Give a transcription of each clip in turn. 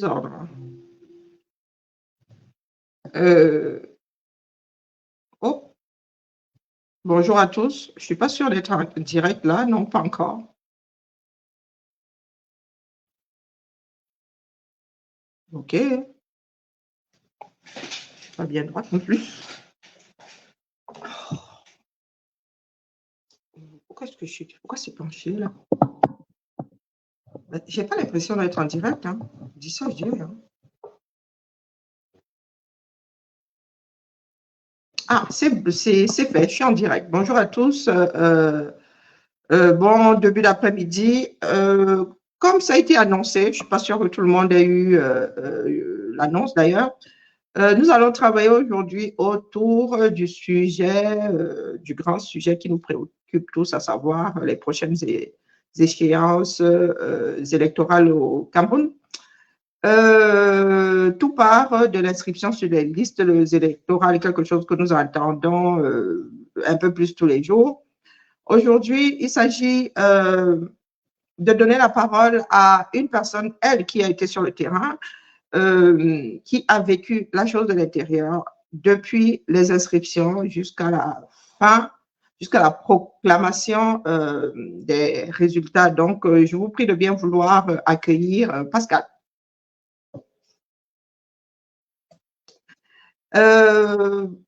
Ordre. Oh, bonjour à tous. Je ne suis pas sûre d'être en direct là, non, pas encore. Ok. Je ne suis pas bien droite non plus. Pourquoi est-ce que pourquoi c'est penché là? J'ai pas l'impression d'être en direct, hein. Je dis ça, je dis rien. Ah, c'est fait, je suis en direct. Bonjour à tous. Bon début d'après-midi. Comme ça a été annoncé, je ne suis pas sûre que tout le monde ait eu l'annonce d'ailleurs. Nous allons travailler aujourd'hui autour du sujet, du grand sujet qui nous préoccupe tous, à savoir les prochaines échéances électorales au Cameroun. Tout part de l'inscription sur les listes électorales, quelque chose que nous attendons un peu plus tous les jours. Aujourd'hui, il s'agit de donner la parole à une personne, elle, qui a été sur le terrain, qui a vécu la chose de l'intérieur depuis les inscriptions jusqu'à la fin, jusqu'à la proclamation des résultats. Donc, je vous prie de bien vouloir accueillir Pascal.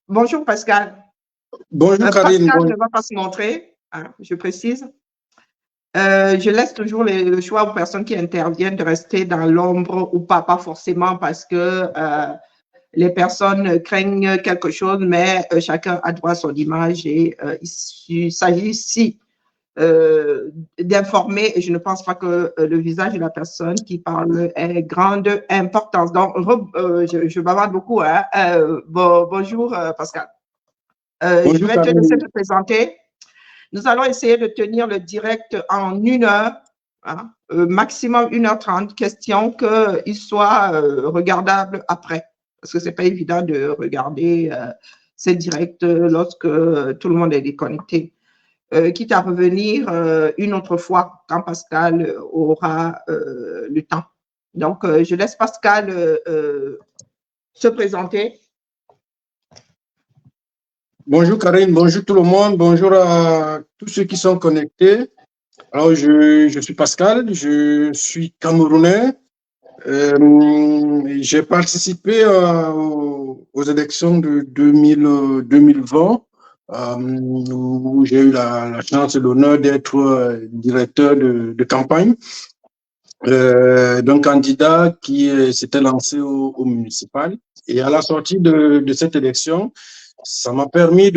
Bonjour Pascal. Bonjour Karine. Pascal ne va pas se montrer, hein, je précise. Je laisse toujours le choix aux personnes qui interviennent de rester dans l'ombre ou pas forcément parce que les personnes craignent quelque chose, mais chacun a droit à son image et il s'agit ici d'informer et je ne pense pas que le visage de la personne qui parle ait grande importance. Donc, je bavarde beaucoup. Hein. Bonjour Pascal. Bonjour, je vais te laisser te présenter. Nous allons essayer de tenir le direct en 1 heure, hein, maximum 1h30, question qu'il soit regardable après. Parce que ce n'est pas évident de regarder ces directs lorsque tout le monde est déconnecté. Quitte à revenir une autre fois quand Pascal aura le temps. Donc, je laisse Pascal se présenter. Bonjour Karine, bonjour tout le monde, bonjour à tous ceux qui sont connectés. Alors, je suis Pascal, je suis camerounais. J'ai participé aux élections de 2020, où j'ai eu la chance et l'honneur d'être directeur de campagne d'un candidat qui s'était lancé au municipal. Et à la sortie de cette élection, ça m'a permis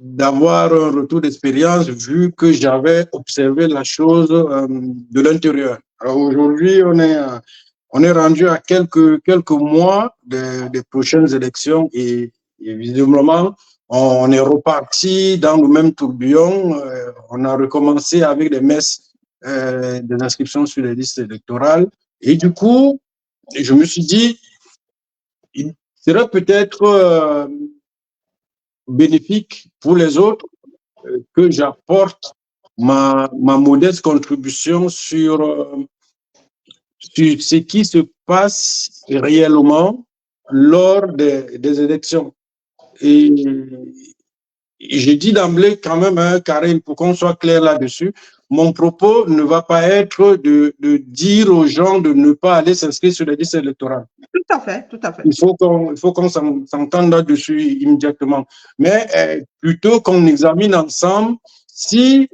d'avoir un retour d'expérience vu que j'avais observé la chose de l'intérieur. Aujourd'hui, on est rendu à quelques mois des prochaines élections et visiblement, on est reparti dans le même tourbillon. On a recommencé avec des messes des inscriptions sur les listes électorales. Et du coup, je me suis dit, il serait peut-être bénéfique pour les autres que j'apporte ma modeste contribution sur ce qui se passe réellement lors des élections. Et je dis d'emblée quand même, hein, Karine, pour qu'on soit clair là-dessus, mon propos ne va pas être de dire aux gens de ne pas aller s'inscrire sur les listes électorales. Tout à fait, tout à fait. Il faut qu'on s'entende là-dessus immédiatement. Mais plutôt qu'on examine ensemble si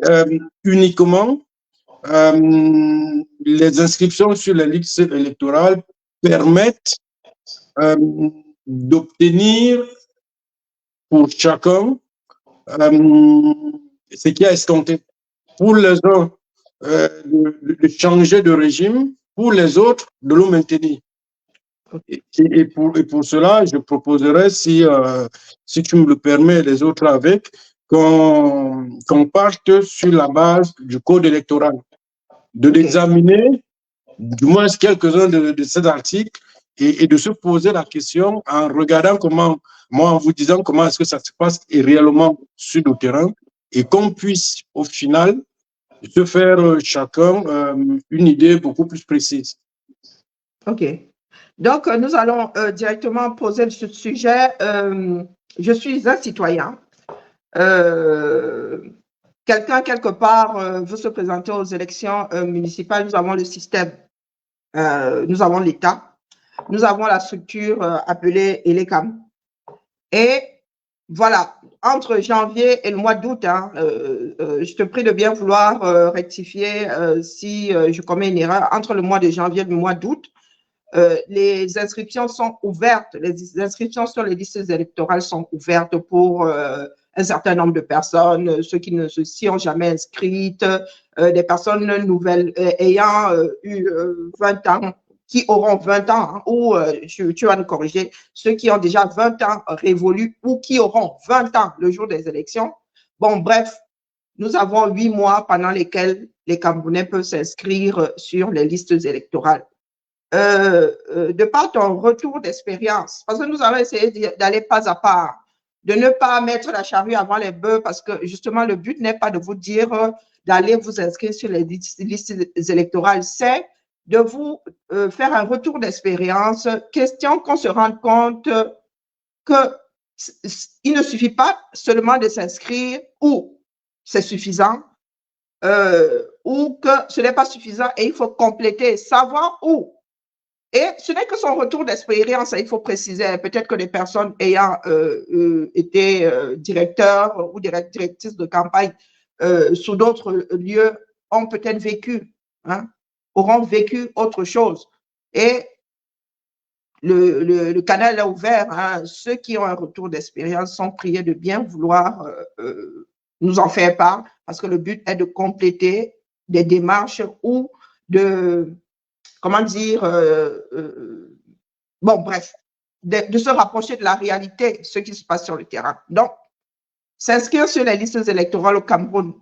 uniquement les inscriptions sur les listes électorales permettent d'obtenir pour chacun ce qui a escompté. Pour les uns, de changer de régime, pour les autres, de le maintenir. Et pour cela, je proposerais, si tu me le permets, les autres avec, qu'on parte sur la base du code électoral, de l'examiner, du moins quelques-uns de ces articles, et de se poser la question en regardant comment, moi en vous disant comment est-ce que ça se passe réellement sur le terrain, et qu'on puisse au final se faire chacun une idée beaucoup plus précise. OK. Donc, nous allons directement poser ce sujet. Je suis un citoyen. Quelqu'un, quelque part, veut se présenter aux élections municipales. Nous avons le système, nous avons l'État, nous avons la structure appelée ELECAM. Et voilà, entre janvier et le mois d'août, hein, je te prie de bien vouloir rectifier si je commets une erreur. Entre le mois de janvier et le mois d'août, les inscriptions sont ouvertes. Les inscriptions sur les listes électorales sont ouvertes pour un certain nombre de personnes, ceux qui ne s'y ont jamais inscrites, des personnes nouvelles ayant eu 20 ans, qui auront 20 ans, hein, ou tu vas nous corriger, ceux qui ont déjà 20 ans révolus ou qui auront 20 ans le jour des élections. Bon, bref, nous avons 8 mois pendant lesquels les Camerounais peuvent s'inscrire sur les listes électorales. De par ton retour d'expérience, parce que nous allons essayer d'aller pas à pas, de ne pas mettre la charrue avant les bœufs, parce que justement, le but n'est pas de vous dire d'aller vous inscrire sur les listes électorales, c'est de vous faire un retour d'expérience, question qu'on se rende compte qu'il ne suffit pas seulement de s'inscrire ou c'est suffisant, ou que ce n'est pas suffisant et il faut compléter, savoir où. Et ce n'est que son retour d'expérience, il faut préciser. Peut-être que les personnes ayant été directeurs ou directrices de campagne sur d'autres lieux ont peut-être vécu, hein, auront vécu autre chose. Et le canal est ouvert. Hein. Ceux qui ont un retour d'expérience sont priés de bien vouloir nous en faire part, parce que le but est de compléter des démarches ou de... comment dire, bon, bref, de se rapprocher de la réalité, ce qui se passe sur le terrain. Donc, s'inscrire sur les listes électorales au Cameroun,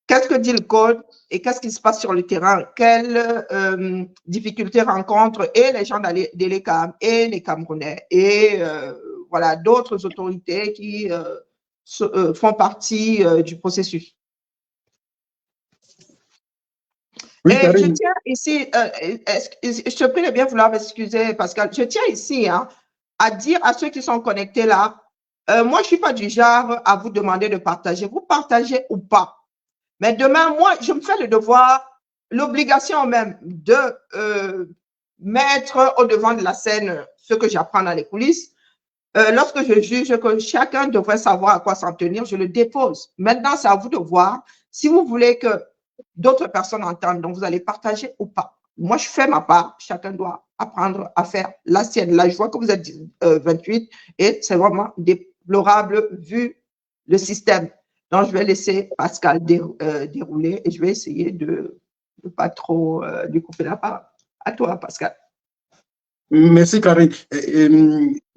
qu'est-ce que dit le code et qu'est-ce qui se passe sur le terrain? Quelles difficultés rencontrent et les gens de l'ECAM et les Camerounais et voilà, d'autres autorités qui font partie du processus. Oui, et je tiens ici, je te prie de bien vouloir m'excuser, Pascal, je tiens ici hein, à dire à ceux qui sont connectés là, moi, je ne suis pas du genre à vous demander de partager. Vous partagez ou pas. Mais demain, moi, je me fais le devoir, l'obligation même de mettre au devant de la scène ce que j'apprends dans les coulisses. Lorsque je juge que chacun devrait savoir à quoi s'en tenir, je le dépose. Maintenant, c'est à vous de voir si vous voulez que d'autres personnes entendent. Donc, vous allez partager ou pas. Moi, je fais ma part. Chacun doit apprendre à faire la sienne. Là, je vois que vous êtes 28 et c'est vraiment déplorable vu le système. Donc, je vais laisser Pascal dérouler et je vais essayer de ne pas trop lui couper la parole. À toi, Pascal. Merci, Karine.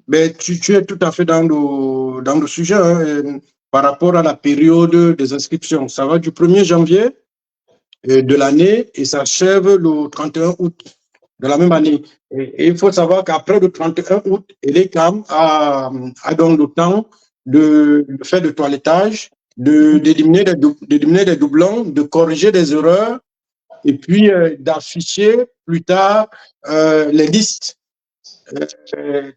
Ben, tu es tout à fait dans le sujet hein, par rapport à la période des inscriptions. Ça va du 1er janvier de l'année et ça s'achève le 31 août de la même année. Et il faut savoir qu'après le 31 août, l'ECAM a donc le temps de faire le toilettage, d'éliminer des doublons, de corriger des erreurs et puis d'afficher plus tard les listes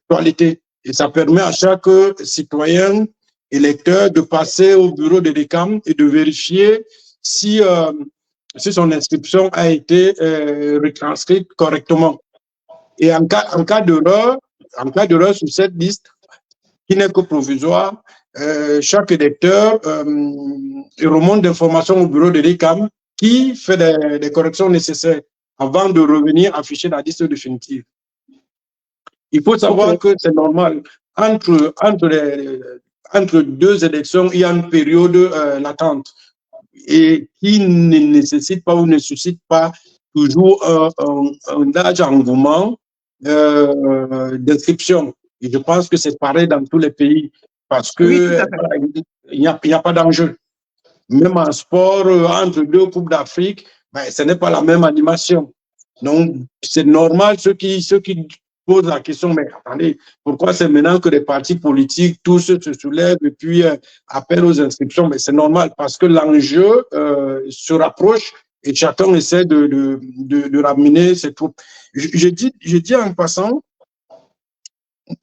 toilettées. Et ça permet à chaque citoyen électeur de passer au bureau de l'ECAM et de vérifier si son inscription a été retranscrite correctement. Et en cas d'erreur sur cette liste, qui n'est que provisoire, chaque électeur remonte d'informations au bureau de l'ECAM qui fait des corrections nécessaires avant de revenir afficher la liste définitive. Il faut savoir que c'est normal. Entre deux élections, il y a une période latente et qui ne nécessite pas ou ne suscite pas toujours un large engouement d'inscription. Et je pense que c'est pareil dans tous les pays parce que oui, il n'y a pas d'enjeu. Même en sport, entre deux Coupes d'Afrique, ben, ce n'est pas la même animation. Donc, c'est normal ceux qui posent la question, mais attendez, pourquoi c'est maintenant que les partis politiques, tous se soulèvent et puis appellent aux inscriptions? Mais c'est normal parce que l'enjeu se rapproche et chacun essaie de ramener ses troupes. Je dis en passant,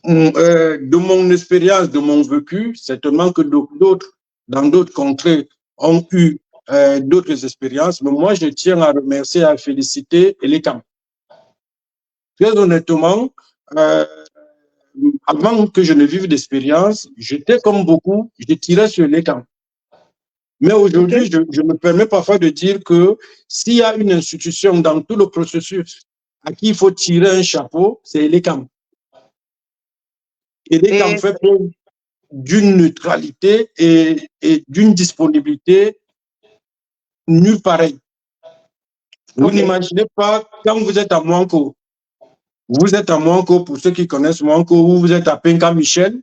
de mon expérience, de mon vécu, certainement que d'autres, dans d'autres contrées, ont eu d'autres expériences, mais moi, je tiens à remercier et à féliciter l'ECAM. Très honnêtement, avant que je ne vive d'expérience, j'étais comme beaucoup, je tirais sur l'ECAM. Mais aujourd'hui, je me permets parfois de dire que s'il y a une institution dans tout le processus à qui il faut tirer un chapeau, c'est l'ECAM. Et l'ECAM fait preuve d'une neutralité et d'une disponibilité nulle pareille. Vous n'imaginez pas, quand vous êtes à Mouanko, pour ceux qui connaissent Mouanko, ou vous êtes à Penka Michel,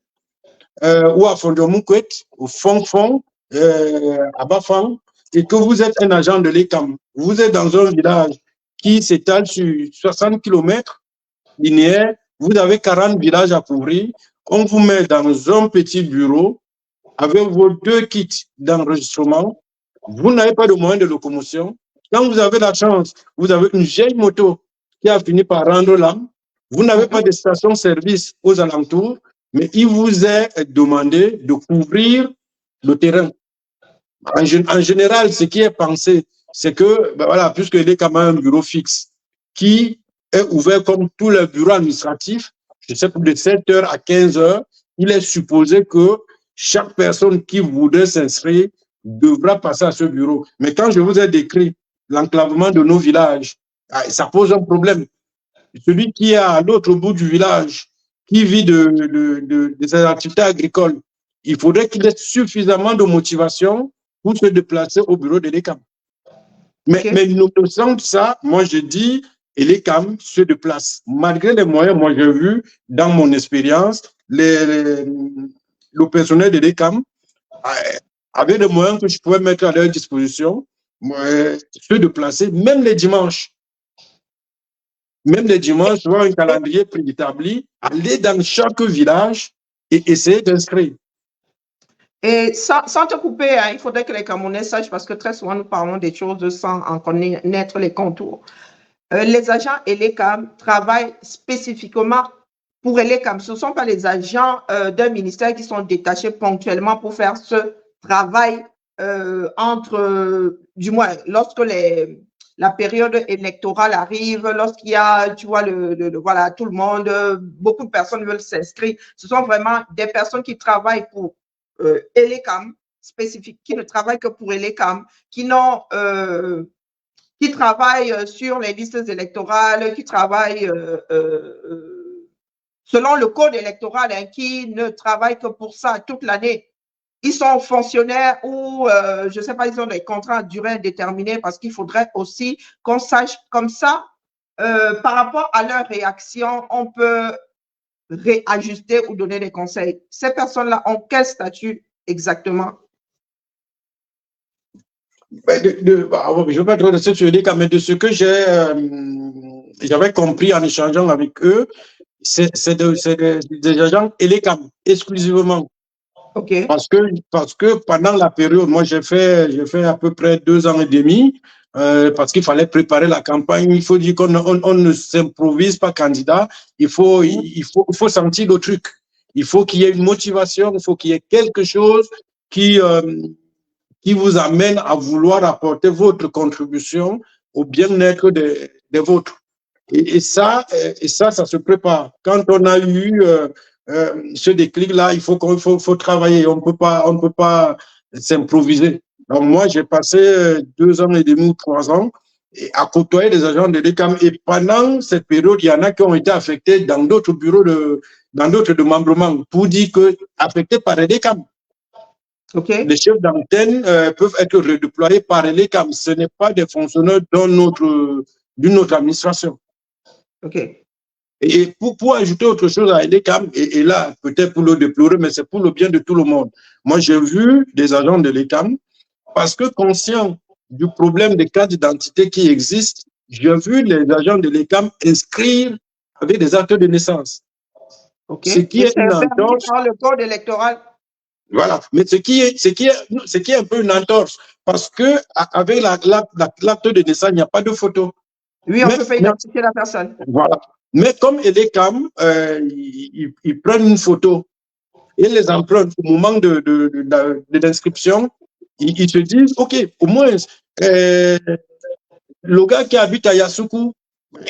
ou à Fondomoukwet, au Fond, à Bafang, et que vous êtes un agent de l'ECAM. Vous êtes dans un village qui s'étale sur 60 km linéaires, vous avez 40 villages à couvrir, on vous met dans un petit bureau avec vos 2 kits d'enregistrement, vous n'avez pas de moyens de locomotion. Quand vous avez la chance, vous avez une vieille moto qui a fini par rendre l'âme, vous n'avez pas de station-service aux alentours, mais il vous est demandé de couvrir le terrain. En général, ce qui est pensé, c'est que, ben voilà, puisque il est quand même un bureau fixe qui est ouvert comme tous les bureaux administratifs, je sais, de 7h à 15h, il est supposé que chaque personne qui voudrait s'inscrire devra passer à ce bureau. Mais quand je vous ai décrit l'enclavement de nos villages, ça pose un problème. Celui qui est à l'autre bout du village, qui vit de ses activités agricoles, il faudrait qu'il ait suffisamment de motivation pour se déplacer au bureau de l'ECAM. Mais nonobstant ça, moi je dis, et l'ECAM se déplace. Malgré les moyens, moi j'ai vu dans mon expérience, le personnel de l'ECAM avait des moyens que je pouvais mettre à leur disposition, se déplacer, même les dimanches. Même les dimanches, voir un calendrier préétabli, aller dans chaque village et essayer d'inscrire. Et sans te couper, hein, il faudrait que les Camerounais sachent, parce que très souvent nous parlons des choses sans en connaître les contours. Les agents et l'ECAM travaillent spécifiquement pour l'ECAM. Ce ne sont pas les agents d'un ministère qui sont détachés ponctuellement pour faire ce travail du moins, lorsque la période électorale arrive, lorsqu'il y a, tu vois, voilà, tout le monde, beaucoup de personnes veulent s'inscrire. Ce sont vraiment des personnes qui travaillent pour l'ECAM spécifique, qui ne travaillent que pour l'ECAM, qui travaillent sur les listes électorales, qui travaillent selon le code électoral, hein, qui ne travaillent que pour ça toute l'année. Ils sont fonctionnaires ou, je ne sais pas, ils ont des contrats à durée indéterminée, parce qu'il faudrait aussi qu'on sache comme ça, par rapport à leur réaction, on peut réajuster ou donner des conseils. Ces personnes-là ont quel statut exactement? Je ne veux pas trop rester sur les cas, mais de ce que j'avais compris en échangeant avec eux, c'est des agents ELECAM exclusivement. Okay. Parce que pendant la période, moi j'ai fait à peu près 2 ans et demi, parce qu'il fallait préparer la campagne. Il faut dire qu'on ne s'improvise pas candidat. Il faut sentir le truc. Il faut qu'il y ait une motivation, il faut qu'il y ait quelque chose qui vous amène à vouloir apporter votre contribution au bien-être des vôtres. Et ça se prépare. Quand on a eu ce déclic-là, il faut travailler. On ne peut pas s'improviser. Donc moi, j'ai passé 2 ans et demi ou 3 ans à côtoyer des agents de l'ECAM. Et pendant cette période, il y en a qui ont été affectés dans d'autres bureaux, dans d'autres démembrements, pour dire que affectés par l'ECAM. Okay. Les chefs d'antenne peuvent être redéployés par l'ECAM. Ce n'est pas des fonctionnaires d'une autre administration. Okay. Et pour ajouter autre chose à l'ECAM, et là, peut-être pour le déplorer, mais c'est pour le bien de tout le monde. Moi, j'ai vu des agents de l'ECAM, parce que conscient du problème des cartes d'identité qui existent, j'ai vu les agents de l'ECAM inscrire avec des actes de naissance. Okay. Ce qui est une entorse. Par le code électoral. Voilà. Mais ce qui est un peu une entorse, parce que avec l'acte de naissance, il n'y a pas de photo. Oui, on ne peut pas identifier la personne. Voilà. Mais comme EDECAM, ils prennent une photo et les empruntent au moment de l'inscription, ils se disent, OK, au moins, le gars qui habite à Yassoukou,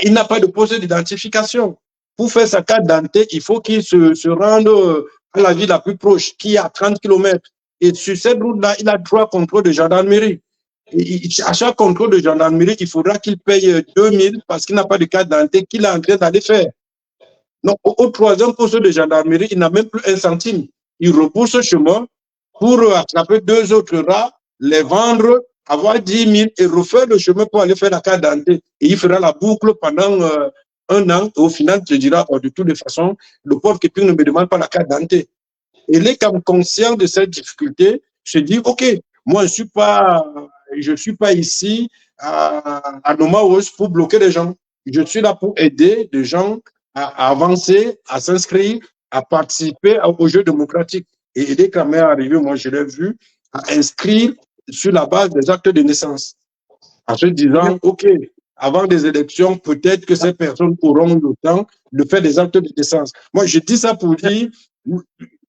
il n'a pas de poste d'identification. Pour faire sa carte d'identité, il faut qu'il se rende à la ville la plus proche, qui est à 30 km. Et sur cette route-là, il a 3 contrôles de gendarmerie. À chaque contrôle de gendarmerie, il faudra qu'il paye 2000 parce qu'il n'a pas de carte d'identité qu'il est en train d'aller faire. Donc, au troisième poste de gendarmerie, il n'a même plus un centime. Il repousse ce chemin pour attraper 2 autres rats, les vendre, avoir 10 000 et refaire le chemin pour aller faire la carte d'identité. Et il fera la boucle pendant 1 an. Et au final, tu te diras, oh, de toutes les façons, le pauvre Kiping ne me demande pas la carte d'identité. Et les comme conscient de cette difficulté, se dit, OK, moi, je suis pas ici à Nomaos pour bloquer les gens. Je suis là pour aider les gens à avancer, à s'inscrire, à participer au jeu démocratique. Et dès qu'elle est arrivé, moi, je l'ai vu, à inscrire sur la base des actes de naissance. En se disant, OK, avant des élections, peut-être que ces personnes auront le temps de faire des actes de naissance. Moi, je dis ça pour dire,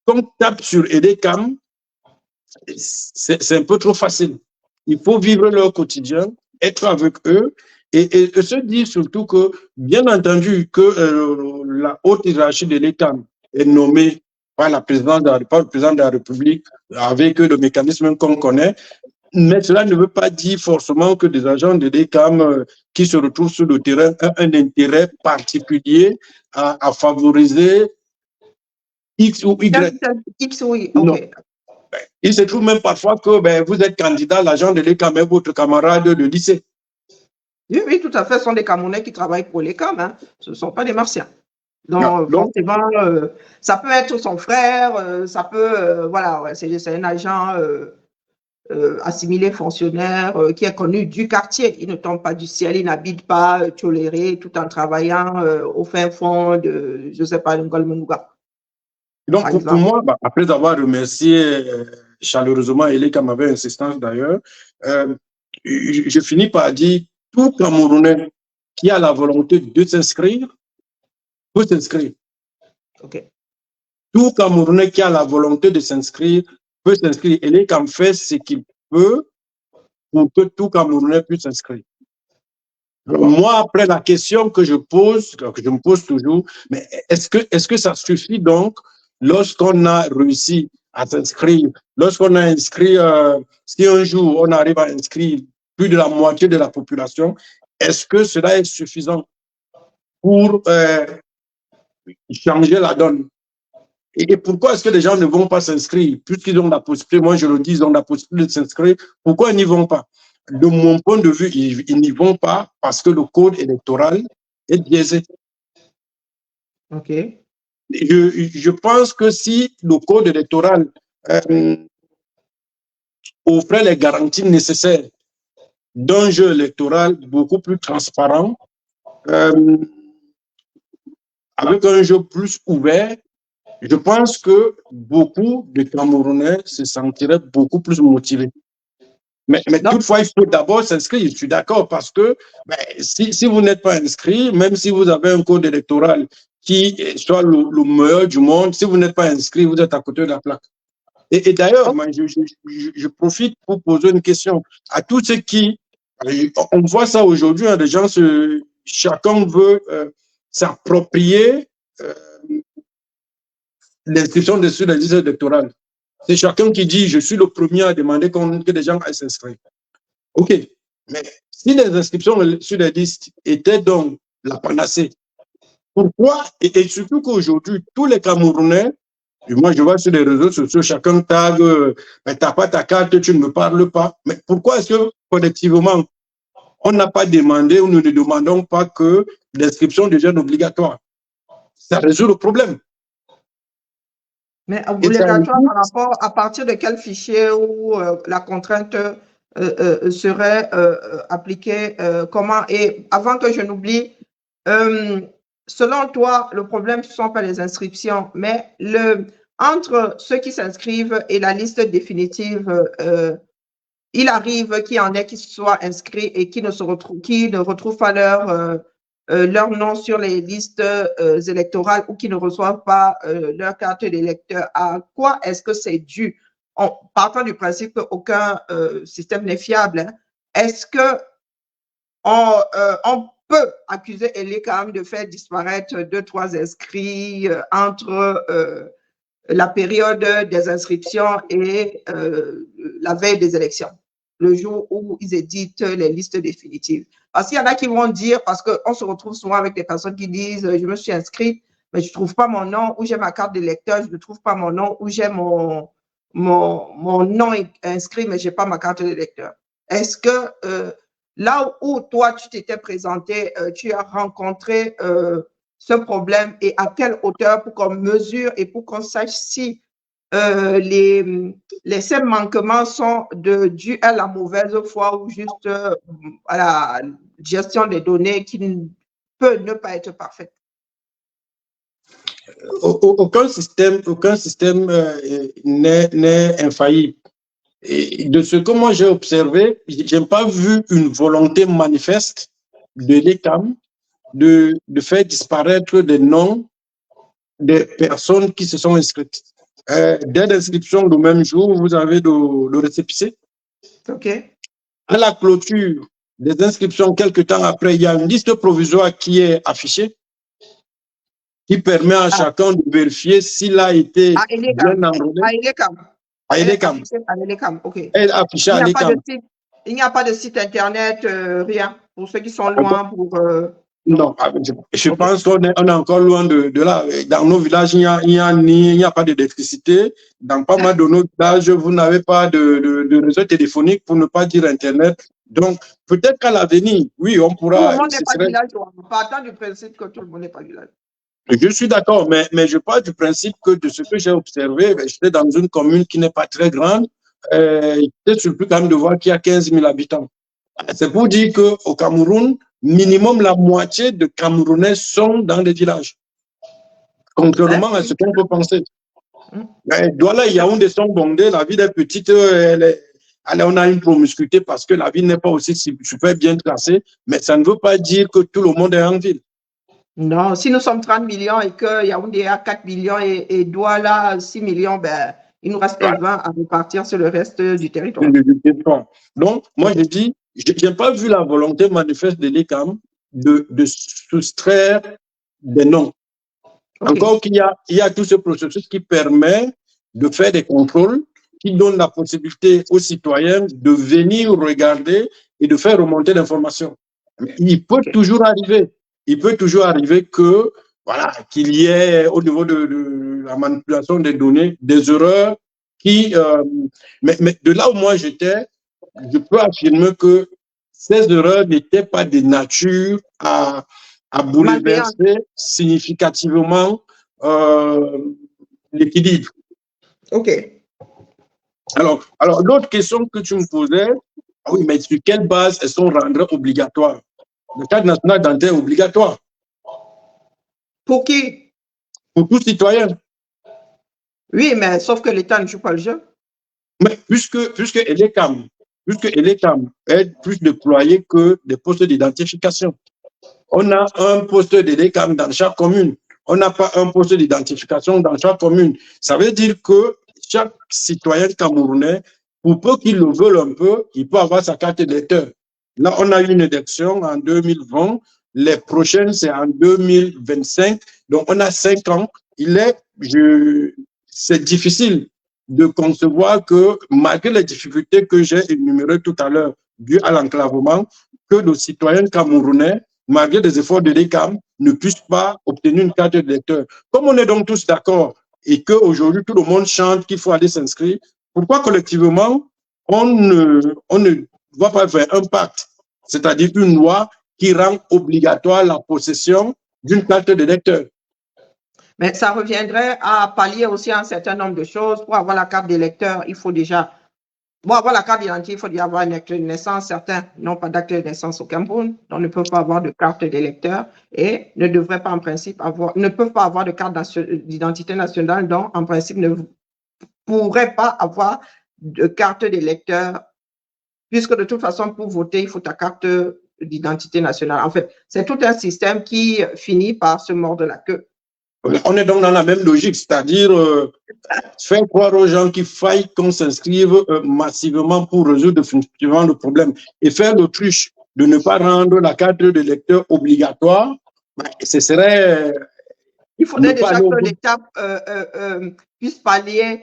quand on tape sur EDECAM, c'est un peu trop facile. Il faut vivre leur quotidien, être avec eux et se dire surtout que, bien entendu, que la haute hiérarchie de l'État est nommée par le président de la République avec le mécanisme qu'on connaît, mais cela ne veut pas dire forcément que des agents de l'ECAM qui se retrouvent sur le terrain ont un intérêt particulier à favoriser X ou Y. X ou Y, ok. Il se trouve même parfois que vous êtes candidat à l'agent de l'ECAM et votre camarade de lycée. Oui, oui, tout à fait. Ce sont des Camerounais qui travaillent pour l'ECAM. Hein. Ce ne sont pas des Martiens. Donc, forcément, ça peut être son frère, ça peut, voilà, ouais, c'est un agent assimilé fonctionnaire qui est connu du quartier. Il ne tombe pas du ciel, il n'habite pas toléré tout en travaillant au fin fond de, je ne sais pas, de Ngolmenouga. Donc, pour moi, après avoir remercié chaleureusement Elie qui m'avait insistance d'ailleurs, je finis par dire tout Camerounais qui a la volonté de s'inscrire peut s'inscrire. Okay. Tout Camerounais qui a la volonté de s'inscrire peut s'inscrire. Elie qui fait ce qu'il peut pour que tout Camerounais puisse s'inscrire. Moi, après la question que je me pose toujours, mais est-ce que ça suffit donc lorsqu'on a réussi à s'inscrire, lorsqu'on a inscrit, si un jour on arrive à inscrire plus de la moitié de la population, est-ce que cela est suffisant pour changer la donne? Et pourquoi est-ce que les gens ne vont pas s'inscrire? Puisqu'ils ont la possibilité, moi je le dis, ils ont la possibilité de s'inscrire, pourquoi ils n'y vont pas? De mon point de vue, ils n'y vont pas parce que le code électoral est biaisé. OK. Je pense que si le code électoral offrait les garanties nécessaires d'un jeu électoral beaucoup plus transparent, avec un jeu plus ouvert, je pense que beaucoup de Camerounais se sentiraient beaucoup plus motivés. Mais toutefois, il faut d'abord s'inscrire, je suis d'accord, parce que si vous n'êtes pas inscrit, même si vous avez un code électoral qui soit le meilleur du monde, si vous n'êtes pas inscrit, vous êtes à côté de la plaque. Et d'ailleurs, je profite pour poser une question à tous ceux qui, on voit ça aujourd'hui, hein, les gens, chacun veut s'approprier l'inscription sur les listes électorales. C'est chacun qui dit, je suis le premier à demander que les gens aillent s'inscrire. OK, mais si les inscriptions sur les listes étaient donc la panacée, pourquoi, et surtout qu'aujourd'hui, tous les Camerounais, et moi je vois sur les réseaux sociaux, chacun tag, mais t'as pas ta carte, tu ne me parles pas. Mais pourquoi est-ce que collectivement, on n'a pas demandé ou nous ne demandons pas que l'inscription devienne obligatoire? Ça résout le problème. Mais obligatoire par rapport à partir de quel fichier où la contrainte serait appliquée, comment? Et avant que je n'oublie, selon toi, le problème, ce ne sont pas les inscriptions, mais entre ceux qui s'inscrivent et la liste définitive, il arrive qu'il y en ait qui soient inscrits et qui ne retrouvent pas leur nom sur les listes électorales ou qui ne reçoivent pas leur carte d'électeur. À quoi est-ce que c'est dû? Partant du principe qu'aucun système n'est fiable, hein, est-ce que on peut accuser Elé quand même de faire disparaître 2-3 inscrits entre la période des inscriptions et la veille des élections, le jour où ils éditent les listes définitives? Parce qu'il y en a qui vont dire, parce qu'on se retrouve souvent avec des personnes qui disent « je me suis inscrite, mais je ne trouve pas mon nom » ou « j'ai ma carte d'électeur, je ne trouve pas mon nom » ou « j'ai mon nom inscrit, mais je n'ai pas ma carte d'électeur ». Est-ce que là où toi, tu t'étais présenté, tu as rencontré ce problème et à quelle hauteur pour qu'on mesure et pour qu'on sache si ces manquements sont dus à la mauvaise foi ou juste à la gestion des données qui peut ne pas être parfaite? Aucun système n'est infaillible. Et de ce que moi j'ai observé, je n'ai pas vu une volonté manifeste de l'ECAM de faire disparaître des noms des personnes qui se sont inscrites. Dès l'inscription, le même jour, vous avez le récépissé. OK. À la clôture des inscriptions, quelques temps après, il y a une liste provisoire qui est affichée, qui permet à chacun de vérifier s'il a été bien enrôlé. À Elecam. OK. Elle est affichée à Elecam. Il n'y a pas de site internet, rien, pour ceux qui sont loin. Non, je pense qu'on est encore loin de là. Dans nos villages, il n'y a pas d'électricité. Dans pas mal de nos villages, vous n'avez pas de réseau téléphonique, pour ne pas dire Internet. Donc, peut-être qu'à l'avenir, oui, on pourra… Tout le monde n'est pas villageois. Partant du principe que tout le monde n'est pas villageois. Je suis d'accord, mais je pars du principe que de ce que j'ai observé, j'étais dans une commune qui n'est pas très grande. J'étais surpris quand même de voir qu'il y a 15 000 habitants. C'est pour dire qu'au Cameroun, minimum la moitié de Camerounais sont dans les villages. Contrairement à ce qu'on peut penser. Douala et Yaoundé sont bondés, la ville est petite, on a une promiscuité parce que la ville n'est pas aussi super bien tracée, mais ça ne veut pas dire que tout le monde est en ville. Non, si nous sommes 30 millions et que Yaoundé a 4 millions et Douala 6 millions, ben, il nous reste 20 à répartir sur le reste du territoire. Donc, moi, je dis, je n'ai pas vu la volonté manifeste de l'ECAM de soustraire des noms. Okay. Encore qu'il y a tout ce processus qui permet de faire des contrôles, qui donne la possibilité aux citoyens de venir regarder et de faire remonter l'information. Il peut toujours arriver que, voilà, qu'il y ait au niveau de la manipulation des données, des erreurs qui… mais de là où moi j'étais, je peux affirmer que ces erreurs n'étaient pas de nature à bouleverser significativement l'équilibre. OK. Alors l'autre question que tu me posais, oui, mais sur quelle base est-ce qu'on rendrait obligatoire? Le cadre national d'identité est obligatoire. Pour qui? Pour tout citoyen. Oui, mais sauf que l'État ne joue pas le jeu. Mais puisque Elecam est plus déployé que des postes d'identification. On a un poste d'Elecam dans chaque commune. On n'a pas un poste d'identification dans chaque commune. Ça veut dire que chaque citoyen camerounais, pour peu qu'il le veuille un peu, il peut avoir sa carte d'électeur. Là, on a eu une élection en 2020. Les prochaines, c'est en 2025. Donc, on a 5 ans. C'est difficile de concevoir que, malgré les difficultés que j'ai énumérées tout à l'heure, dues à l'enclavement, que nos citoyens camerounais, malgré des efforts de l'ECAM, ne puissent pas obtenir une carte d'électeur. Comme on est donc tous d'accord et qu'aujourd'hui, tout le monde chante qu'il faut aller s'inscrire, pourquoi collectivement, on ne va pas faire un pacte, c'est-à-dire une loi qui rend obligatoire la possession d'une carte d'électeur? Mais ça reviendrait à pallier aussi un certain nombre de choses. Pour avoir la carte d'électeur, il faut déjà Bon, avoir la carte d'identité, il faut y avoir un acte de naissance. Certains n'ont pas d'acte de naissance au Cameroun, donc ne peuvent pas avoir de carte d'électeur et ne devraient pas en principe ne peuvent pas avoir de carte d'identité nationale, donc en principe ne pourraient pas avoir de carte d'électeur, puisque de toute façon, pour voter, il faut ta carte d'identité nationale. En fait, c'est tout un système qui finit par se mordre la queue. On est donc dans la même logique, c'est-à-dire faire croire aux gens qu'il faille qu'on s'inscrive massivement pour résoudre définitivement le problème et faire l'autruche de ne pas rendre la carte de lecteur obligatoire, ce serait... Il faudrait déjà que l'État puisse pallier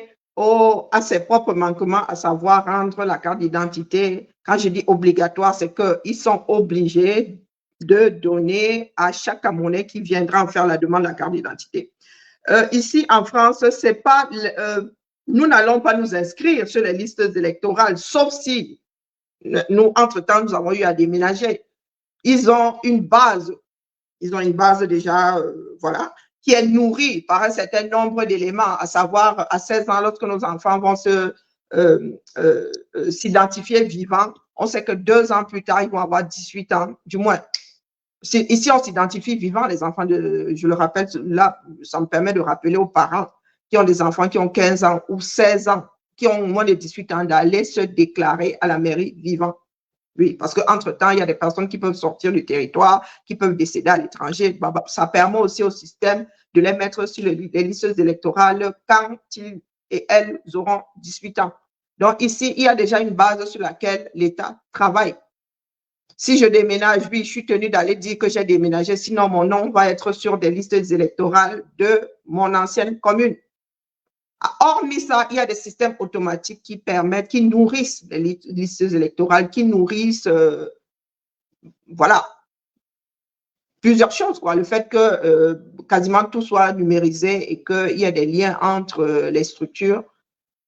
à ses propres manquements, à savoir rendre la carte d'identité. Quand je dis obligatoire, c'est qu'ils sont obligés de donner à chaque Camerounais qui viendra en faire la demande de la carte d'identité. Ici, en France, c'est pas, nous n'allons pas nous inscrire sur les listes électorales, sauf si nous, entre-temps, nous avons eu à déménager. Ils ont une base déjà, voilà, qui est nourrie par un certain nombre d'éléments, à savoir, à 16 ans, lorsque nos enfants vont s'identifier vivants, on sait que 2 ans plus tard, ils vont avoir 18 ans, du moins. Ici, on s'identifie vivant, les enfants je le rappelle, là, ça me permet de rappeler aux parents qui ont des enfants qui ont 15 ans ou 16 ans, qui ont moins de 18 ans, d'aller se déclarer à la mairie vivant. Oui, parce qu'entre-temps, il y a des personnes qui peuvent sortir du territoire, qui peuvent décéder à l'étranger. Ça permet aussi au système de les mettre sur les listes électorales quand ils et elles auront 18 ans. Donc ici, il y a déjà une base sur laquelle l'État travaille. Si je déménage, oui, je suis tenu d'aller dire que j'ai déménagé, sinon mon nom va être sur des listes électorales de mon ancienne commune. Hormis ça, il y a des systèmes automatiques qui permettent, qui nourrissent les listes électorales, qui nourrissent, voilà, plusieurs choses, quoi. Le fait que quasiment tout soit numérisé et qu'il y ait des liens entre les structures,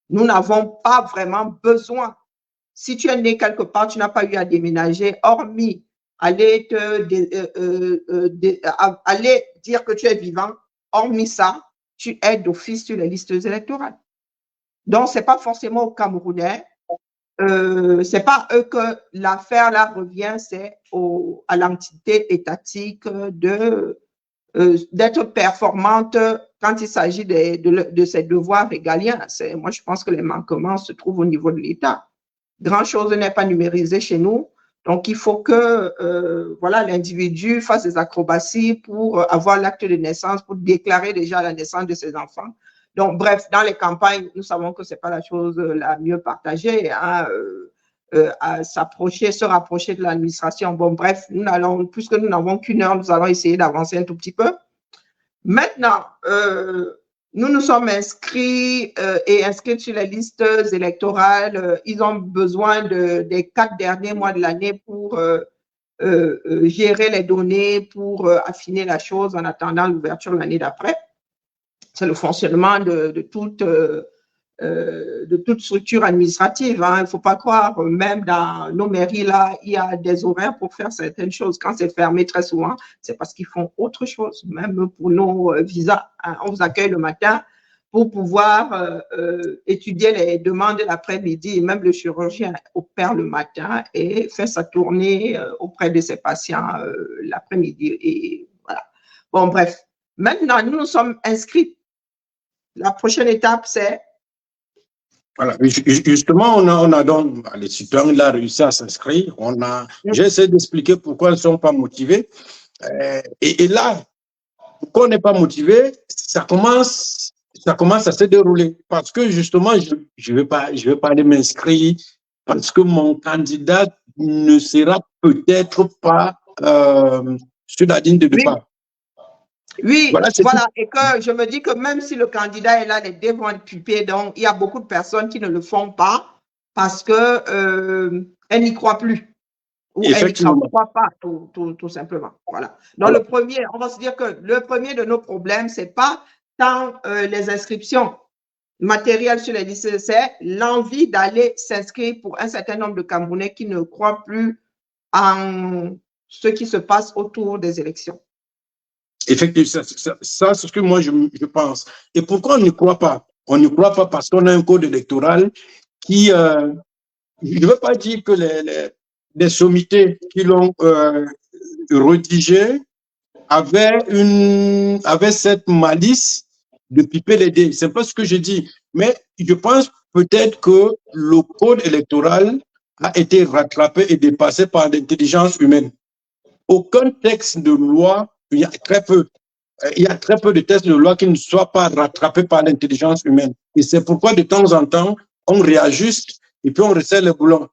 nous n'avons pas vraiment besoin. Si tu es né quelque part, tu n'as pas eu à déménager, hormis aller aller dire que tu es vivant, hormis ça, tu es d'office sur les listes électorales. Donc, ce n'est pas forcément aux Camerounais, ce n'est pas eux que l'affaire là revient, c'est à l'entité étatique d'être performante quand il s'agit de ses devoirs régaliens. Moi, je pense que les manquements se trouvent au niveau de l'État. Grand-chose n'est pas numérisé chez nous. Donc, il faut que voilà, l'individu fasse des acrobaties pour avoir l'acte de naissance, pour déclarer déjà la naissance de ses enfants. Donc, bref, dans les campagnes, nous savons que ce n'est pas la chose la mieux partagée, hein, à se rapprocher de l'administration. Bon, bref, puisque nous n'avons qu'une heure, nous allons essayer d'avancer un tout petit peu. Maintenant, nous nous sommes inscrits et inscrits sur les listes électorales. Ils ont besoin des 4 derniers mois de l'année pour gérer les données, pour affiner la chose en attendant l'ouverture l'année d'après. C'est le fonctionnement de toute structure administrative. Hein. Il ne faut pas croire, même dans nos mairies, là, il y a des horaires pour faire certaines choses. Quand c'est fermé très souvent, c'est parce qu'ils font autre chose. Même pour nos visas, hein, on vous accueille le matin pour pouvoir étudier les demandes l'après-midi. Même le chirurgien opère le matin et fait sa tournée auprès de ses patients l'après-midi. Et voilà. Bon, bref. Maintenant, nous nous sommes inscrits. La prochaine étape, c'est... Voilà, justement, on a donc, les citoyens là réussi à s'inscrire. J'essaie d'expliquer pourquoi ils ne sont pas motivés. Et là, pourquoi on n'est pas motivé, ça commence à se dérouler. Parce que justement, je vais pas aller m'inscrire parce que mon candidat ne sera peut-être pas sur la ligne de départ. Oui, voilà. Et que je me dis que même si le candidat est là, les dés vont être pipés. Donc, il y a beaucoup de personnes qui ne le font pas parce que elles n'y croient plus. Ou elles ne croient pas, tout simplement. Voilà. Donc, le premier, on va se dire que le premier de nos problèmes, ce n'est pas tant les inscriptions matérielles sur les listes, c'est l'envie d'aller s'inscrire pour un certain nombre de Camerounais qui ne croient plus en ce qui se passe autour des élections. Effectivement, ça c'est ce que moi je pense. Et pourquoi on n'y croit pas? On n'y croit pas parce qu'on a un code électoral qui je ne veux pas dire que les sommités qui l'ont rédigé avaient cette malice de piper les dés. C'est pas ce que je dis. Mais je pense peut-être que le code électoral a été rattrapé et dépassé par l'intelligence humaine. Aucun texte de loi, il y a très peu de textes de loi qui ne soient pas rattrapés par l'intelligence humaine. Et c'est pourquoi de temps en temps, on réajuste et puis on resserre les boulons.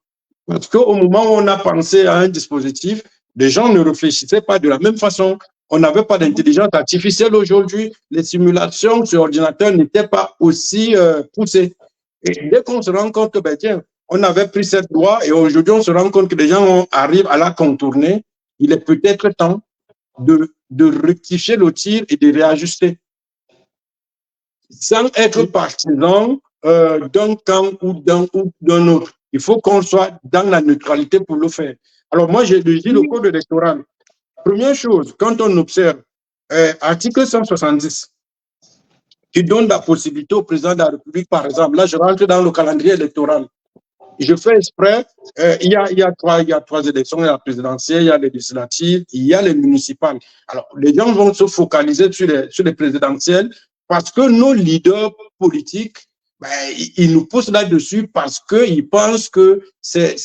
Parce qu'au moment où on a pensé à un dispositif, les gens ne réfléchissaient pas de la même façon. On n'avait pas d'intelligence artificielle aujourd'hui. Les simulations sur ordinateur n'étaient pas aussi poussées. Et dès qu'on se rend compte que, ben, tiens, on avait pris cette loi et aujourd'hui on se rend compte que les gens arrivent à la contourner, il est peut-être temps de rectifier le tir et de réajuster. Sans être partisan d'un camp ou d'un autre. Il faut qu'on soit dans la neutralité pour le faire. Alors moi, j'ai dit le code électoral. Première chose, quand on observe article 170, qui donne la possibilité au président de la République, par exemple, là je rentre dans le calendrier électoral. Je fais exprès, il y a trois élections, il y a la présidentielle, il y a les législatives, il y a les municipales. Alors, les gens vont se focaliser sur les présidentielles parce que nos leaders politiques, ben, ils nous poussent là-dessus parce qu'ils pensent que c'est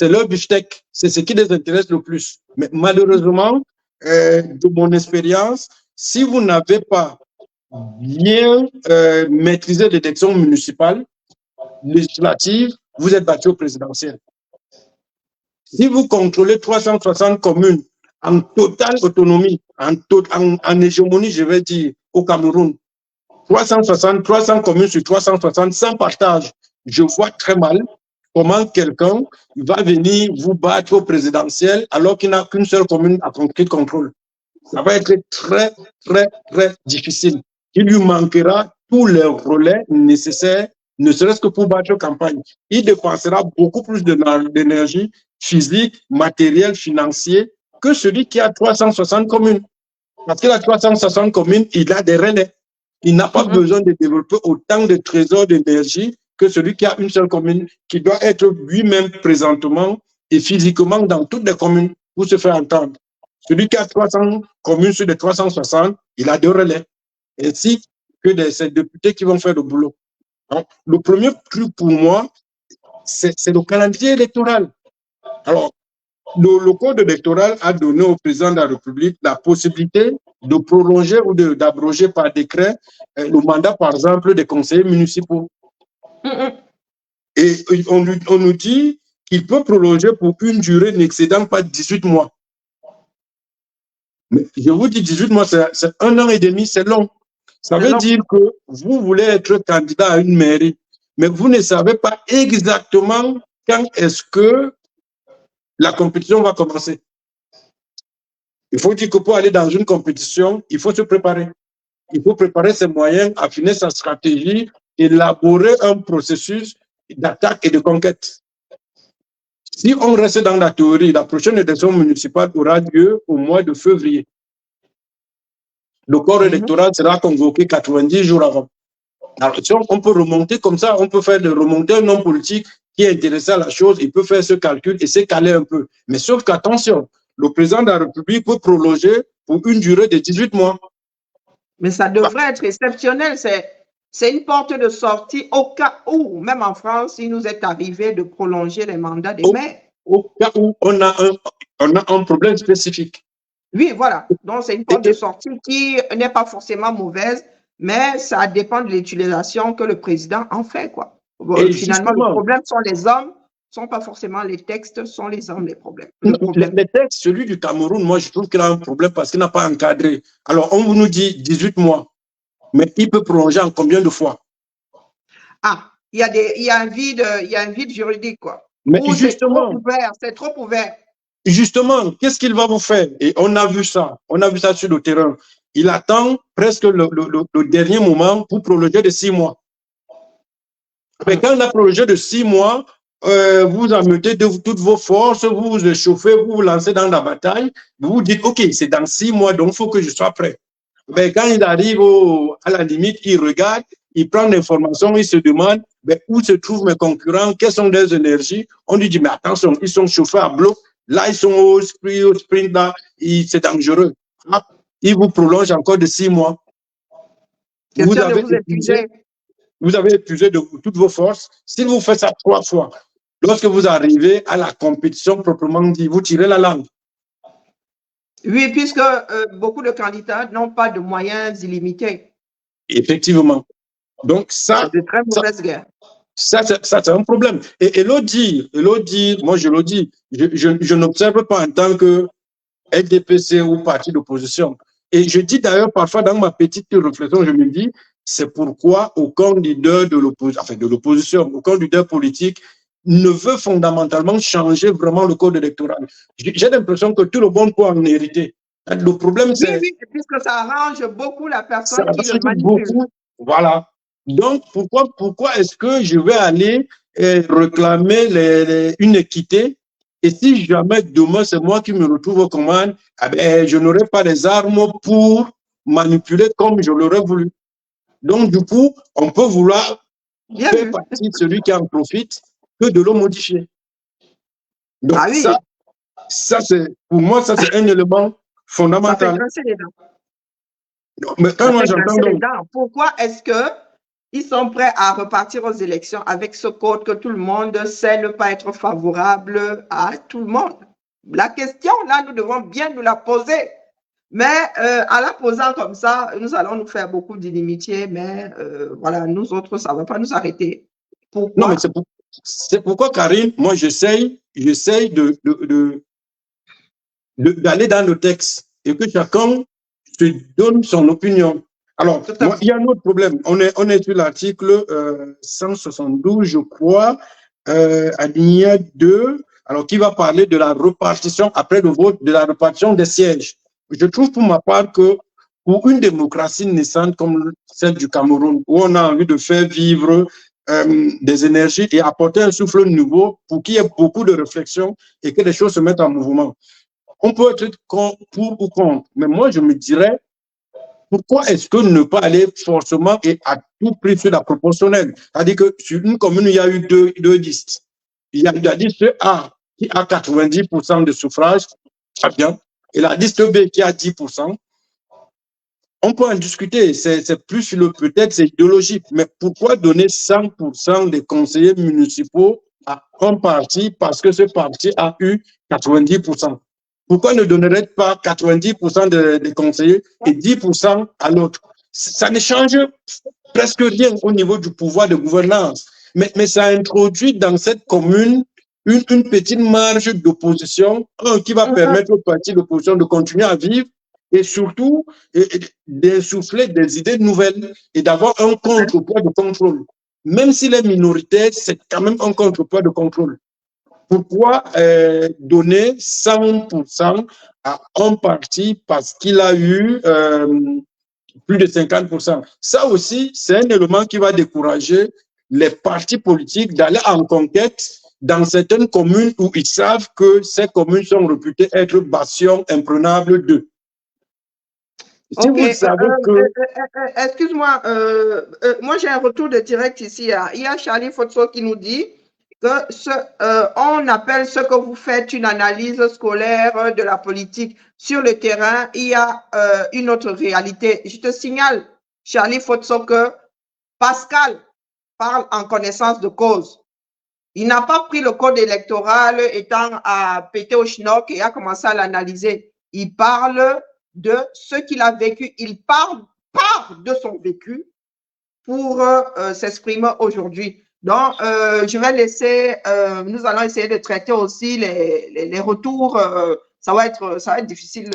leur beefsteak, c'est ce qui les intéresse le plus. Mais malheureusement, de mon expérience, si vous n'avez pas bien maîtrisé l'élection municipale, législative, vous êtes battu au présidentiel. Si vous contrôlez 360 communes en totale autonomie, en hégémonie, je vais dire, au Cameroun, 300 communes sur 360 sans partage, je vois très mal comment quelqu'un va venir vous battre au présidentiel alors qu'il n'a qu'une seule commune à contrôle. Ça va être très, très, très difficile. Il lui manquera tous les relais nécessaires, ne serait-ce que pour battre campagne. Il dépensera beaucoup plus d'énergie physique, matérielle, financière que celui qui a 360 communes. Parce qu'il a 360 communes, il a des relais. Il n'a pas besoin de développer autant de trésors d'énergie que celui qui a une seule commune, qui doit être lui-même présentement et physiquement dans toutes les communes pour se faire entendre. Celui qui a 300 communes sur les 360, il a 2 relais. Ainsi que ces députés qui vont faire le boulot. Donc, le premier truc pour moi, c'est le calendrier électoral. Alors, le code électoral a donné au président de la République la possibilité de prolonger ou d'abroger par décret le mandat, par exemple, des conseillers municipaux. Et on nous dit qu'il peut prolonger pour une durée n'excédant pas 18 mois. Mais je vous dis 18 mois, c'est 1 an et demi, c'est long. Ça veut dire que vous voulez être candidat à une mairie, mais vous ne savez pas exactement quand est-ce que la compétition va commencer. Il faut dire que pour aller dans une compétition, il faut se préparer. Il faut préparer ses moyens, affiner sa stratégie, élaborer un processus d'attaque et de conquête. Si on reste dans la théorie, la prochaine élection municipale aura lieu au mois de février. Le corps électoral sera convoqué 90 jours avant. Alors, si on peut remonter comme ça, on peut faire remonter un homme politique qui est intéressé à la chose, il peut faire ce calcul et s'écaler un peu. Mais sauf qu'attention, le président de la République peut prolonger pour une durée de 18 mois. Mais ça devrait être exceptionnel. C'est une porte de sortie au cas où, même en France, il nous est arrivé de prolonger les mandats des maires. Au cas où on a un problème spécifique. Oui, voilà. Donc, c'est une porte de sortie qui n'est pas forcément mauvaise, mais ça dépend de l'utilisation que le président en fait, quoi. Et finalement, le problème sont les hommes, ne sont pas forcément les textes, sont les hommes les problèmes. Les textes, celui du Cameroun, moi, je trouve qu'il a un problème parce qu'il n'a pas encadré. Alors, on nous dit 18 mois, mais il peut prolonger en combien de fois? Ah, il y a un vide juridique, quoi. Mais justement, c'est trop ouvert. Justement, qu'est-ce qu'il va vous faire? Et on a vu ça sur le terrain. Il attend presque le dernier moment pour prolonger de 6 mois. Mais quand on a prolongé de 6 mois, vous en mettez de toutes vos forces, vous vous échauffez, vous vous lancez dans la bataille, vous vous dites, OK, c'est dans 6 mois, donc il faut que je sois prêt. Mais quand il arrive à la limite, il regarde, il prend l'information, il se demande ben, où se trouvent mes concurrents, quelles sont leurs énergies. On lui dit, mais attention, ils sont chauffés à bloc, là, ils sont au sprint, là, c'est dangereux. Ah, il vous prolonge encore de 6 mois. Vous avez épuisé de toutes vos forces. S'il vous fait ça 3 fois, lorsque vous arrivez à la compétition proprement dit, vous tirez la langue. Oui, puisque beaucoup de candidats n'ont pas de moyens illimités. Effectivement. Donc ça, c'est de très mauvaise guerre. Ça, c'est un problème. Et l'autre dit, moi je le dis, je n'observe pas en tant que LDPC ou parti d'opposition. Et je dis d'ailleurs parfois dans ma petite réflexion, je me dis, c'est pourquoi aucun leader de l'opposition, aucun leader politique ne veut fondamentalement changer vraiment le code électoral. J'ai l'impression que tout le monde peut en hériter. Le problème, c'est... Oui, puisque ça arrange beaucoup la personne qui le manipule. Beaucoup, voilà. Donc, pourquoi est-ce que je vais aller réclamer une équité et si jamais demain c'est moi qui me retrouve aux commandes, eh bien, je n'aurai pas les armes pour manipuler comme je l'aurais voulu. Donc, du coup, on peut vouloir faire partie de celui qui en profite que de le modifier. Donc, oui. ça c'est, pour moi, ça c'est un élément fondamental. Ça fait les dents. Non, mais quand moi j'entends donc... Pourquoi est-ce que ils sont prêts à repartir aux élections avec ce code que tout le monde sait ne pas être favorable à tout le monde? La question, là, nous devons bien nous la poser. Mais en la posant comme ça, nous allons nous faire beaucoup d'inimitié, mais voilà, nous autres, ça ne va pas nous arrêter. Pourquoi? Non, mais c'est pourquoi, Karine, moi, j'essaye d'aller dans le texte et que chacun se donne son opinion. Alors, moi, il y a un autre problème. On est sur l'article 172, je crois, alinéa 2, alors qui va parler de la répartition, après le vote, de la répartition des sièges. Je trouve pour ma part que pour une démocratie naissante comme celle du Cameroun, où on a envie de faire vivre des énergies et apporter un souffle nouveau pour qu'il y ait beaucoup de réflexion et que les choses se mettent en mouvement. On peut être pour ou contre, mais moi je me dirais, pourquoi est-ce que ne pas aller forcément et à tout prix sur la proportionnelle? C'est-à-dire que sur une commune, il y a eu deux listes. Il y a la liste A qui a 90% de suffrage, très bien, et la liste B qui a 10%. On peut en discuter, c'est plus peut-être c'est idéologique, mais pourquoi donner 100% des conseillers municipaux à un parti parce que ce parti a eu 90%? Pourquoi ne donnerait pas 90% des conseillers et 10% à l'autre? Ça ne change presque rien au niveau du pouvoir de gouvernance, mais ça introduit dans cette commune une petite marge d'opposition qui va permettre au parti d'opposition de continuer à vivre et surtout d'insuffler des idées nouvelles et d'avoir un contrepoids de contrôle. Même s'il est minoritaire, c'est quand même un contrepoids de contrôle. Pourquoi donner 100% à un parti parce qu'il a eu plus de 50%? Ça aussi, c'est un élément qui va décourager les partis politiques d'aller en conquête dans certaines communes où ils savent que ces communes sont réputées être bastions imprenables d'eux. Si vous savez excuse-moi, moi j'ai un retour de direct ici. Il y a Charlie Fotso qui nous dit que on appelle ce que vous faites une analyse scolaire de la politique. Sur le terrain, il y a une autre réalité. Je te signale, Charlie Fotso, que Pascal parle en connaissance de cause. Il n'a pas pris le code électoral étant à péter au schnock et a commencé à l'analyser. Il parle de ce qu'il a vécu. Il part de son vécu pour s'exprimer aujourd'hui. Donc, je vais laisser, nous allons essayer de traiter aussi les retours. Ça va être difficile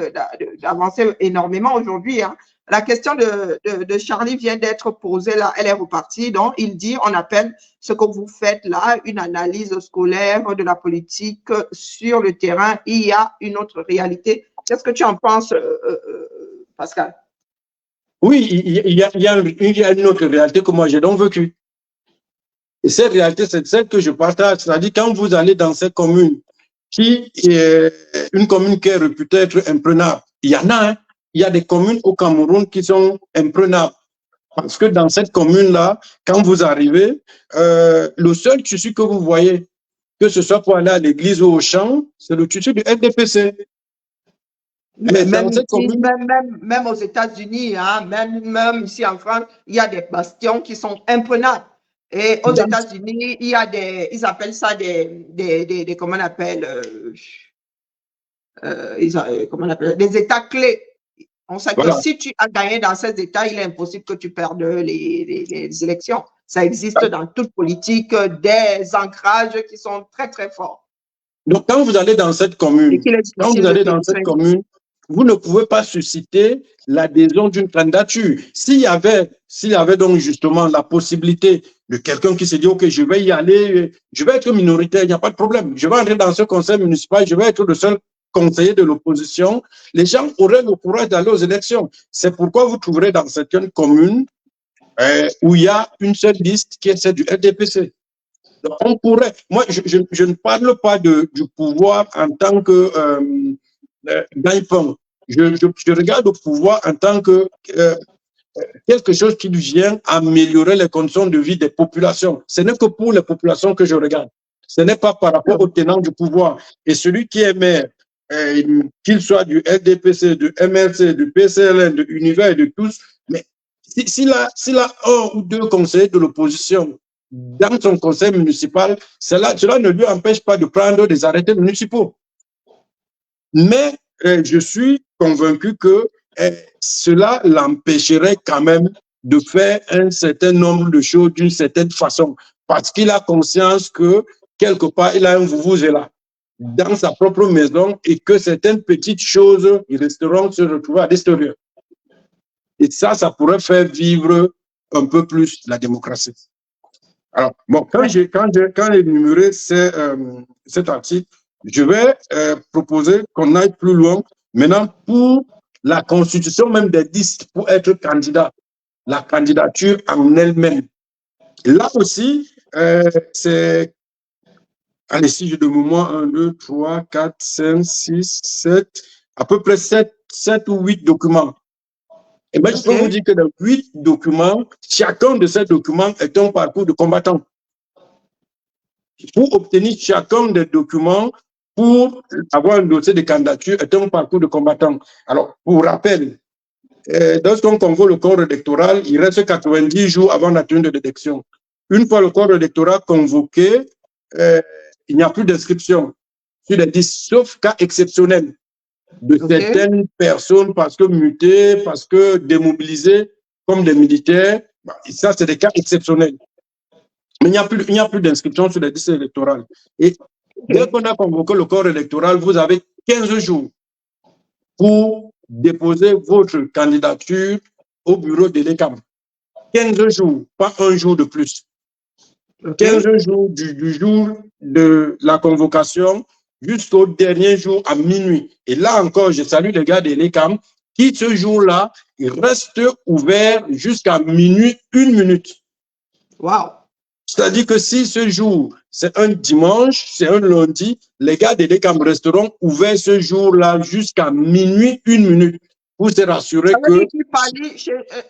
d'avancer énormément aujourd'hui. Hein. La question de Charlie vient d'être posée là, elle est repartie. Donc, il dit, on appelle ce que vous faites là une analyse scolaire de la politique sur le terrain. Il y a une autre réalité. Qu'est-ce que tu en penses, Pascal? Oui, il y a une autre réalité que moi j'ai donc vécue. Et cette réalité, c'est celle que je partage. C'est-à-dire, quand vous allez dans cette commune, qui est une commune qui est réputée être imprenable, il y en a, hein. Il y a des communes au Cameroun qui sont imprenables. Parce que dans cette commune-là, quand vous arrivez, le seul tissu que vous voyez, que ce soit pour aller à l'église ou au champ, c'est le tissu du RDPC. Mais même aux États-Unis, hein, même ici en France, il y a des bastions qui sont imprenables. Et aux États-Unis, il y a ils appellent ça comment on appelle, comment on appelle, des États clés. On sait que si tu as gagné dans ces États, il est impossible que tu perdes les élections. Ça existe dans toute politique, des ancrages qui sont très, très forts. Donc, quand vous allez dans cette commune, vous ne pouvez pas susciter l'adhésion d'une candidature. S'il y avait donc justement la possibilité de quelqu'un qui se dit, OK, je vais y aller, je vais être minoritaire, il n'y a pas de problème. Je vais entrer dans ce conseil municipal, je vais être le seul conseiller de l'opposition. Les gens auraient le courage d'aller aux élections. C'est pourquoi vous trouverez dans certaines communes où il y a une seule liste qui est celle du RDPC. Donc, on pourrait, moi, je ne parle pas du pouvoir en tant que gagne-pain. Je regarde le pouvoir en tant que quelque chose qui vient améliorer les conditions de vie des populations. Ce n'est que pour les populations que je regarde. Ce n'est pas par rapport au tenant du pouvoir. Et celui qui est maire, qu'il soit du RDPC, du MRC, du PCLN, de Univers et de tous, mais s'il a un ou deux conseillers de l'opposition dans son conseil municipal, cela ne lui empêche pas de prendre des arrêtés municipaux. Mais je suis convaincu que cela l'empêcherait quand même de faire un certain nombre de choses d'une certaine façon, parce qu'il a conscience que quelque part, il a un vuvuzela dans sa propre maison et que certaines petites choses, ils resteront se retrouver à l'extérieur. Et ça pourrait faire vivre un peu plus la démocratie. Alors, bon, quand j'ai énuméré cet article, je vais proposer qu'on aille plus loin maintenant pour la constitution même des listes pour être candidat, la candidature en elle-même. Là aussi, c'est, allez, si je donne moi 1, 2, 3, 4, 5, 6, 7, à peu près 7 ou 8 documents. Et bien, je peux vous dire que dans 8 documents, chacun de ces documents est un parcours de combattant. Pour obtenir chacun des documents, pour avoir un dossier de candidature, est un parcours de combattant. Alors, pour rappel, lorsqu'on convoque le corps électoral, il reste 90 jours avant la tenue de l'élection. Une fois le corps électoral convoqué, il n'y a plus d'inscription sur les listes, sauf cas exceptionnels de certaines personnes parce que mutées, parce que démobilisées, comme des militaires. Ça, c'est des cas exceptionnels. Mais il n'y a plus d'inscription sur les listes électorales. Et dès qu'on a convoqué le corps électoral, vous avez 15 jours pour déposer votre candidature au bureau de l'ECAM. 15 jours, pas un jour de plus. 15 jours du jour de la convocation jusqu'au dernier jour à minuit. Et là encore, je salue les gars de l'ECAM qui, ce jour-là, il reste ouvert jusqu'à minuit, 1 minute. Wow! C'est-à-dire que si ce jour, c'est un dimanche, c'est un lundi, les gars de l'ECAM resteront ouverts ce jour-là jusqu'à minuit, 1 minute. Pour se rassurer que...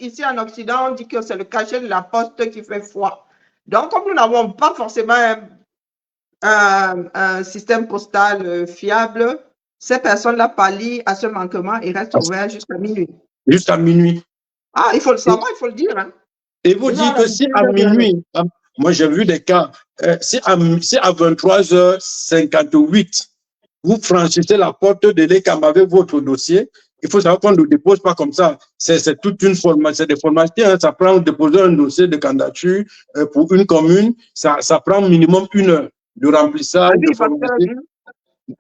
Ici en Occident, on dit que c'est le cachet de la poste qui fait foi. Donc, comme nous n'avons pas forcément un système postal fiable, ces personnes-là pallient à ce manquement et restent ouverts jusqu'à minuit. Jusqu'à minuit. Ah, il faut le savoir, il faut le dire. Hein. Et vous dites que si à minuit, moi j'ai vu des cas, si à 23h58, vous franchissez la porte de l'ECAM avec votre dossier, il faut savoir qu'on ne le dépose pas comme ça. C'est toute une formalité, c'est des formalités. Hein. Ça prend déposer un dossier de candidature pour une commune, ça prend minimum 1 heure de remplissage. De formalité.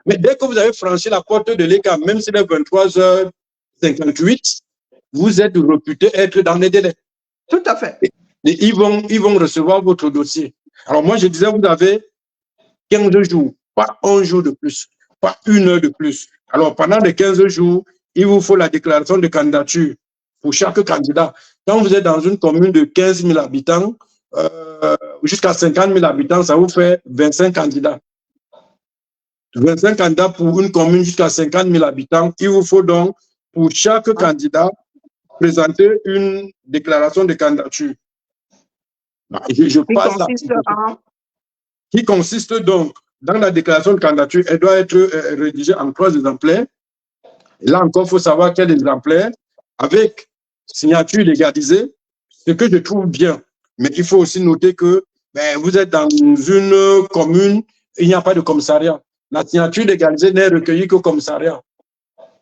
Mais dès que vous avez franchi la porte de l'ECAM, même si c'est 23h58, vous êtes réputé être dans les délais. Tout à fait. Et ils vont recevoir votre dossier. Alors moi, je disais, vous avez 15 jours, pas 1 jour de plus, pas 1 heure de plus. Alors pendant les 15 jours, il vous faut la déclaration de candidature pour chaque candidat. Quand vous êtes dans une commune de 15 000 habitants, jusqu'à 50 000 habitants, ça vous fait 25 candidats. 25 candidats pour une commune jusqu'à 50 000 habitants. Il vous faut donc, pour chaque candidat, présenter une déclaration de candidature. Je passe là. Qui consiste donc, dans la déclaration de candidature, elle doit être rédigée en 3 exemplaires. Et là encore, il faut savoir quel exemplaire, avec signature légalisée, ce que je trouve bien. Mais il faut aussi noter que vous êtes dans une commune, il n'y a pas de commissariat. La signature légalisée n'est recueillie qu'au commissariat.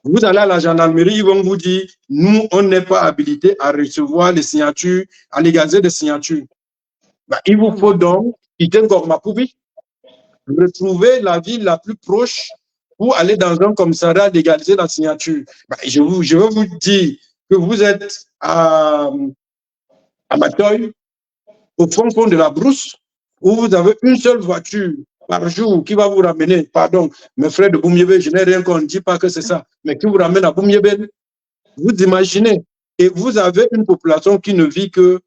Vous allez à la gendarmerie, ils vont vous dire, nous, on n'est pas habilité à recevoir les signatures, à légaliser des signatures. Il vous faut donc quitter Gormapoubi, retrouver la ville la plus proche pour aller dans un commissariat légaliser la signature. Je vais vous dire que vous êtes à Matoy, au fond de la brousse, où vous avez une seule voiture par jour qui va vous ramener, pardon, mes frères de Boumyébé, je n'ai rien qu'on ne dit pas que c'est ça, mais qui vous ramène à Boumyébé. Vous imaginez, et vous avez une population qui ne vit que,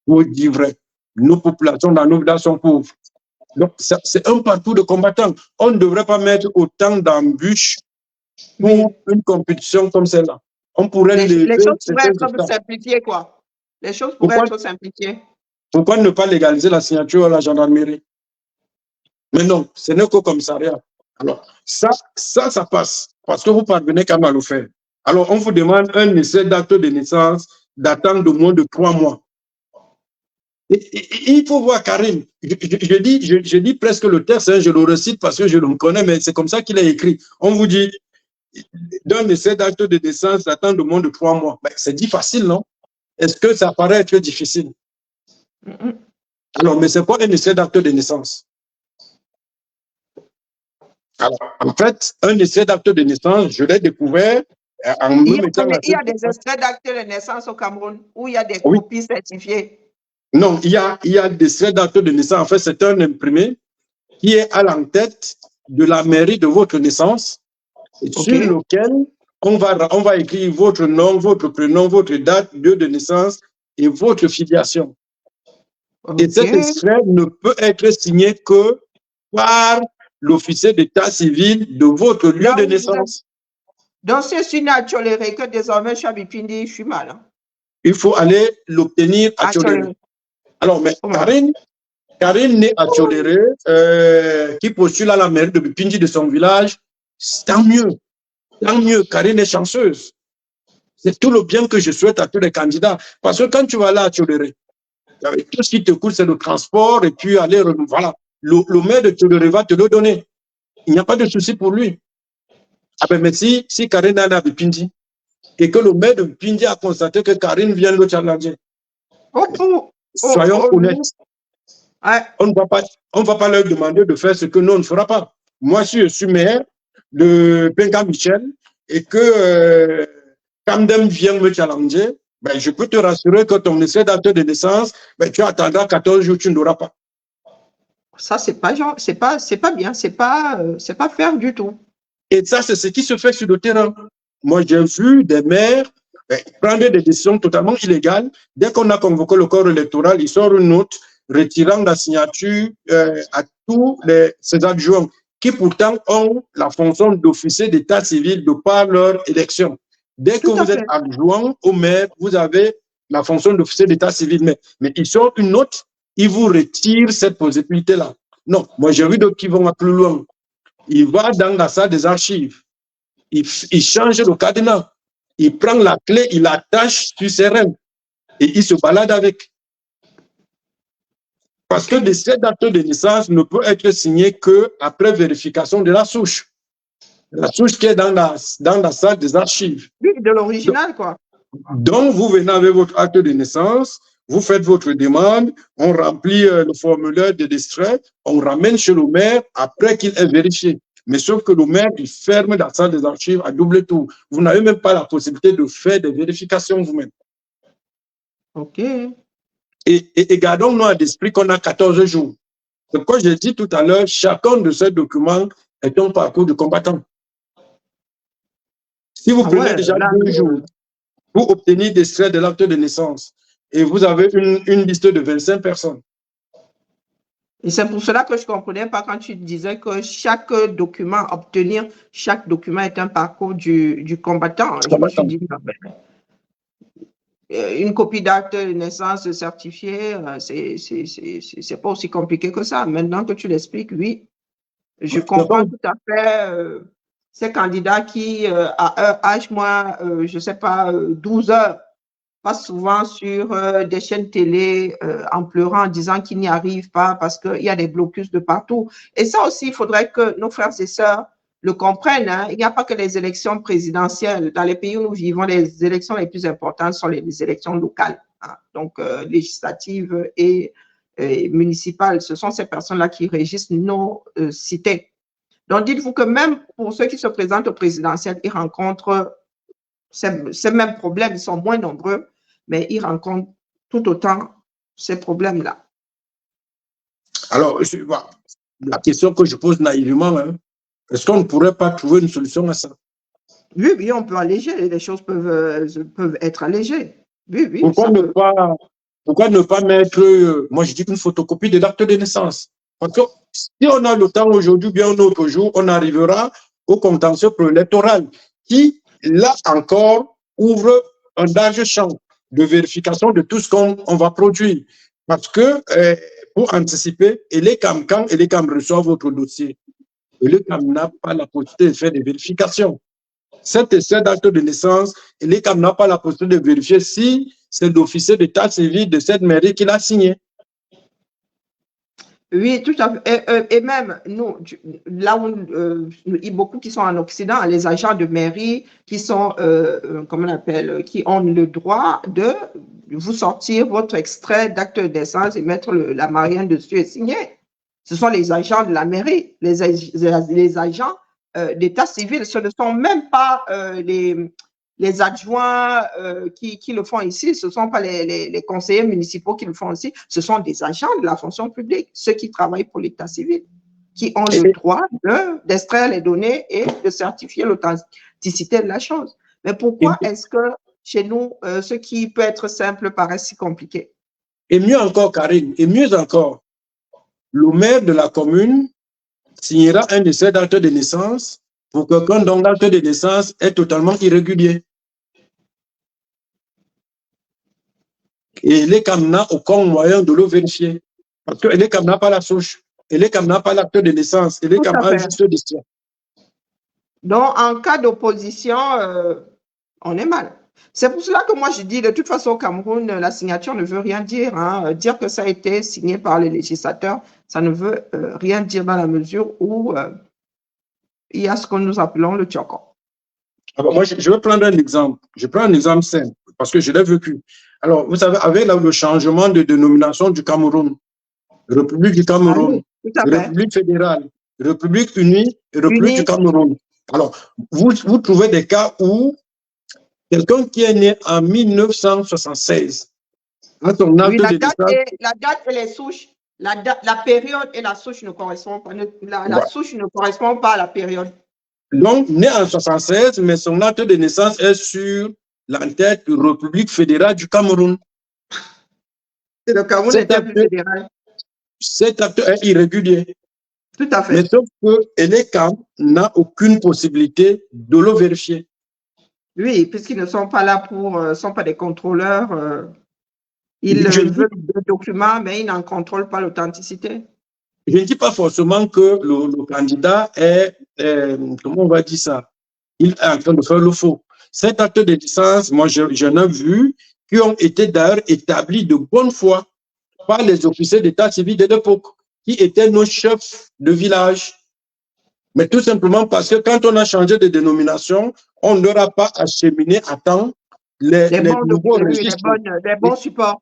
pour dire vrai, nos populations dans nos villages sont pauvres. Donc, c'est un parcours de combattants. On ne devrait pas mettre autant d'embûches pour une compétition comme celle-là. On pourrait les choses pourraient être simplifiées, quoi. Les choses pourraient être simplifiées. Pourquoi ne pas légaliser la signature à la gendarmerie? Mais non, ce n'est qu'au commissariat. Alors, ça passe, parce que vous parvenez quand même à le faire. Alors, on vous demande un essai d'acte de naissance datant de moins de 3 mois. Il faut voir Karine. Je dis presque le texte, hein, je le recite parce que je le connais, mais c'est comme ça qu'il est écrit. On vous dit d'un essai d'acte de naissance datant de moins de 3 mois. C'est dit facile, non? Est-ce que ça paraît être difficile? Alors, mais c'est quoi un essai d'acte de naissance? Alors, en fait, un essai d'acte de naissance, je l'ai découvert en me mettant Il y a des extraits d'actes de naissance au Cameroun où il y a des copies certifiées. Non, il y a des extraits d'actes de naissance. En fait, c'est un imprimé qui est à l'entête de la mairie de votre naissance, sur lequel on va écrire votre nom, votre prénom, votre date, lieu de naissance et votre filiation. Et cet extrait ne peut être signé que par l'officier d'état civil de votre lieu de naissance. Donc, si je suis né à Tcholéré, que désormais je suis à Bipindi, je suis mal. Hein? Il faut aller l'obtenir à Tcholéré. Alors, mais Karine née à Tcholéré, qui postule à la mairie de Bipindi de son village, tant mieux. Tant mieux, Karine est chanceuse. C'est tout le bien que je souhaite à tous les candidats. Parce que quand tu vas là à Tcholéré, tout ce qui te coûte, c'est le transport et puis aller, voilà. Le maire de Tcholéré va te le donner. Il n'y a pas de souci pour lui. Ah ben, mais si Karine est à Bipindi et que le maire de Bipindi a constaté que Karine vient le challenger, soyons honnêtes. On ne va pas leur demander de faire ce que nous on ne fera pas. Moi, si je suis maire de Benga Michel et que Kamdem vient me challenger, ben, je peux te rassurer que ton essai d'acte de naissance, ben, tu attendras 14 jours, tu ne l'auras pas. Ça, c'est pas bien, c'est pas faire du tout. Et ça, c'est ce qui se fait sur le terrain. Moi, j'ai vu des maires prendre des décisions totalement illégales. Dès qu'on a convoqué le corps électoral, il sort une note retirant la signature à tous ces adjoints qui pourtant ont la fonction d'officier d'état civil de par leur élection. Dès que vous êtes adjoint au maire, vous avez la fonction d'officier d'état civil. Mais ils sortent une note, ils vous retirent cette possibilité-là. Non, moi j'ai vu d'autres qui vont plus loin. Il va dans la salle des archives, il change le cadenas, il prend la clé, il l'attache sur ses rênes et il se balade avec. Parce que l'essai d'acte de naissance ne peut être signé qu'après vérification de la souche. La souche qui est dans la salle des archives. Oui, de l'original, quoi. Donc, vous venez avec votre acte de naissance, vous faites votre demande, on remplit le formulaire de distrait, on ramène chez le maire après qu'il ait vérifié. Mais sauf que le maire, il ferme la salle des archives à double tour. Vous n'avez même pas la possibilité de faire des vérifications vous-même. OK. Et gardons-nous à l'esprit qu'on a 14 jours. C'est quoi j'ai dit tout à l'heure, chacun de ces documents est un parcours de combattant. Si vous prenez déjà 2 jours pour obtenir des extraits de l'acte de naissance et vous avez une liste de 25 personnes. Et c'est pour cela que je ne comprenais pas quand tu disais que chaque document, obtenir chaque document est un parcours du combattant. Je me suis dit, une copie d'acte de naissance certifié, c'est pas aussi compliqué que ça. Maintenant que tu l'expliques, oui, je comprends tout à fait ces candidats qui, à un âge moins, je sais pas, 12 heures, passent souvent sur des chaînes télé en pleurant, en disant qu'ils n'y arrivent pas parce qu'il y a des blocus de partout. Et ça aussi, il faudrait que nos frères et sœurs le comprennent. Hein. Il n'y a pas que les élections présidentielles. Dans les pays où nous vivons, les élections les plus importantes sont les élections locales, hein. Donc législatives et municipales. Ce sont ces personnes-là qui régissent nos cités. Donc, dites-vous que même pour ceux qui se présentent au présidentiel, ils rencontrent ces mêmes problèmes. Ils sont moins nombreux, mais ils rencontrent tout autant ces problèmes-là. Alors, la question que je pose naïvement, hein, est-ce qu'on ne pourrait pas trouver une solution à ça? Oui, oui, on peut alléger. Les choses peuvent être allégées. Oui, oui. Pourquoi ne pas mettre, moi je dis une photocopie de l'acte de naissance? Parce que si on a le temps aujourd'hui, bien un autre jour, on arrivera au contentieux préélectoral qui, là encore, ouvre un large champ de vérification de tout ce qu'on va produire. Parce que, pour anticiper, quand ELECAM reçoit votre dossier, ELECAM n'a pas la possibilité de faire des vérifications. Cet essai d'acte de naissance, ELECAM n'a pas la possibilité de vérifier si c'est l'officier d'état civil de cette mairie qui l'a signé. Oui, tout à fait. Et même, nous, là où il y a beaucoup qui sont en Occident, les agents de mairie qui sont, comment on appelle, qui ont le droit de vous sortir votre extrait d'acte de naissance et mettre la marienne dessus et signer. Ce sont les agents de la mairie, les agents d'état civil. Ce ne sont même pas les adjoints qui le font ici, ce ne sont pas les conseillers municipaux qui le font ici, ce sont des agents de la fonction publique, ceux qui travaillent pour l'état civil, qui ont le droit d'extraire les données et de certifier l'authenticité de la chose. Mais pourquoi est-ce que chez nous, ce qui peut être simple paraît si compliqué? Et mieux encore, Karine, et mieux encore, le maire de la commune signera un essai d'acte de naissance pour quelqu'un dont l'acte de naissance est totalement irrégulier. Et l'ECAM n'a aucun moyen de le vérifier. Parce que l'ECAM n'a pas la souche. Et l'ECAM n'a pas l'acte de naissance. Et l'ECAM a juste des questions. Donc, en cas d'opposition, on est mal. C'est pour cela que moi, je dis, de toute façon, au Cameroun, la signature ne veut rien dire. Hein. Dire que ça a été signé par les législateurs, ça ne veut rien dire dans la mesure où il y a ce que nous appelons le tchoko. Alors, moi, je vais prendre un exemple. Je prends un exemple simple, parce que je l'ai vécu. Alors, vous savez, avec le changement de dénomination du Cameroun, République du Cameroun, République fédérale, République unie, République du Cameroun. Alors, vous trouvez des cas où quelqu'un qui est né en 1976, la date et les souches, la période et la souche ne correspondent pas. La souche ne correspond pas à la période. Donc, né en 76, mais son acte de naissance est sur l'entête République fédérale du Cameroun. Et le Cameroun était plus fédéral. Cet acte est irrégulier. Tout à fait. Mais sauf que l'ECAM n'a aucune possibilité de le vérifier. Oui, puisqu'ils ne sont pas là sont pas des contrôleurs. Ils veulent des documents, mais ils n'en contrôlent pas l'authenticité. Je ne dis pas forcément que le candidat est, comment on va dire ça, il est en train de faire le faux. Cet acte de licence, moi, j'en ai vu qui ont été d'ailleurs établis de bonne foi par les officiers d'état civil de l'époque, qui étaient nos chefs de village. Mais tout simplement parce que quand on a changé de dénomination, on ne leur a pas acheminé à temps les nouveaux registres. Les bons supports.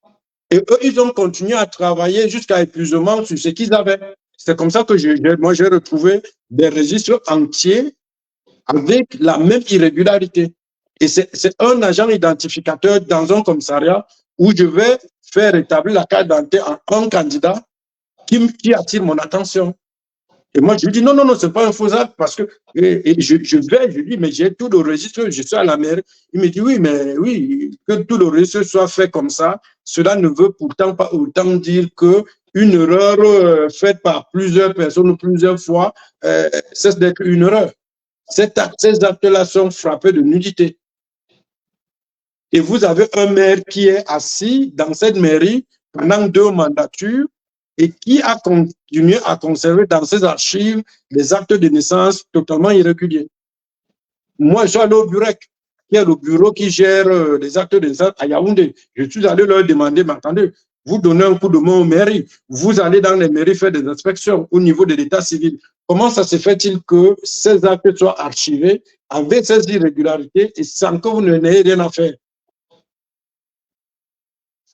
Et eux, ils ont continué à travailler jusqu'à épuisement sur ce qu'ils avaient. C'est comme ça que moi, j'ai retrouvé des registres entiers avec la même irrégularité. Et c'est un agent identificateur dans un commissariat où je vais faire établir la carte d'identité en un candidat qui attire mon attention. Et moi, je lui dis, non, c'est pas un faux acte parce que je dis, mais j'ai tout le registre, je suis à la mairie. Il me dit, oui, que tout le registre soit fait comme ça, cela ne veut pourtant pas autant dire qu'une erreur faite par plusieurs personnes ou plusieurs fois cesse d'être une erreur. Ces actes-là sont frappés de nudité. Et vous avez un maire qui est assis dans cette mairie pendant 2 mandatures et qui a continué à conserver dans ses archives des actes de naissance totalement irréguliers. Moi, je suis allé au Burek, qui est le bureau qui gère les actes de naissance à Yaoundé. Je suis allé leur demander, mais attendez, vous donnez un coup de main aux mairies, vous allez dans les mairies faire des inspections au niveau de l'état civil. Comment ça se fait-il que ces actes soient archivés avec ces irrégularités et sans que vous n'ayez rien à faire?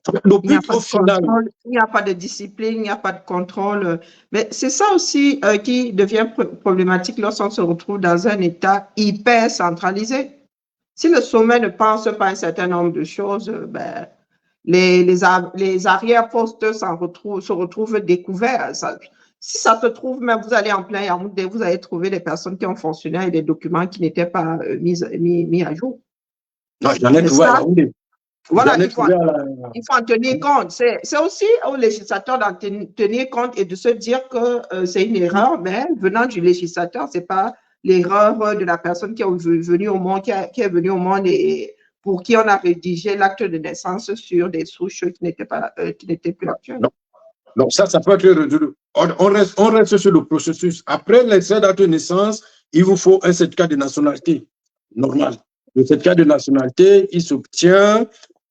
Il n'y a pas de contrôle, il n'y a pas de discipline, il n'y a pas de contrôle. Mais c'est ça aussi qui devient problématique lorsqu'on se retrouve dans un État hyper centralisé. Si le sommet ne pense pas un certain nombre de choses, ben, les arrière-postes se retrouvent découverts. Si ça se trouve, même vous allez en plein Yaoundé, vous allez trouver des personnes qui ont fonctionné et des documents qui n'étaient pas mis à jour. Non, j'en ai trouvé à Yaoundé. Voilà, il faut en tenir compte. C'est aussi au législateur d'en tenir compte et de se dire que c'est une erreur, mais venant du législateur, ce n'est pas l'erreur de la personne qui est venue au monde, qui est venue au monde et pour qui on a rédigé l'acte de naissance sur des souches qui n'étaient plus actuelles. Donc ça peut être résolu. On reste sur le processus. Après l'extrait d'acte de naissance, il vous faut un certificat de nationalité normal. Le certificat de nationalité, il s'obtient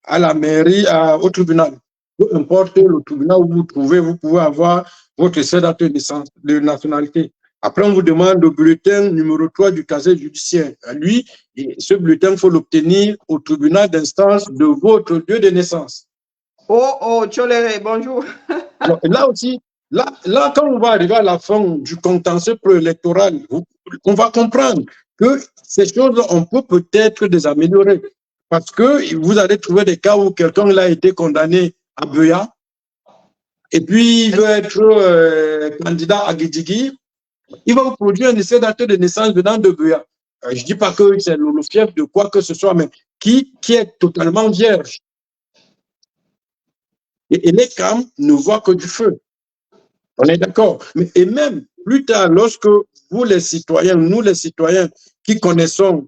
à la mairie, au tribunal. Peu importe le tribunal où vous trouvez, vous pouvez avoir votre extrait d'acte de nationalité. Après, on vous demande le bulletin numéro 3 du casier judiciaire. Lui, ce bulletin, il faut l'obtenir au tribunal d'instance de votre lieu de naissance. Oh, Tcholéré, bonjour. Alors, là aussi, là, quand on va arriver à la fin du contentieux préélectoral, on va comprendre que ces choses, on peut peut-être les améliorer. Parce que vous allez trouver des cas où quelqu'un a été condamné à Buea et puis il veut être candidat à Guédigui. Il va vous produire un essai d'acte de naissance venant de Buea. Je ne dis pas que c'est le fief de quoi que ce soit, mais qui est totalement vierge. Et les CAM ne voient que du feu. On est d'accord. Et même plus tard, lorsque vous les citoyens, nous les citoyens qui connaissons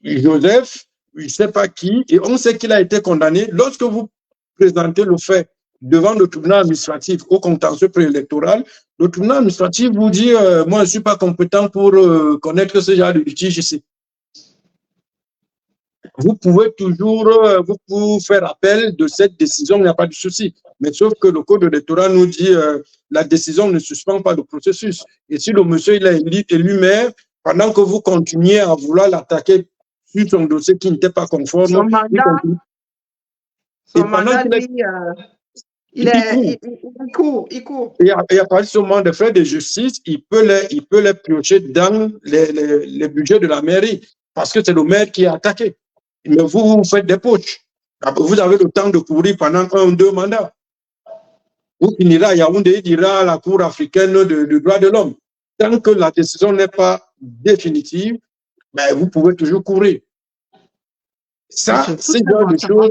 Joseph, je ne sais pas qui, et on sait qu'il a été condamné, lorsque vous présentez le fait devant le tribunal administratif au contentieux préélectoral, le tribunal administratif vous dit moi, je ne suis pas compétent pour connaître ce genre de litige ici. Vous pouvez toujours vous faire appel de cette décision, il n'y a pas de souci. Mais sauf que le code électoral nous dit la décision ne suspend pas le processus. Et si le monsieur il est élu maire, pendant que vous continuez à vouloir l'attaquer sur son dossier qui n'était pas conforme, son mandat, il court. Et à partir de ce moment de frais de justice, il peut les piocher dans les budgets de la mairie parce que c'est le maire qui est attaqué. Mais vous faites des poches. Vous avez le temps de courir pendant 1 ou 2 mandats. Vous finirez à Yaoundé, il dira à la Cour africaine de droits de l'homme. Tant que la décision n'est pas définitive, ben, vous pouvez toujours courir. Ça, c'est genre de choses,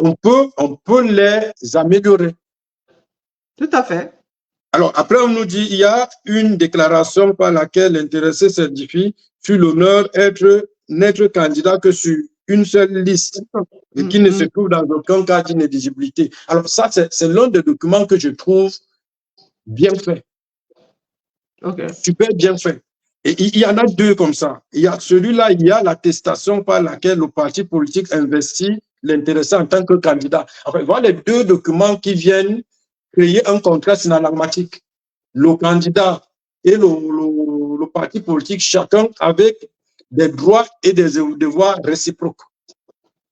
on peut les améliorer. Tout à fait. Alors, après, on nous dit il y a une déclaration par laquelle l'intéressé certifie sur l'honneur n'être candidat que sur une seule liste et qui ne se trouve dans aucun cas d'inéligibilité. Alors, ça, c'est l'un des documents que je trouve bien fait. Super bien fait. Et il y en a 2 comme ça. Il y a celui-là, il y a l'attestation par laquelle le parti politique investit l'intéressé en tant que candidat. Enfin, voilà les 2 documents qui viennent créer un contraste synalagmatique. Le candidat et le parti politique, chacun avec des droits et des devoirs réciproques.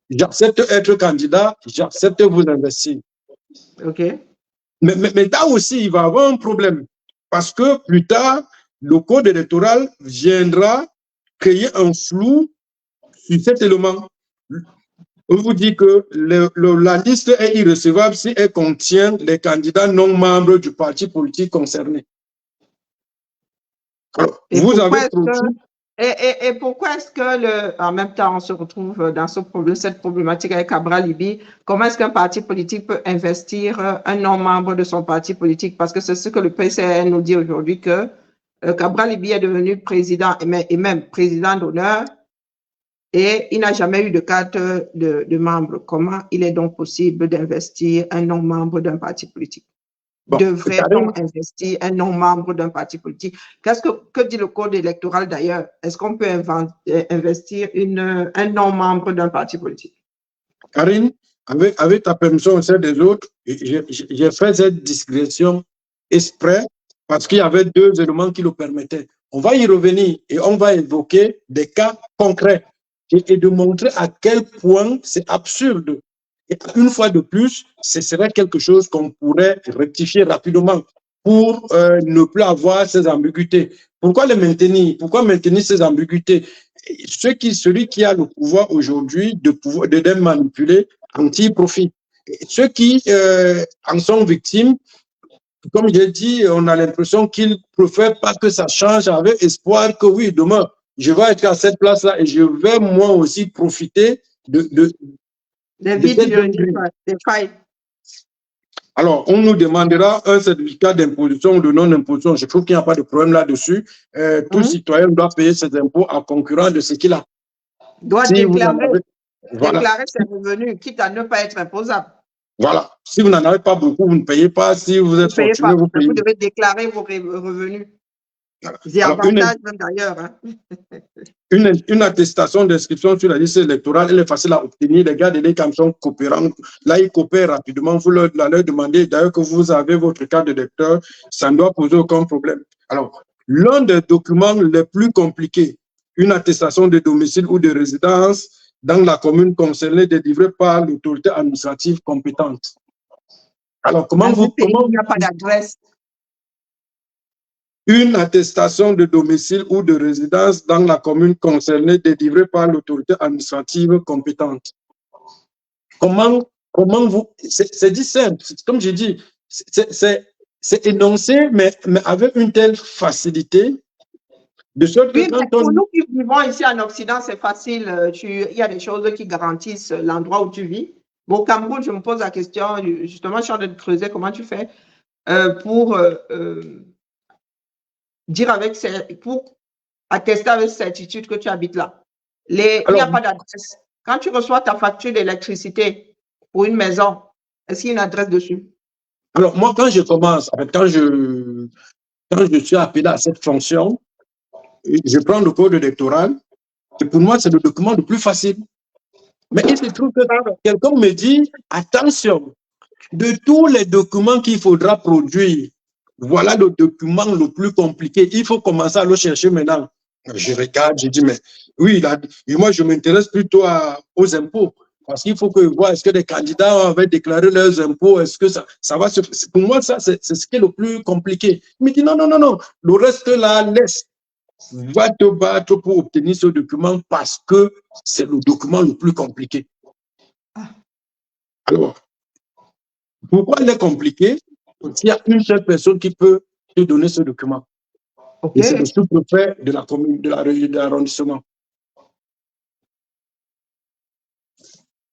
J'accepte être candidat, j'accepte vous investir. OK. Mais là aussi, il va y avoir un problème. Parce que plus tard, le code électoral viendra créer un flou sur cet élément. On vous dit que la liste est irrecevable si elle contient les candidats non membres du parti politique concerné. Alors, vous avez et pourquoi est-ce que, en même temps, on se retrouve dans cette problématique avec Cabral Libye? Comment est-ce qu'un parti politique peut investir un non-membre de son parti politique? Parce que c'est ce que le PCN nous dit aujourd'hui, que Cabral Libye est devenu président et même président d'honneur et il n'a jamais eu de carte de membre. Comment il est donc possible d'investir un non-membre d'un parti politique? Bon, devrait-on investir un non-membre d'un parti politique? Que dit le code électoral d'ailleurs? Est-ce qu'on peut investir un non-membre d'un parti politique? Karine, avec ta permission et celle des autres, j'ai fait cette discrétion exprès parce qu'il y avait deux éléments qui le permettaient. On va y revenir et on va évoquer des cas concrets et de montrer à quel point c'est absurde. Et une fois de plus, ce serait quelque chose qu'on pourrait rectifier rapidement pour ne plus avoir ces ambiguïtés. Pourquoi les maintenir? Pourquoi maintenir ces ambiguïtés? Celui qui a le pouvoir aujourd'hui de manipuler en tire profit. Ceux qui en sont victimes, comme j'ai dit, on a l'impression qu'ils préfèrent pas que ça change avec espoir que oui, demain, je vais être à cette place-là et je vais moi aussi profiter de failles. Alors, on nous demandera un certificat d'imposition ou de non-imposition. Je trouve qu'il n'y a pas de problème là-dessus. Tout citoyen doit payer ses impôts en concurrence de ce qu'il a. Doit déclarer ses revenus, quitte à ne pas être imposable. Voilà. Si vous n'en avez pas beaucoup, vous ne payez pas. Si vous êtes fortuné, vous payez. Vous devez déclarer vos revenus. Des avantages même d'ailleurs. Hein. Une attestation d'inscription sur la liste électorale, elle est facile à obtenir. Les gars de l'ECAM sont coopérants. Là, ils coopèrent rapidement. Vous leur demandez d'ailleurs que vous avez votre carte d'électeur. Ça ne doit poser aucun problème. Alors, l'un des documents les plus compliqués, une attestation de domicile ou de résidence dans la commune concernée délivrée par l'autorité administrative compétente. Alors, comment il n'y a pas d'adresse. Une attestation de domicile ou de résidence dans la commune concernée délivrée par l'autorité administrative compétente. Comment vous... C'est dit simple, comme j'ai dit, c'est énoncé, mais avec une telle facilité, de sorte que pour nous qui vivons ici en Occident, c'est facile. Il y a des choses qui garantissent l'endroit où tu vis. Bon, au Cameroun, je me pose la question, justement, je suis en train de creuser comment tu fais pour pour attester avec certitude que tu habites là. Il n'y a pas d'adresse. Quand tu reçois ta facture d'électricité pour une maison, est-ce qu'il y a une adresse dessus? Alors, moi, quand je commence, quand je suis appelé à cette fonction, je prends le code électoral, et pour moi, c'est le document le plus facile. Mais il se trouve que quelqu'un me dit, attention, de tous les documents qu'il faudra produire, voilà le document le plus compliqué. Il faut commencer à le chercher maintenant. Je regarde, je dis, mais oui, et moi, je m'intéresse plutôt aux impôts. Parce qu'il faut que je vois, est-ce que les candidats avaient déclaré leurs impôts? Est-ce que ça va se... Pour moi, ça, c'est ce qui est le plus compliqué. Il me dit, non, non, non, non. Le reste là, laisse. Va te battre pour obtenir ce document parce que c'est le document le plus compliqué. Alors, pourquoi il est compliqué? Il y a une seule personne qui peut te donner ce document. Okay. Et c'est le sous-préfet de la commune, de l'arrondissement.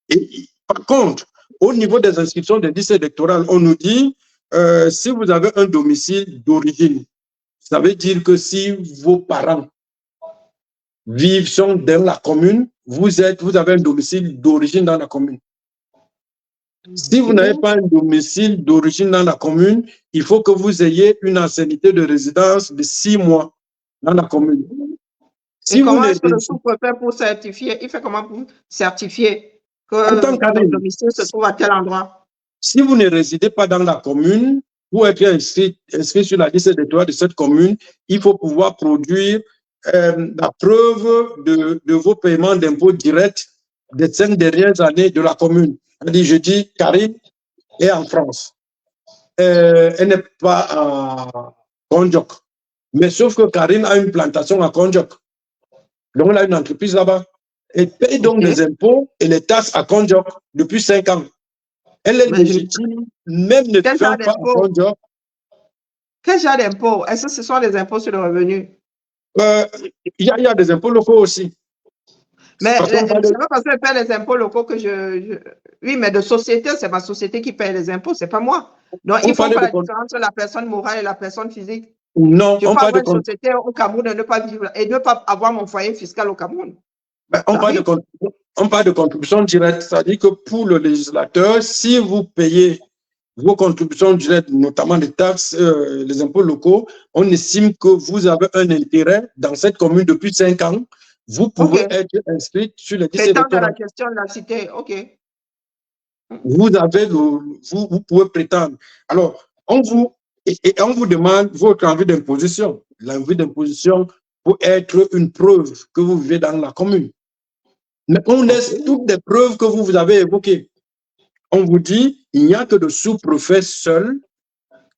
Et par contre, au niveau des inscriptions des listes électorales, on nous dit si vous avez un domicile d'origine, ça veut dire que si vos parents sont dans la commune, vous avez un domicile d'origine dans la commune. Si vous n'avez pas un domicile d'origine dans la commune, il faut que vous ayez une ancienneté de résidence de 6 mois dans la commune. Si comment est-ce que le sous-préfet pour certifier, il fait comment pour certifier que le domicile se trouve à tel endroit? Si vous ne résidez pas dans la commune, pour être inscrit sur la liste électorale de cette commune, il faut pouvoir produire la preuve de vos paiements d'impôts directs des 5 dernières années de la commune. Je dis, Karine est en France. Elle n'est pas à Kondiok. Mais sauf que Karine a une plantation à Kondiok. Donc, elle a une entreprise là-bas. Elle paye donc des impôts et les taxes à Kondiok depuis 5 ans. Elle est légitime, même ne paye pas à Kondiok. Quel genre d'impôts? Est-ce que ce sont des impôts sur le revenu? Il y a des impôts locaux aussi. Mais c'est pas parce qu'elle paie les impôts locaux que Oui, mais de société, c'est ma société qui paye les impôts, c'est pas moi. Donc, il faut faire la différence entre la personne morale et la personne physique. Non, je peux avoir une société au Cameroun et ne pas vivre et ne pas avoir mon foyer fiscal au Cameroun. Ben, on parle de contribution directe, c'est-à-dire que pour le législateur, si vous payez vos contributions directes, notamment les taxes, les impôts locaux, on estime que vous avez un intérêt dans cette commune depuis 5 ans. Vous pouvez être inscrit sur les 10 électoraux. La question de la cité, OK. Vous pouvez prétendre. Alors, on vous demande votre envie d'imposition. L'envie d'imposition peut être une preuve que vous vivez dans la commune. Mais on laisse toutes les preuves que vous avez évoquées. On vous dit, il n'y a que le sous-préfet seul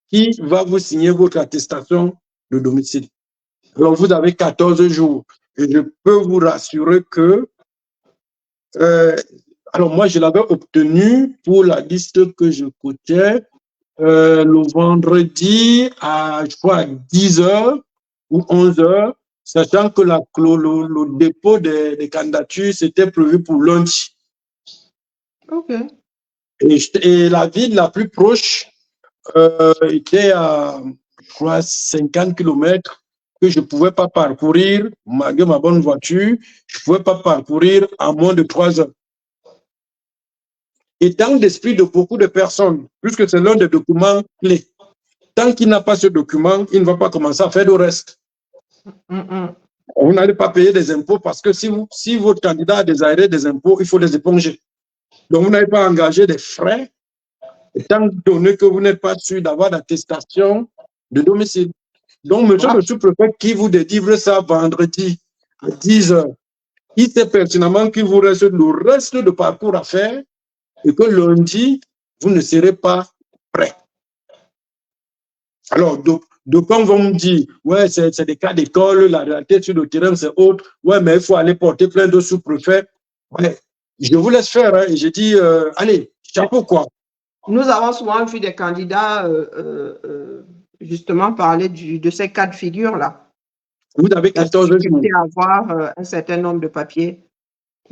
qui va vous signer votre attestation de domicile. Alors, vous avez 14 jours. Et je peux vous rassurer que, alors moi, je l'avais obtenu pour la liste que je coachais le vendredi à, je crois, à 10h ou 11h, sachant que le dépôt des candidatures, c'était prévu pour lundi. OK. Et la ville la plus proche était à, je crois, 50 km que je ne pouvais pas parcourir, malgré ma bonne voiture, je ne pouvais pas parcourir en moins de 3 heures. Et dans l'esprit de beaucoup de personnes, puisque c'est l'un des documents clés, tant qu'il n'a pas ce document, il ne va pas commencer à faire le reste. Vous n'allez pas payer des impôts parce que si votre candidat a désiré des impôts, il faut les éponger. Donc, vous n'avez pas engagé des frais, étant donné que vous n'êtes pas sûr d'avoir d'attestation de domicile. Donc, monsieur le sous-préfet qui vous délivre ça vendredi à 10h, il sait pertinemment qu'il vous reste le reste de parcours à faire et que lundi, vous ne serez pas prêt. Alors, quand vont me dire, ouais, c'est des cas d'école, la réalité sur le terrain, c'est autre. Ouais, mais il faut aller porter plainte de sous-préfet. Ouais, je vous laisse faire. Hein, et je dis, allez, chapeau quoi. Nous avons souvent vu des candidats justement parler de ces cas de figure-là. Vous avez 14 jours. Avoir un certain nombre de papiers.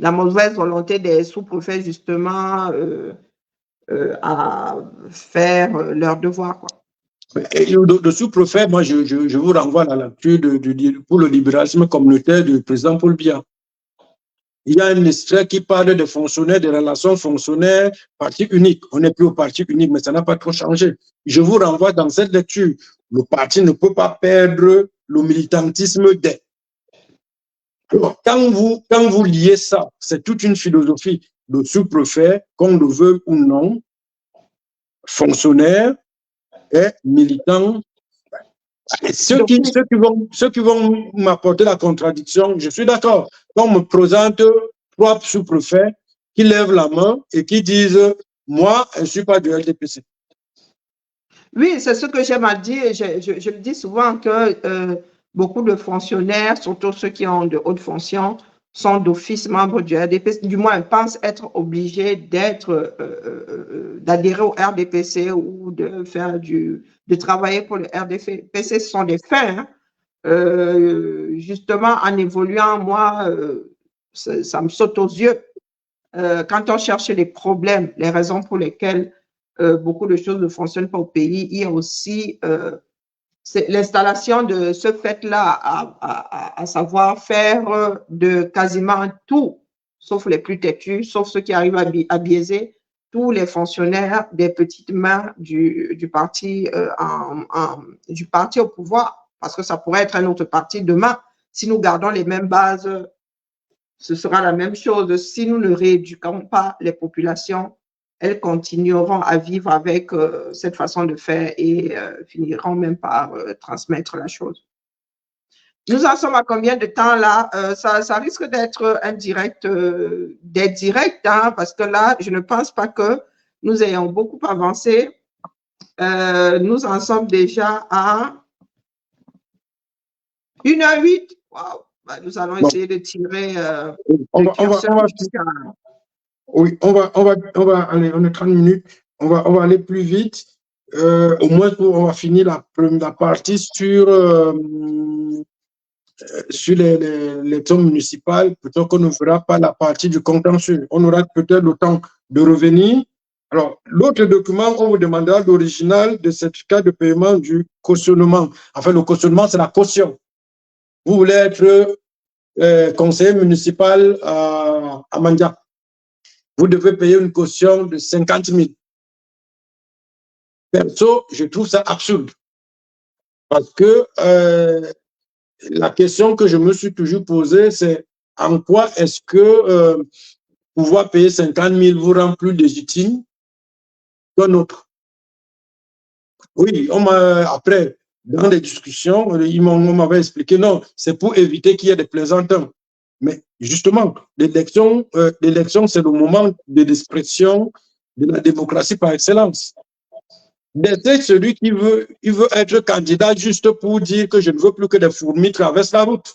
La mauvaise volonté des sous-préfets, justement, à faire leur devoir, quoi. Et le sous-préfet, moi, je vous renvoie à la lecture pour le libéralisme communautaire du président Paul Biya. Il y a un extrait qui parle des fonctionnaires, des relations fonctionnaires, parti unique. On n'est plus au parti unique, mais ça n'a pas trop changé. Je vous renvoie dans cette lecture. Le parti ne peut pas perdre le militantisme des. Alors, quand vous liez ça, c'est toute une philosophie. Le sous-préfet, qu'on le veut ou non, fonctionnaire et militant. Et ceux qui vont m'apporter la contradiction, je suis d'accord. On me présente 3 sous-préfets qui lèvent la main et qui disent « Moi, je ne suis pas du RDPC ». Oui, c'est ce que j'aime à dire. Je le dis souvent que beaucoup de fonctionnaires, surtout ceux qui ont de hautes fonctions, sont d'office membres du RDPC, du moins pensent être obligés d'adhérer au RDPC ou de travailler pour le RDPC. Ce sont des faits. Hein. Justement, en évoluant, moi, ça me saute aux yeux. Quand on cherche les problèmes, les raisons pour lesquelles beaucoup de choses ne fonctionnent pas au pays, il y a aussi l'installation de ce fait-là, à savoir faire de quasiment tout, sauf les plus têtus, sauf ceux qui arrivent à biaiser, tous les fonctionnaires des petites mains du parti au pouvoir, parce que ça pourrait être un autre parti demain. Si nous gardons les mêmes bases, ce sera la même chose. Si nous ne rééduquons pas les populations, elles continueront à vivre avec cette façon de faire et finiront même par transmettre la chose. Nous en sommes à combien de temps là? Ça risque d'être indirect, d'être direct, hein, parce que là, je ne pense pas que nous ayons beaucoup avancé. Nous en sommes déjà à 1h08. Wow. Bah, nous allons essayer de tirer Oui, on va aller, on est 30 minutes, on va aller plus vite. Au moins, on va finir la partie sur les zones municipales. Peut-être qu'on ne fera pas la partie du contentieux. On aura peut-être le temps de revenir. Alors, l'autre document, on vous demandera l'original de certificat de paiement du cautionnement. Enfin, le cautionnement, c'est la caution. Vous voulez être conseiller municipal à Mandia. Vous devez payer une caution de 50 000. Perso, je trouve ça absurde. Parce que la question que je me suis toujours posée, c'est en quoi est-ce que pouvoir payer 50 000 vous rend plus légitime qu'un autre? Oui, après, dans les discussions, on m'avait expliqué, non, c'est pour éviter qu'il y ait des plaisantins. Mais justement, l'élection, c'est le moment de l'expression de la démocratie par excellence. C'est celui qui veut être candidat juste pour dire que je ne veux plus que des fourmis traversent la route.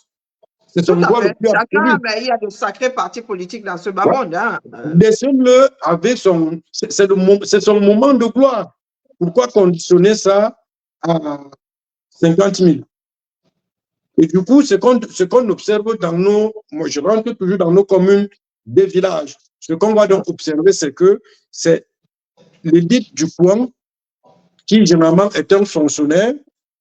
C'est son droit le plus absolu. Il y a de sacrés partis politiques dans ce bas monde. Hein. Laissez-le avec son... C'est son moment de gloire. Pourquoi conditionner ça à 50 000? Et du coup, ce qu'on observe dans nos... Moi, je rentre toujours dans nos communes des villages. Ce qu'on va donc observer, c'est que c'est l'élite du coin qui, généralement, est un fonctionnaire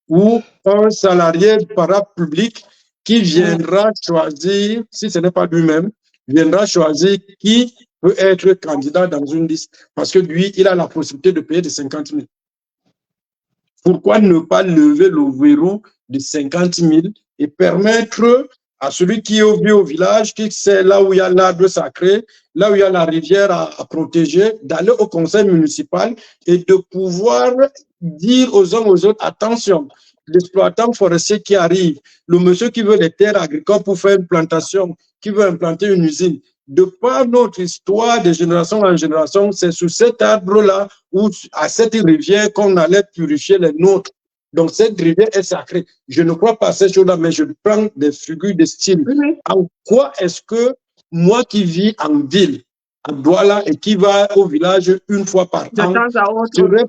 ou un salarié parapublic qui viendra choisir, si ce n'est pas lui-même, viendra choisir qui peut être candidat dans une liste. Parce que lui, il a la possibilité de payer de 50 000. Pourquoi ne pas lever le verrou de 50 000 et permettre à celui qui est au village, qui sait là où il y a l'arbre sacré, là où il y a la rivière à protéger, d'aller au conseil municipal et de pouvoir dire aux uns aux autres, attention, l'exploitant forestier qui arrive, le monsieur qui veut les terres agricoles pour faire une plantation, qui veut implanter une usine, de par notre histoire de génération en génération, c'est sur cet arbre-là ou à cette rivière qu'on allait purifier les nôtres. Donc, cette rivière est sacrée. Je ne crois pas à ces choses-là, mais je prends des figures de style. En quoi est-ce que moi qui vis en ville, à Douala, et qui va au village une fois par an, serais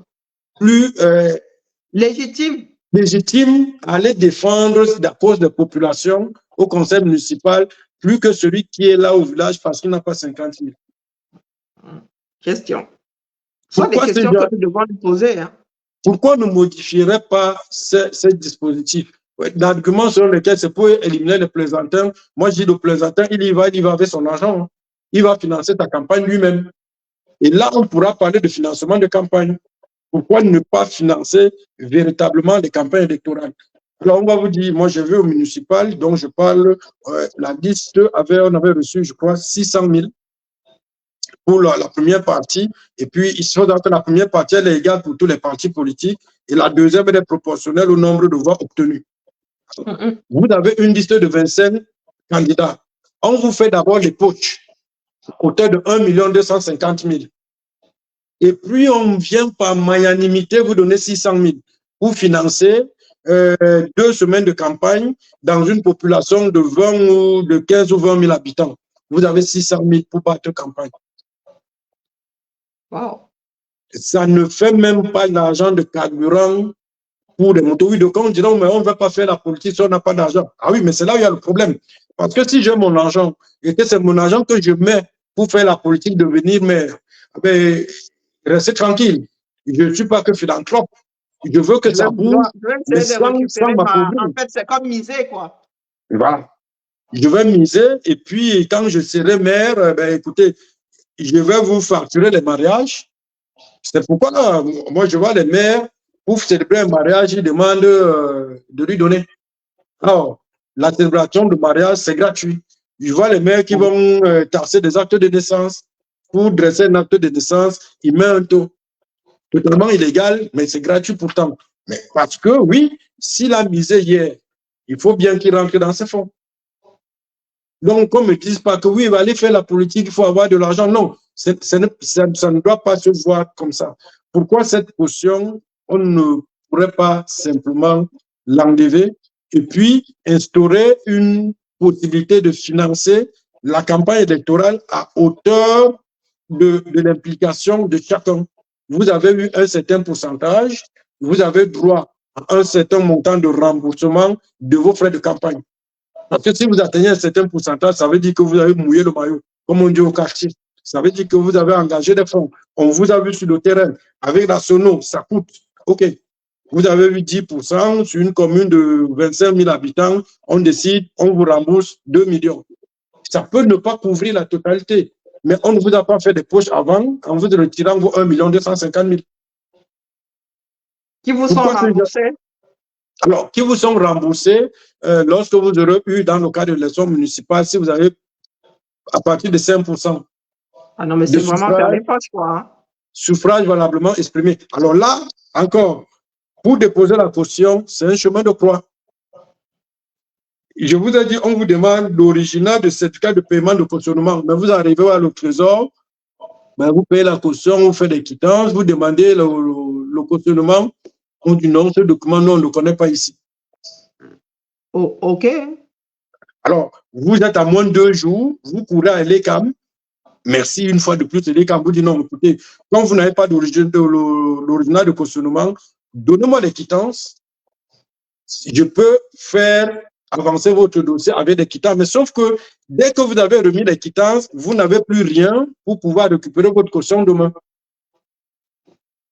plus légitime à aller défendre la cause de la population au conseil municipal, plus que celui qui est là au village parce qu'il n'a pas 50 000. Question. Ce sont des questions que nous devons nous poser. Hein. Pourquoi ne modifierait pas ce dispositif? L'argument sur lequel c'est pour éliminer les plaisantins. Moi, je dis le plaisantin, il y va avec son argent. Hein. Il va financer ta campagne lui-même. Et là, on pourra parler de financement de campagne. Pourquoi ne pas financer véritablement les campagnes électorales? Alors, on va vous dire, moi, je vais au municipal, donc je parle, la liste on avait reçu, je crois, 600 000 pour la première partie. Et puis, il se trouve que la première partie, elle est égale pour tous les partis politiques. Et la deuxième, elle est proportionnelle au nombre de voix obtenues. Vous avez une liste de 25 candidats. On vous fait d'abord les poches, hauteur de 1 250 000. Et puis, on vient par magnanimité vous donner 600 000 pour financer 2 semaines de campagne dans une population de 20 ou de 15 ou 20 000 habitants. Vous avez 600 000 pour battre campagne. Wow. Ça ne fait même pas l'argent de carburant pour les motos. Oui, donc on dit non, mais on ne va pas faire la politique si on n'a pas d'argent. Ah oui, mais c'est là où il y a le problème. Parce que si j'ai mon argent et que c'est mon argent que je mets pour faire la politique, devenir maire, mais restez tranquille. Je ne suis pas que philanthrope. Je veux que ça bouge. En fait, c'est comme miser, quoi. Voilà. Je vais miser et puis quand je serai maire, ben, écoutez, je vais vous facturer les mariages. C'est pourquoi là, moi je vois les maires, pour célébrer un mariage, ils demandent de lui donner. Alors, la célébration de mariage, c'est gratuit. Je vois les maires qui vont tasser des actes de naissance. Pour dresser un acte de naissance, ils mettent un taux. Totalement illégal, mais c'est gratuit pourtant. Mais parce que, oui, s'il a misé hier, il faut bien qu'il rentre dans ses fonds. Donc, qu'on ne me dise pas que oui, il va aller faire la politique, il faut avoir de l'argent. Non, ça ne doit pas se voir comme ça. Pourquoi cette caution, on ne pourrait pas simplement l'enlever et puis instaurer une possibilité de financer la campagne électorale à hauteur de l'implication de chacun. Vous avez eu un certain pourcentage, vous avez droit à un certain montant de remboursement de vos frais de campagne. Parce que si vous atteignez un certain pourcentage, ça veut dire que vous avez mouillé le maillot, comme on dit au quartier. Ça veut dire que vous avez engagé des fonds. On vous a vu sur le terrain. Avec la sono, ça coûte. OK. Vous avez eu 10% sur une commune de 25 000 habitants, on décide, on vous rembourse 2 millions. Ça peut ne pas couvrir la totalité, mais on ne vous a pas fait des poches avant en vous retirant vos 1 250 000. Qui vous sont remboursés? Alors, qui vous sont remboursés lorsque vous aurez eu, dans le cas de l'élection municipale, si vous avez à partir de 5%. Ah non, mais c'est vraiment dans les poches, quoi. Hein? Suffrage valablement exprimé. Alors là, encore, pour déposer la caution, c'est un chemin de croix. Je vous ai dit, on vous demande l'original de certificat de paiement de cautionnement, mais vous arrivez à le trésor, ben vous payez la caution, vous faites des quittances, vous demandez le cautionnement, on dit non, ce document, non, on ne le connaît pas ici. Oh, OK. Alors, vous êtes à moins de 2 jours, vous courez à l'ECAM. Merci une fois de plus, l'ECAM vous dit non, écoutez, quand vous n'avez pas l'original de cautionnement, donnez-moi les quittances. Je peux faire avancer votre dossier avec des quittances. Mais sauf que dès que vous avez remis les quittances, vous n'avez plus rien pour pouvoir récupérer votre caution demain.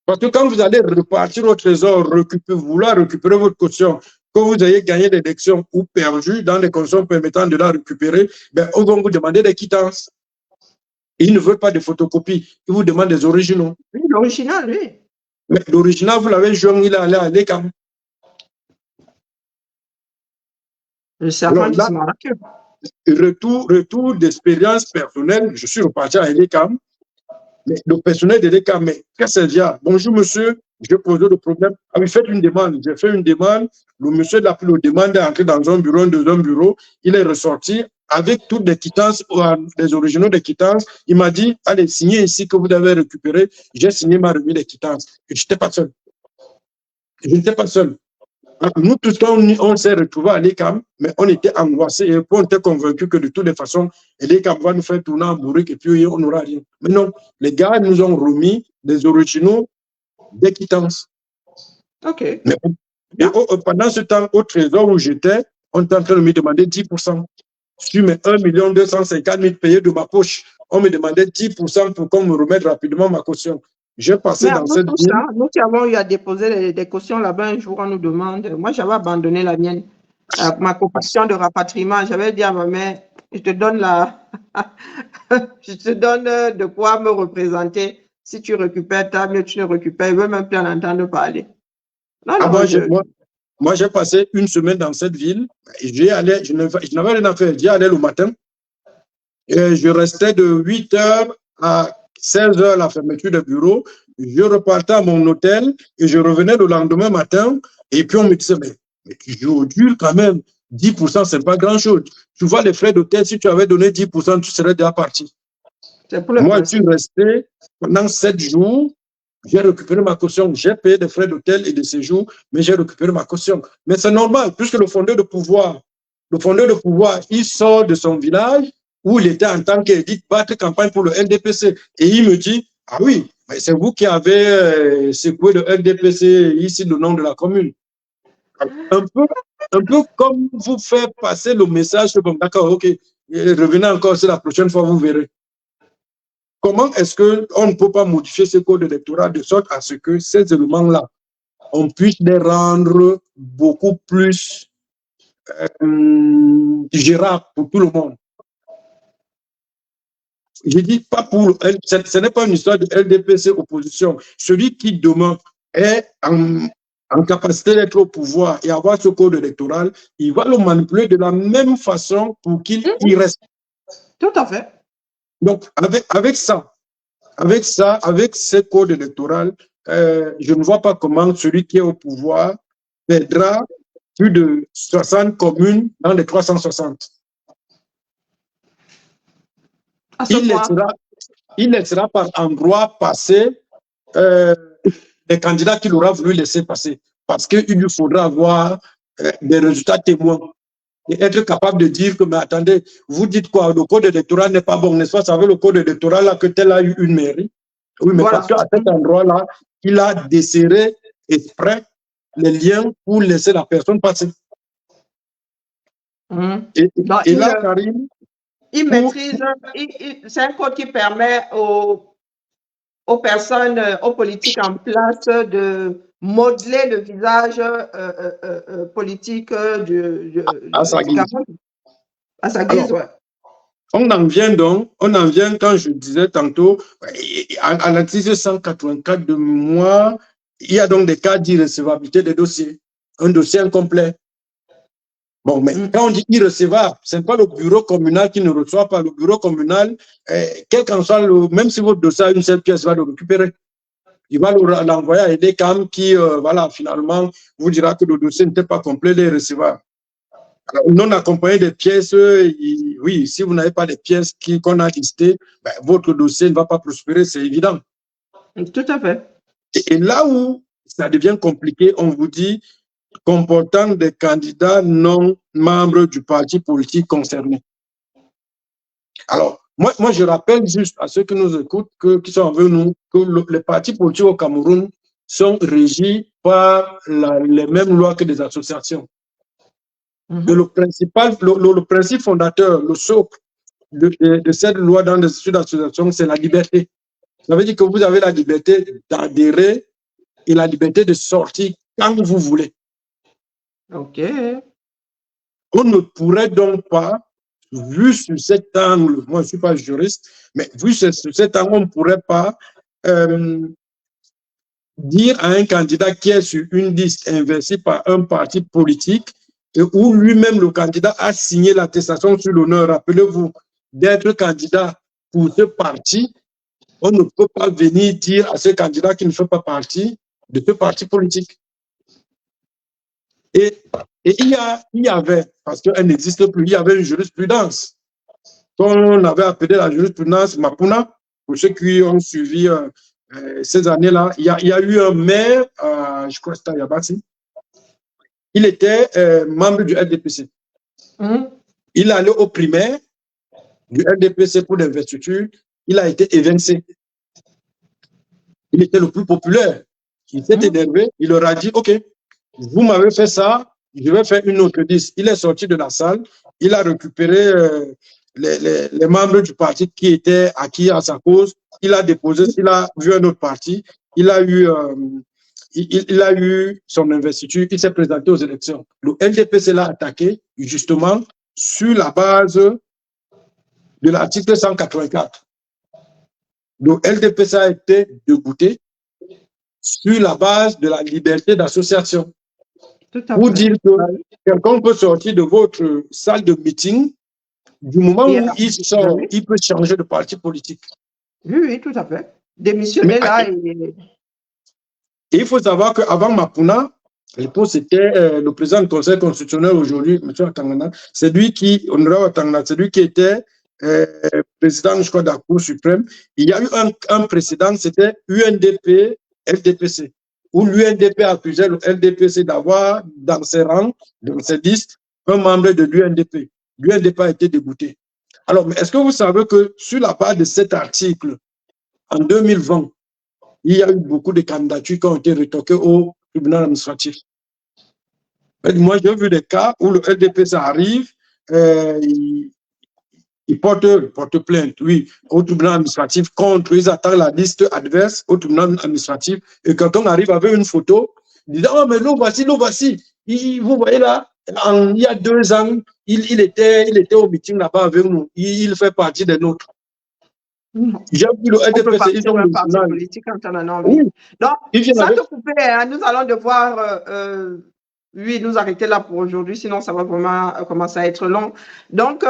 Parce que quand vous allez repartir au trésor, vouloir récupérer votre caution, que vous ayez gagné l'élection ou perdu dans les conditions permettant de la récupérer, ben, on va vous demander des quittances. Il ne veut pas de photocopie, il vous demande des originaux. Oui, l'original, oui. Mais l'original, vous l'avez joint, il est allé à l'ECAM. Alors là, retour d'expérience personnelle, je suis reparti à l'ECAM. Mais le personnel de l'ECAM, mais qu'est-ce que c'est? Bonjour monsieur, je pose le problème. Ah oui, faites une demande. J'ai fait une demande. Le monsieur l'a pris la demande, est entré dans un bureau, il est ressorti avec toutes les quittances, les originaux des quittances. Il m'a dit, allez, signez ici que vous avez récupéré. J'ai signé ma remise des quittances. Et je n'étais pas seul. Je n'étais pas seul. Nous, tout ça, on s'est retrouvés à l'ECAM, mais on était angoissés et on était convaincus que de toutes les façons, l'ECAM va nous faire tourner en bourrique et puis on n'aura rien. Mais non, les gars nous ont remis des originaux des quittances. OK. Mais pendant ce temps, au trésor où j'étais, on était en train de me demander 10%. Sur mes 1 250 000 payés de ma poche, on me demandait 10% pour qu'on me remette rapidement ma caution. J'ai passé dans cette ville. Nous qui avons eu à déposer des cautions là-bas, un jour, on nous demande. Moi, j'avais abandonné la mienne. Ma caution de rapatriement, j'avais dit à ma mère, je te donne je te donne de quoi me représenter. Si tu récupères ta mieux, tu ne récupères. Je ne veux même plus en entendre parler. Non, moi, j'ai passé une semaine dans cette ville. Je n'avais rien à faire. J'y allais le matin. Et je restais de 8 h à 16 h la fermeture des bureaux. Je repartais à mon hôtel et je revenais le lendemain matin. Et puis on me disait, mais aujourd'hui, quand même, 10%, c'est pas grand-chose. Tu vois les frais d'hôtel, si tu avais donné 10%, tu serais déjà parti. Moi, je suis resté pendant 7 jours. J'ai récupéré ma caution. J'ai payé des frais d'hôtel et de séjour, mais j'ai récupéré ma caution. Mais c'est normal, puisque le fondeur de pouvoir, il sort de son village où il était en tant qu'édite battre campagne pour le LDPC. Et il me dit, ah oui, mais c'est vous qui avez secoué le LDPC, ici le nom de la commune. Un peu comme vous faire passer le message, comme d'accord, ok, revenez encore, c'est la prochaine fois, vous verrez. Comment est-ce qu'on ne peut pas modifier ce code électoral de sorte à ce que ces éléments-là, on puisse les rendre beaucoup plus gérables pour tout le monde? Je dis pas pour ce n'est pas une histoire de LDPC opposition. Celui qui demain est en capacité d'être au pouvoir et avoir ce code électoral, il va le manipuler de la même façon pour qu'il y reste. Tout à fait. Donc, avec ce code électoral, je ne vois pas comment celui qui est au pouvoir perdra plus de 60 communes dans les 360. Il laissera par endroit passer les candidats qu'il aura voulu laisser passer. Parce qu'il lui faudra avoir des résultats témoins. Et être capable de dire que, mais attendez, vous dites quoi, le code électoral n'est pas bon, n'est-ce pas? C'est avec le code électoral là que tel a eu une mairie. Oui, mais voilà. Parce qu'à cet endroit-là, il a desserré exprès les liens pour laisser la personne passer. Et là, Karim, il maîtrise, c'est un code qui permet aux personnes, aux politiques en place modeler le visage politique du Cameroun. À sa guise, ouais. On en vient quand je disais tantôt, à l'article 184 de mémoire, il y a donc des cas d'irrecevabilité des dossiers, un dossier incomplet. Bon, mais quand on dit irrecevable, ce n'est pas le bureau communal qui ne reçoit pas. Le bureau communal, quel qu'en soit même si votre dossier a une seule pièce, va le récupérer. Il va l'envoyer à EDECAM qui, voilà, finalement, vous dira que le dossier n'était pas complet, il est recevable. Alors, non accompagné des pièces, oui, si vous n'avez pas les pièces qu'on a listées, ben, votre dossier ne va pas prospérer, c'est évident. Tout à fait. Et là où ça devient compliqué, on vous dit comportant des candidats non membres du parti politique concerné. Alors, moi, je rappelle juste à ceux qui nous écoutent, qui sont avec nous, que les partis politiques au Cameroun sont régis par les mêmes lois que des associations. Le principe fondateur, le socle de cette loi dans les études d'association, c'est la liberté. Ça veut dire que vous avez la liberté d'adhérer et la liberté de sortir quand vous voulez. OK. On ne pourrait donc pas, vu sur cet angle, moi je ne suis pas juriste, mais vu sur cet angle, on ne pourrait pas dire à un candidat qui est sur une liste investie par un parti politique et où lui-même, le candidat, a signé l'attestation sur l'honneur, rappelez-vous, d'être candidat pour ce parti, on ne peut pas venir dire à ce candidat qui ne fait pas partie de ce parti politique. Et il y avait, parce qu'elle n'existe plus, il y avait une jurisprudence qu'on avait appelée la jurisprudence Mapuna, pour ceux qui ont suivi ces années-là. Il y a eu un maire, je crois que c'était à Yabassi, il était membre du LDPC. Il est allé au primaire du LDPC pour l'investiture, il a été évincé. Il était le plus populaire. Il s'est énervé, il leur a dit, OK, vous m'avez fait ça, je vais faire une autre liste. Il est sorti de la salle, il a récupéré les membres du parti qui étaient acquis à sa cause, il a déposé, il a vu un autre parti, il a eu son investiture, il s'est présenté aux élections. Le LDPC l'a attaqué justement sur la base de l'article 184. Le LDPC a été dégoûté sur la base de la liberté d'association. Pour dire que quelqu'un peut sortir de votre salle de meeting, du moment où il sort, il peut changer de parti politique. Oui, tout à fait. Démissionner là. Et il faut savoir qu'avant Mapuna, à l'époque, c'était le président du Conseil constitutionnel aujourd'hui, M. Atangana, c'est lui qui, honorable Atangana, c'est lui qui était président, je crois, de la Cour suprême. Il y a eu un précédent, c'était UNDP, LDPC, où l'UNDP accusait le LDPC d'avoir dans ses rangs, dans ses listes, un membre de l'UNDP. L'UNDP a été dégoûté. Alors, mais est-ce que vous savez que sur la base de cet article, en 2020, il y a eu beaucoup de candidatures qui ont été retoquées au tribunal administratif. Moi, j'ai vu des cas où le LDPC arrive, ils portent plainte, oui, au tribunal administratif contre, ils attaquent la liste adverse au tribunal administratif et quand on arrive avec une photo, ils disent, oh, mais l'eau voici. Vous voyez là, il y a 2 ans, il était au meeting là-bas avec nous, il fait partie des nôtres. J'ai vu le LDPC, ils ont un parti politique quand on en a envie. Donc, sans te couper, hein, nous allons devoir nous arrêter là pour aujourd'hui, sinon ça va vraiment commencer à être long. Donc,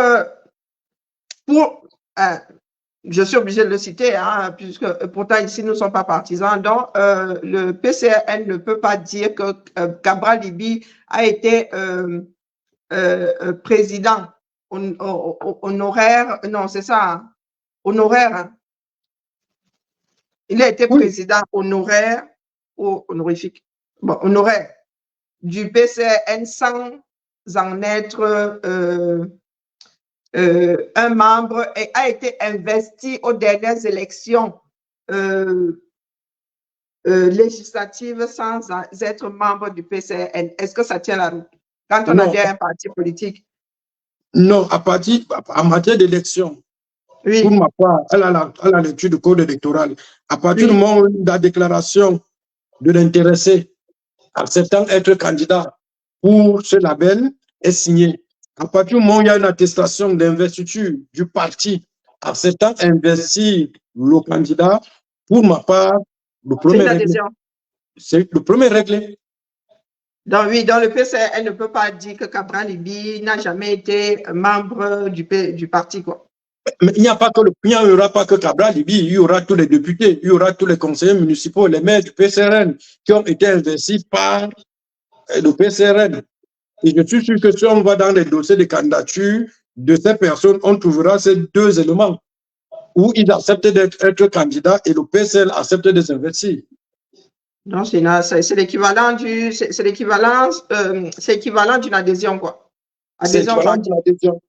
je suis obligée de le citer, hein, puisque pourtant ici nous ne sommes pas partisans. Donc, le PCRN ne peut pas dire que Cabral Libi a été président honoraire. Non, c'est ça. Hein, honoraire. Hein. Il a été président honoraire ou honorifique. Bon, honoraire du PCRN sans en être un membre et a été investi aux dernières élections législatives sans être membre du PCRN. Est-ce que ça tient la route quand on adhère à un parti politique? Non, en matière d'élection, pour ma part, à la lecture du code électoral, à partir du moment où la déclaration de l'intéressé acceptant être candidat pour ce label est signé. À partir du moment où il y a une attestation d'investiture du parti acceptant investir le candidat, pour ma part, le premier réglé. C'est le premier réglé. Donc, oui, dans le PCR, elle ne peut pas dire que Cabral Liby n'a jamais été membre du parti, quoi. Mais il n'y aura pas que Cabral Liby, il y aura tous les députés, il y aura tous les conseillers municipaux, les maires du PCRN qui ont été investis par le PCRN. Et je suis sûr que si on va dans les dossiers de candidature de ces personnes, on trouvera ces deux éléments où ils acceptent d'être candidats et le PCL accepte de s'investir. Non, c'est l'équivalent d'une adhésion, quoi. Adhésion.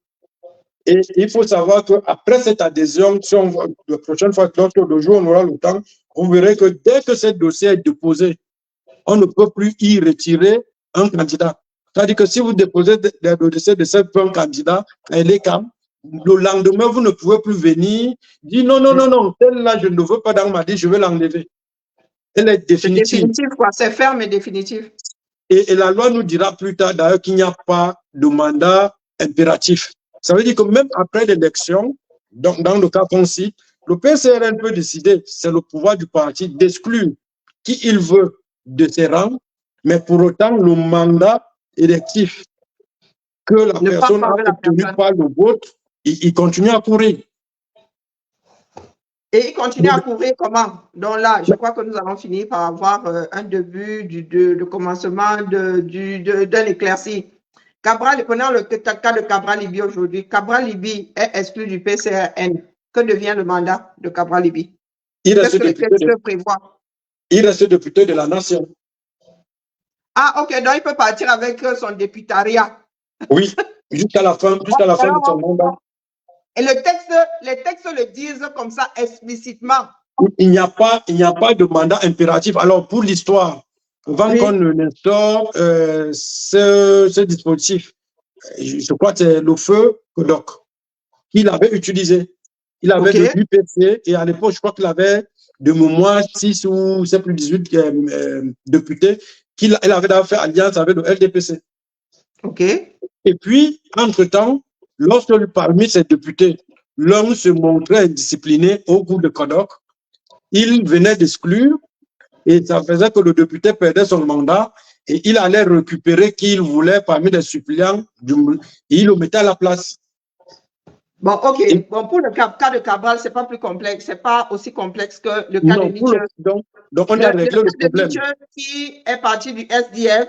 Et il faut savoir qu'après cette adhésion, si on voit, la prochaine fois, le jour où on aura le temps, on verra que dès que ce dossier est déposé, on ne peut plus y retirer un candidat. C'est-à-dire que si vous déposez le dossier de ces 20 candidats à l'ECAM, le lendemain, vous ne pouvez plus venir dire non, celle-là, je ne veux pas dans ma liste, je vais l'enlever. Elle est définitive. C'est définitif, quoi. C'est ferme et définitif. Et la loi nous dira plus tard, d'ailleurs, qu'il n'y a pas de mandat impératif. Ça veut dire que même après l'élection, dans le cas qu'on cite, le PCRN peut décider, c'est le pouvoir du parti, d'exclure qui il veut de ses rangs, mais pour autant, le mandat électif que la personne a obtenu par le vote, il continue à courir. Et il continue à courir comment? Donc là, je crois que nous allons finir par avoir un début de commencement d'un éclairci. Cabral, prenons le cas de Cabral Liby aujourd'hui. Cabral Liby est exclu du PCRN. Que devient le mandat de Cabral Liby? Qu'est-ce que le texte prévoit? Il reste député de la nation. Ah, ok, donc il peut partir avec son députariat. Oui, jusqu'à la fin de son mandat. Et les textes le disent comme ça explicitement. Il n'y a pas de mandat impératif. Alors, pour l'histoire, avant qu'on instaure ce dispositif, je crois que c'est le feu Kodok qu'il avait utilisé. Il avait de l'UPC et à l'époque, je crois qu'il avait de mémoire 6 ou c'est plus 18 députés qu'il avait fait alliance avec le LDPC. OK. Et puis, entre-temps, lorsque parmi ces députés, l'homme se montrait indiscipliné au goût de Kodok, il venait d'exclure et ça faisait que le député perdait son mandat et il allait récupérer qui il voulait parmi les suppléants et il le mettait à la place. Bon, ok. Bon, pour le cas de Cabral, c'est pas plus complexe, c'est pas aussi complexe que le cas de Nietzsche. Donc, on a réglé le problème. Nietzsche qui est parti du SDF,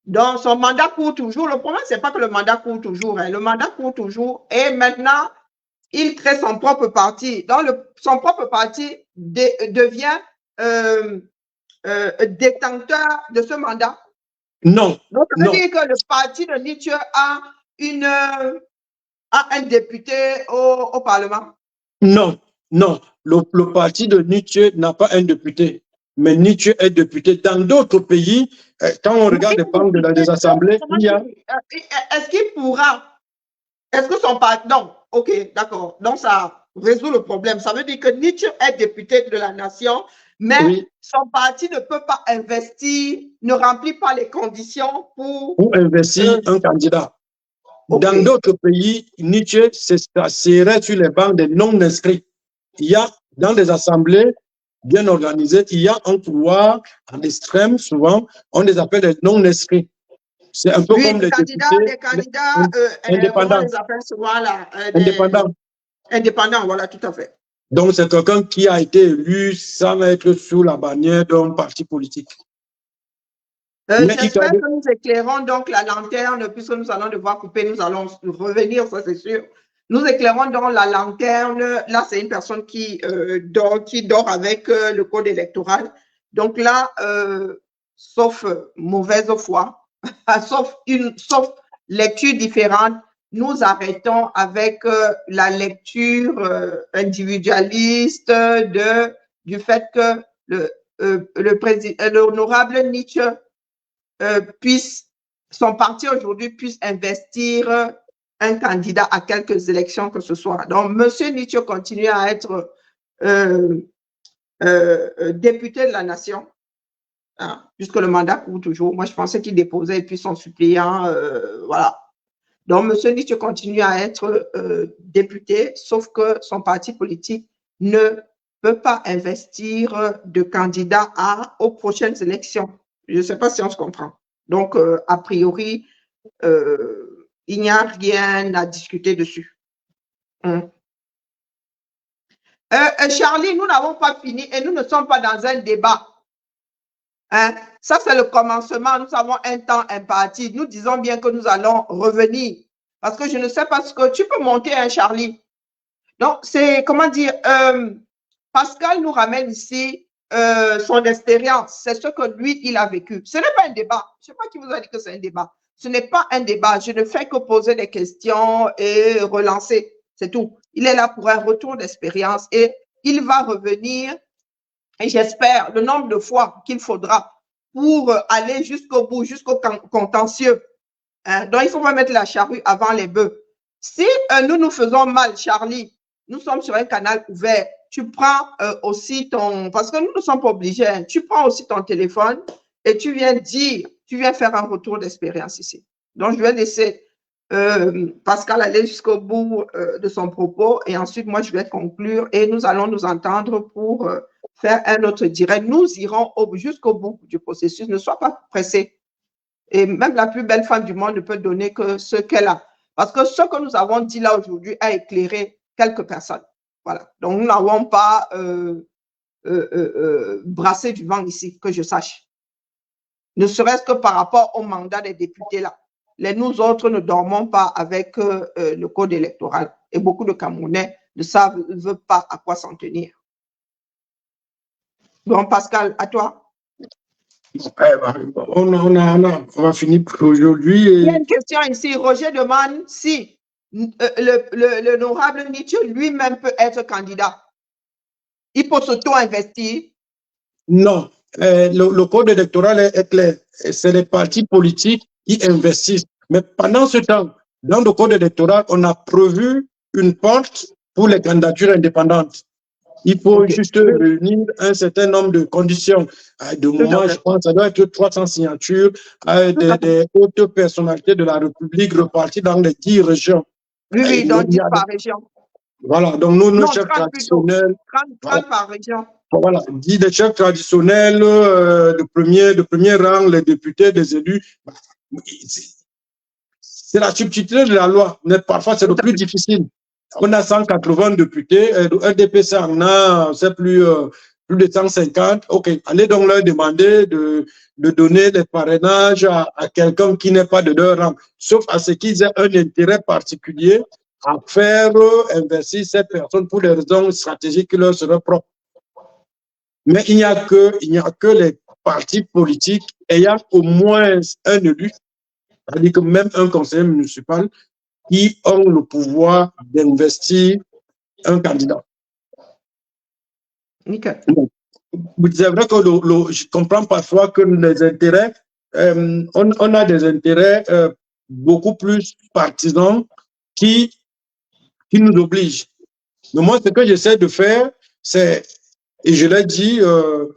donc son mandat court toujours. Le problème, c'est pas que le mandat court toujours, hein. Le mandat court toujours et maintenant, il crée son propre parti. Donc, son propre parti devient détenteur de ce mandat. Non. Donc, ça veut dire que le parti de Nietzsche a un député au Parlement. Non. Le parti de Nietzsche n'a pas un député, mais Nietzsche est député. Dans d'autres pays, quand on regarde les membres des assemblées, il y a... Est-ce qu'il pourra... Est-ce que son parti... Non, ok, d'accord. Donc, ça résout le problème. Ça veut dire que Nietzsche est député de la nation, mais son parti ne peut pas investir, ne remplit pas les conditions pour investir un candidat. Dans d'autres pays, Nietzsche serait sur les bancs des non-inscrits. Il y a, dans des assemblées bien organisées, il y a un pouvoir à l'extrême, souvent, on les appelle les non-inscrits. C'est un peu comme les candidats indépendants. On les appelle souvent là, indépendants, voilà, tout à fait. Donc, c'est quelqu'un qui a été élu sans être sous la bannière d'un parti politique. J'espère que nous éclairons donc la lanterne, puisque nous allons devoir couper, nous allons revenir, ça c'est sûr. Nous éclairons donc la lanterne. Là, c'est une personne qui dort avec le code électoral. Donc là, sauf mauvaise foi, sauf lecture différente, nous arrêtons avec la lecture individualiste du fait que l'honorable Nietzsche son parti aujourd'hui puisse investir un candidat à quelques élections que ce soit. Donc, M. Nietzsche continue à être député de la nation. Hein, puisque le mandat court toujours. Moi, je pensais qu'il déposait et puis son suppléant, voilà. Donc, M. Nietzsche continue à être député, sauf que son parti politique ne peut pas investir de candidat aux prochaines élections. Je ne sais pas si on se comprend. Donc, a priori, il n'y a rien à discuter dessus. Charlie, nous n'avons pas fini et nous ne sommes pas dans un débat. Hein? Ça, c'est le commencement. Nous avons un temps imparti. Nous disons bien que nous allons revenir. Parce que je ne sais pas ce que tu peux monter, hein, Charlie. Donc, c'est, comment dire, Pascal nous ramène ici son expérience. C'est ce que lui, il a vécu. Ce n'est pas un débat. Je ne sais pas qui vous a dit que c'est un débat. Ce n'est pas un débat. Je ne fais que poser des questions et relancer. C'est tout. Il est là pour un retour d'expérience et il va revenir. Et j'espère le nombre de fois qu'il faudra pour aller jusqu'au bout, jusqu'au contentieux. Hein? Donc, il ne faut pas mettre la charrue avant les bœufs. Si nous faisons mal, Charlie, nous sommes sur un canal ouvert, tu prends aussi ton… Parce que nous ne sommes pas obligés. Hein, tu prends aussi ton téléphone et tu viens dire, tu viens faire un retour d'expérience ici. Donc, je vais laisser Pascal aller jusqu'au bout de son propos et ensuite, moi, je vais conclure et nous allons nous entendre pour… faire un autre direct. Nous irons jusqu'au bout du processus. Ne sois pas pressé. Et même la plus belle femme du monde ne peut donner que ce qu'elle a. Parce que ce que nous avons dit là aujourd'hui a éclairé quelques personnes. Voilà. Donc, nous n'avons pas brassé du vent ici, que je sache. Ne serait-ce que par rapport au mandat des députés là. Nous autres ne dormons pas avec le code électoral. Et beaucoup de Camerounais ne savent pas à quoi s'en tenir. Bon, Pascal, à toi. On va finir pour aujourd'hui. Il y a une question ici. Roger demande si l'honorable Nietzsche lui-même peut être candidat. Il peut s'auto-investir. Non. Le code électoral est clair. C'est les partis politiques qui investissent. Mais pendant ce temps, dans le code électoral, on a prévu une porte pour les candidatures indépendantes. Il faut juste réunir un certain nombre de conditions. De moment, je pense que ça doit être 300 signatures des hautes personnalités de la République reparties dans les 10 régions. Oui, donc 10 par région. Voilà, donc nos chefs traditionnels. 30 par région. Voilà, 10 des chefs traditionnels, de premier rang, les députés, les élus. C'est la subtilité de la loi, mais parfois c'est le plus difficile. On a 180 députés, RDPC en a, c'est plus de 150. OK, allez donc leur demander de donner des parrainages à quelqu'un qui n'est pas de leur rang, sauf à ce qu'ils aient un intérêt particulier à faire investir ces personnes pour des raisons stratégiques qui leur seraient propres. Mais il n'y a que les partis politiques ayant au moins un élu, c'est-à-dire que même un conseiller municipal, qui ont le pouvoir d'investir un candidat. Nickel. C'est vrai que je comprends parfois que les intérêts, on a des intérêts beaucoup plus partisans qui nous obligent. Mais moi, ce que j'essaie de faire, c'est, et je l'ai dit, je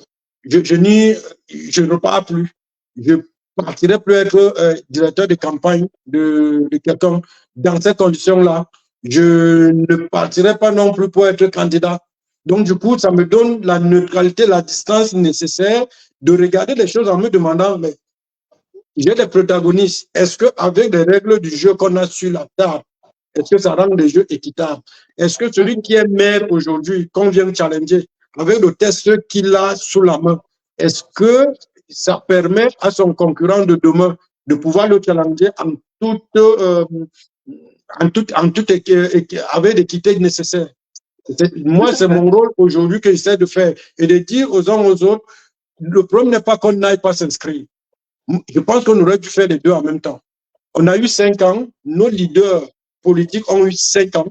ne pars plus. Je partirai plus être directeur de campagne de quelqu'un. Dans ces conditions-là, je ne partirai pas non plus pour être candidat. Donc, du coup, ça me donne la neutralité, la distance nécessaire de regarder les choses en me demandant, mais j'ai des protagonistes. Est-ce qu'avec les règles du jeu qu'on a sur la table, est-ce que ça rend les jeux équitables? Est-ce que celui qui est maire aujourd'hui, qu'on vient de challenger, avec le test qu'il a sous la main, est-ce que ça permet à son concurrent de demain de pouvoir le challenger avec l'équité nécessaire? Moi, c'est mon rôle aujourd'hui que j'essaie de faire et de dire aux uns aux autres, le problème n'est pas qu'on n'aille pas s'inscrire. Je pense qu'on aurait dû faire les deux en même temps. On a eu 5 ans, nos leaders politiques ont eu 5 ans.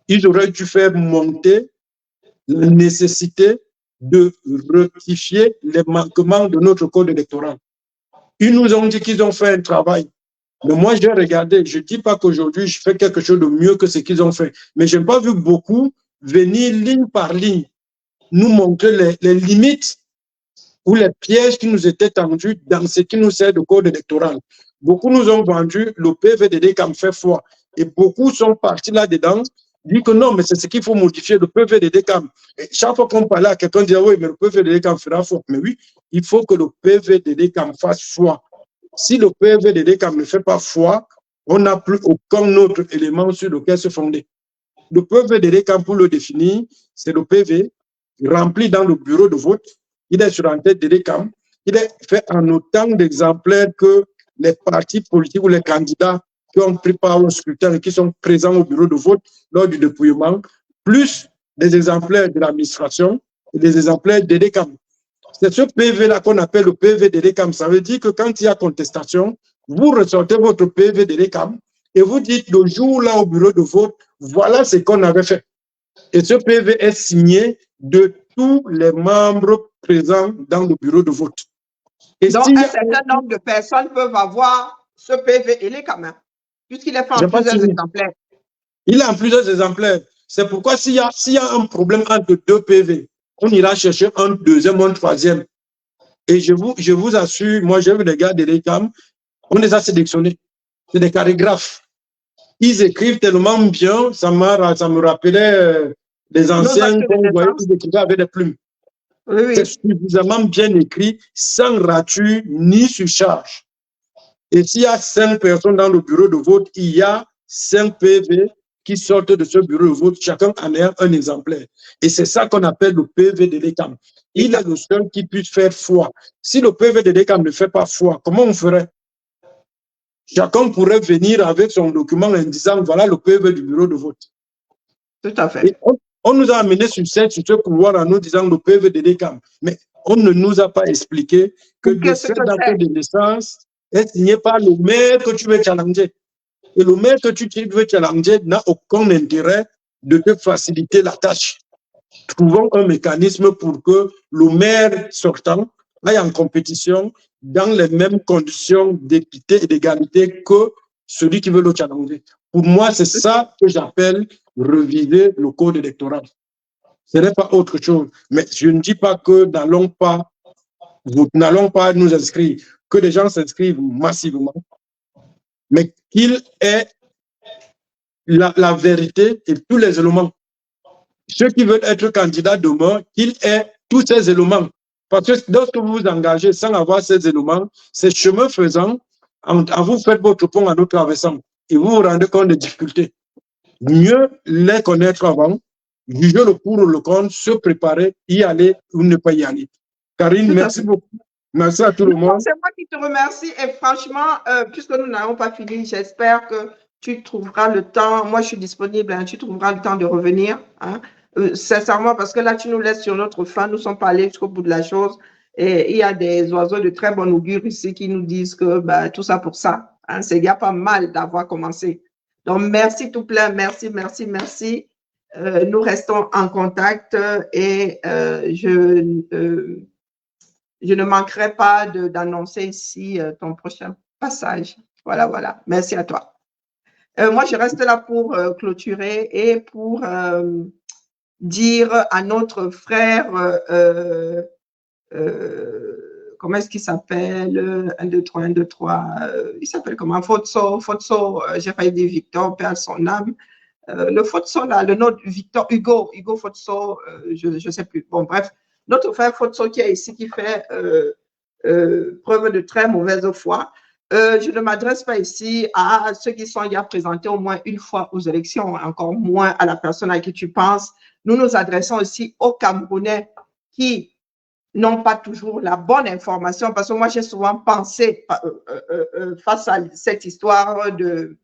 Ils auraient dû faire monter la nécessité de rectifier les manquements de notre code électoral. Ils nous ont dit qu'ils ont fait un travail. Mais moi, j'ai regardé, je ne dis pas qu'aujourd'hui, je fais quelque chose de mieux que ce qu'ils ont fait. Mais je n'ai pas vu beaucoup venir ligne par ligne nous montrer les limites ou les pièges qui nous étaient tendus dans ce qui nous sert de code électoral. Beaucoup nous ont vendu le PVDD comme fait foi. Et beaucoup sont partis là-dedans, disent que non, mais c'est ce qu'il faut modifier, le PVDD comme. Et chaque fois qu'on parlait à quelqu'un, dit oui, mais le PVDD comme fera foi. Mais oui, il faut que le PVDD comme fasse foi. Si le PVDD comme ne fait pas foi, on n'a plus aucun autre élément sur lequel se fonder. Le PVDD comme pour le définir, c'est le PV rempli dans le bureau de vote. Il est sur un tête de DECAM. Il est fait en autant d'exemplaires que les partis politiques ou les candidats qui ont pris part au scrutin et qui sont présents au bureau de vote lors du dépouillement, plus des exemplaires de l'administration et des exemplaires de DECAM. C'est ce PV-là qu'on appelle le PV de DECAM. Ça veut dire que quand il y a contestation, vous ressortez votre PV de DECAM et vous dites le jour-là au bureau de vote, voilà ce qu'on avait fait. Et ce PV est signé de tous les membres présents dans le bureau de vote. Et donc, un certain nombre de personnes peuvent avoir ce PV élécam, puisqu'il est fait en plusieurs exemplaires. Il est en plusieurs exemplaires. C'est pourquoi s'il y a un problème entre deux PV, on ira chercher un deuxième ou un troisième. Et je vous assure, moi j'ai vu des gars de l'ECAM, on les a sélectionnés. C'est des chorégraphes. Ils écrivent tellement bien, ça me rappelait les anciens qu'on voyait, ils écrivaient avec des plumes. Oui. C'est suffisamment bien écrit, sans rature ni surcharge. Et s'il y a 5 personnes dans le bureau de vote, il y a 5 PV qui sortent de ce bureau de vote, chacun en a un exemplaire. Et c'est ça qu'on appelle le PV de l'ECAM. Il est le seul qui puisse faire foi. Si le PV de l'ECAM ne fait pas foi, comment on ferait? Chacun pourrait venir avec son document en disant voilà le PV du bureau de vote. Tout à fait. Et on nous a amené sur ce couloir en nous disant le PV de l'ECAM. Mais on ne nous a pas expliqué que le fait d'acte de naissance est signé par le maire que tu veux challenger. Et le maire que tu veux challenger n'a aucun intérêt de te faciliter la tâche. Trouvons un mécanisme pour que le maire sortant aille en compétition dans les mêmes conditions d'équité et d'égalité que celui qui veut le challenger. Pour moi, c'est ça que j'appelle reviser le code électoral. Ce n'est pas autre chose. Mais je ne dis pas que nous n'allons pas nous inscrire, que les gens s'inscrivent massivement, mais qu'il ait la vérité et tous les éléments. Ceux qui veulent être candidats demain, qu'ils aient tous ces éléments. Parce que lorsque vous vous engagez sans avoir ces éléments, c'est chemin faisant, en vous faites votre pont en nous traversant et vous vous rendez compte des difficultés. Mieux les connaître avant, juger le pour ou le contre, se préparer, y aller ou ne pas y aller. Karine, merci beaucoup. Merci à tout le monde. C'est moi qui te remercie et franchement, puisque nous n'avons pas fini, j'espère que tu trouveras le temps. Moi, je suis disponible, hein, tu trouveras le temps de revenir. Hein, sincèrement, parce que là, tu nous laisses sur notre faim. Nous ne sommes pas allés jusqu'au bout de la chose. Et il y a des oiseaux de très bon augure ici qui nous disent que bah, tout ça pour ça. Hein, c'est il y a pas mal d'avoir commencé. Donc, merci tout plein. Merci, merci, merci. Nous restons en contact et je ne manquerai pas d'annoncer ici ton prochain passage. Voilà, voilà. Merci à toi. Moi, je reste là pour clôturer et pour dire à notre frère, comment est-ce qu'il s'appelle? 1, 2, 3, 1, 2, 3. Il s'appelle comment? Fotso, j'ai failli dire Victor, perd son âme. Le Fotso, là, le nom de Victor, Hugo Fotso, je ne sais plus. Bon, bref, notre frère Fotso qui est ici, qui fait preuve de très mauvaise foi. Je ne m'adresse pas ici à ceux qui sont déjà présentés au moins une fois aux élections, encore moins à la personne à qui tu penses. Nous nous adressons aussi aux Camerounais qui n'ont pas toujours la bonne information, parce que moi, j'ai souvent pensé face à cette histoire de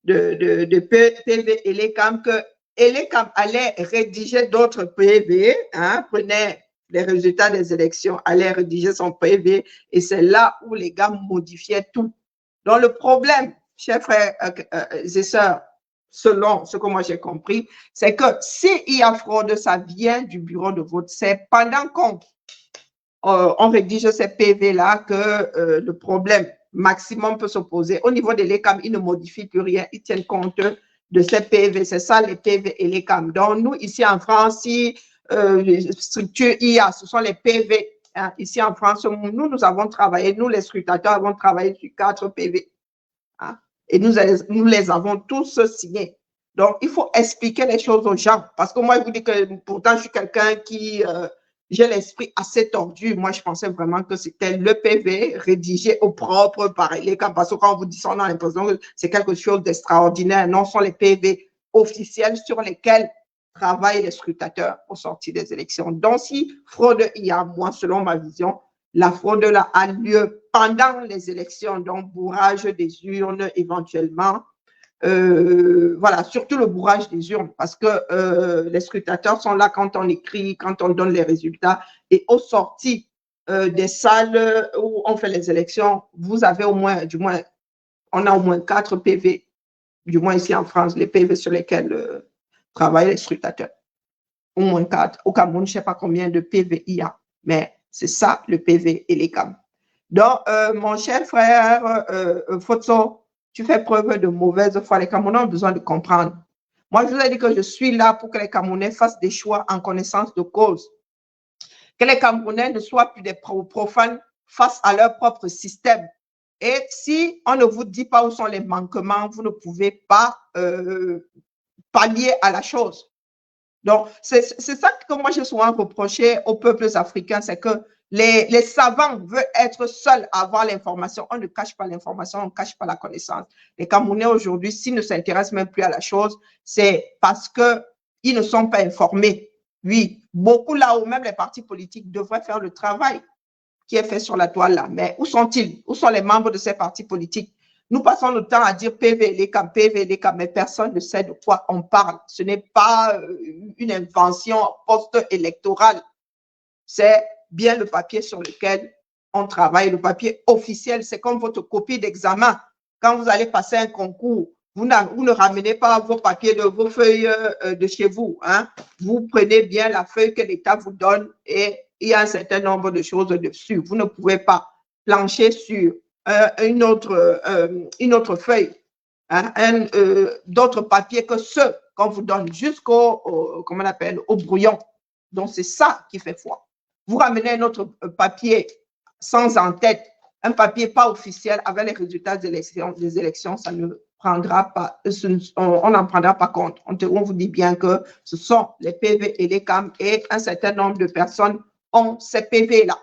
PV Elecam que Elecam allait rédiger d'autres PV, hein, prenait les résultats des élections, allait rédiger son PV et c'est là où les gars modifiaient tout. Donc, le problème, chers frères et sœurs, selon ce que moi j'ai compris, c'est que s'il y a fraude, ça vient du bureau de vote. C'est pendant qu'on rédige ces PV-là que le problème maximum peut s'opposer. Au niveau de l'ECAM, ils ne modifient plus rien, ils tiennent compte de ces PV. C'est ça les PV et l'ECAM. Donc, nous, ici en France, si structure IA, ce sont les PV Hein. Ici en France, nous avons travaillé, nous les scrutateurs avons travaillé sur 4 PV. Hein. Et nous les avons tous signés. Donc, il faut expliquer les choses aux gens. Parce que moi, je vous dis que pourtant, je suis quelqu'un qui... j'ai l'esprit assez tordu. Moi, je pensais vraiment que c'était le PV rédigé au propre par les cas. Parce que quand on vous dit ça, on a l'impression que c'est quelque chose d'extraordinaire. Non, ce sont les PV officiels sur lesquels travaillent les scrutateurs au sortir des élections. Donc, si fraude il y a, moi, selon ma vision, la fraude là a lieu pendant les élections, donc bourrage des urnes éventuellement. Voilà, surtout le bourrage des urnes, parce que les scrutateurs sont là quand on écrit, quand on donne les résultats. Et aux sorties des salles où on fait les élections, vous avez au moins, on a au moins 4 PV, du moins ici en France, les PV sur lesquels travaillent les scrutateurs. Au moins 4. Au Cameroun, je ne sais pas combien de PV il y a, mais c'est ça le PV et les CAM. Donc, mon cher frère Fotso, tu fais preuve de mauvaise foi. Les Camerounais ont besoin de comprendre. Moi, je vous ai dit que je suis là pour que les Camerounais fassent des choix en connaissance de cause. Que les Camerounais ne soient plus des profanes face à leur propre système. Et si on ne vous dit pas où sont les manquements, vous ne pouvez pas pallier à la chose. Donc, c'est ça que moi j'ai souvent reproché aux peuples africains, c'est que les savants veulent être seuls à avoir l'information. On ne cache pas l'information, on ne cache pas la connaissance. Les Camerounais aujourd'hui, s'ils ne s'intéressent même plus à la chose, c'est parce qu'ils ne sont pas informés. Oui, beaucoup là où même les partis politiques devraient faire le travail qui est fait sur la toile là. Mais où sont-ils? Où sont les membres de ces partis politiques? Nous passons le temps à dire PV, les CAM, mais personne ne sait de quoi on parle. Ce n'est pas une invention post-électorale. C'est bien le papier sur lequel on travaille, le papier officiel. C'est comme votre copie d'examen. Quand vous allez passer un concours, vous ne ramenez pas vos papiers, vos feuilles de chez vous. Hein. Vous prenez bien la feuille que l'État vous donne et il y a un certain nombre de choses dessus. Vous ne pouvez pas plancher sur une autre feuille, hein, d'autres papiers que ceux qu'on vous donne jusqu'au comment on appelle, au brouillon. Donc, c'est ça qui fait foi. Vous ramenez un autre papier sans en-tête, un papier pas officiel avec les résultats des élections, ça ne prendra pas, on n'en prendra pas compte. On vous dit bien que ce sont les PV et les CAM et un certain nombre de personnes ont ces PV-là.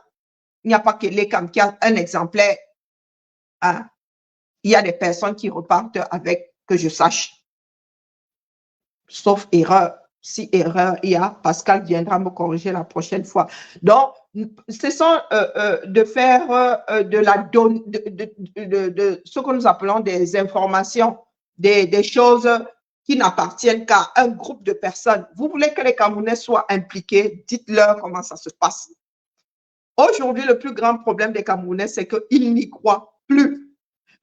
Il n'y a pas que les CAM qui a un exemplaire. Hein. Il y a des personnes qui repartent avec, que je sache, sauf erreur. Si erreur il y a, Pascal viendra me corriger la prochaine fois. Donc, ce sont de faire de ce que nous appelons des informations, des choses qui n'appartiennent qu'à un groupe de personnes. Vous voulez que les Camerounais soient impliqués, dites-leur comment ça se passe. Aujourd'hui, le plus grand problème des Camerounais, c'est qu'ils n'y croient plus.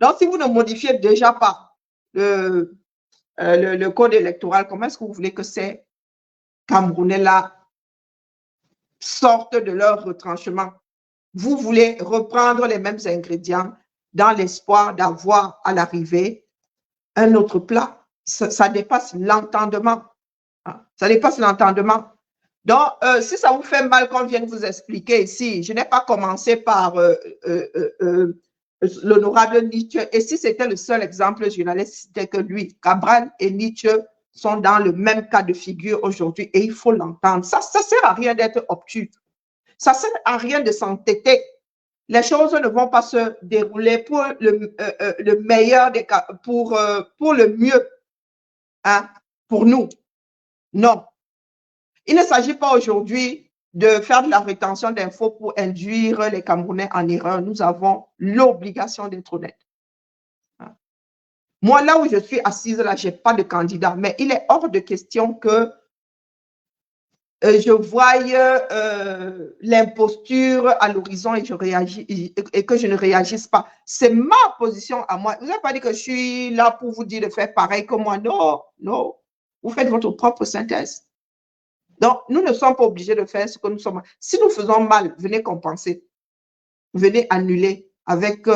Donc, si vous ne modifiez déjà pas le code électoral, comment est-ce que vous voulez que ces Camerounais-là sortent de leur retranchement? Vous voulez reprendre les mêmes ingrédients dans l'espoir d'avoir à l'arrivée un autre plat. Ça dépasse l'entendement. Ça dépasse l'entendement. Donc, si ça vous fait mal qu'on vienne vous expliquer ici, je n'ai pas commencé par l'honorable Nietzsche. Et si c'était le seul exemple, je n'allais citer que lui. Cabral et Nietzsche sont dans le même cas de figure aujourd'hui et il faut l'entendre. Ça ne sert à rien d'être obtus. Ça ne sert à rien de s'entêter. Les choses ne vont pas se dérouler pour le meilleur des cas, pour le mieux, hein, pour nous. Non. Il ne s'agit pas aujourd'hui de faire de la rétention d'infos pour induire les Camerounais en erreur. Nous avons l'obligation d'être honnêtes. Moi, là où je suis assise, là, je n'ai pas de candidat, mais il est hors de question que je voie l'imposture à l'horizon et que je ne réagisse pas. C'est ma position à moi. Vous n'avez pas dit que je suis là pour vous dire de faire pareil que moi. Non, non. Vous faites votre propre synthèse. Donc, nous ne sommes pas obligés de faire ce que nous sommes. Si nous faisons mal, venez compenser. Venez annuler avec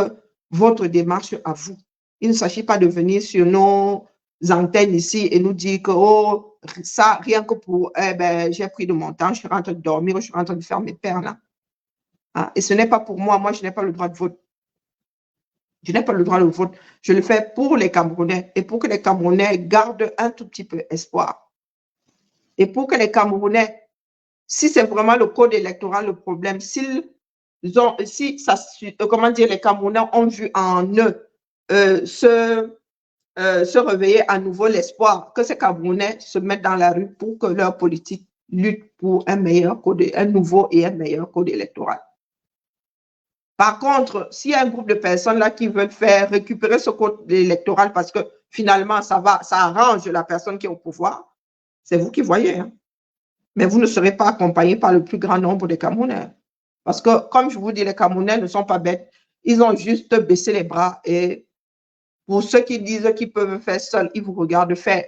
votre démarche à vous. Il ne s'agit pas de venir sur nos antennes ici et nous dire que oh, ça, rien que pour, j'ai pris de mon temps, je suis en train de dormir, je suis en train de faire mes perles. Hein? Et ce n'est pas pour moi. Moi, je n'ai pas le droit de vote. Je n'ai pas le droit de vote. Je le fais pour les Camerounais et pour que les Camerounais gardent un tout petit peu espoir. Et pour que les Camerounais, si c'est vraiment le code électoral le problème, si comment dire, les Camerounais ont vu en eux se réveiller à nouveau l'espoir que ces Camerounais se mettent dans la rue pour que leur politique lutte pour un meilleur code, un nouveau et un meilleur code électoral. Par contre, s'il y a un groupe de personnes là qui veulent faire récupérer ce code électoral parce que finalement ça arrange la personne qui est au pouvoir, c'est vous qui voyez. Hein. Mais vous ne serez pas accompagné par le plus grand nombre de Camerounais. Parce que, comme je vous dis, les Camerounais ne sont pas bêtes. Ils ont juste baissé les bras et pour ceux qui disent qu'ils peuvent faire seuls, ils vous regardent faire.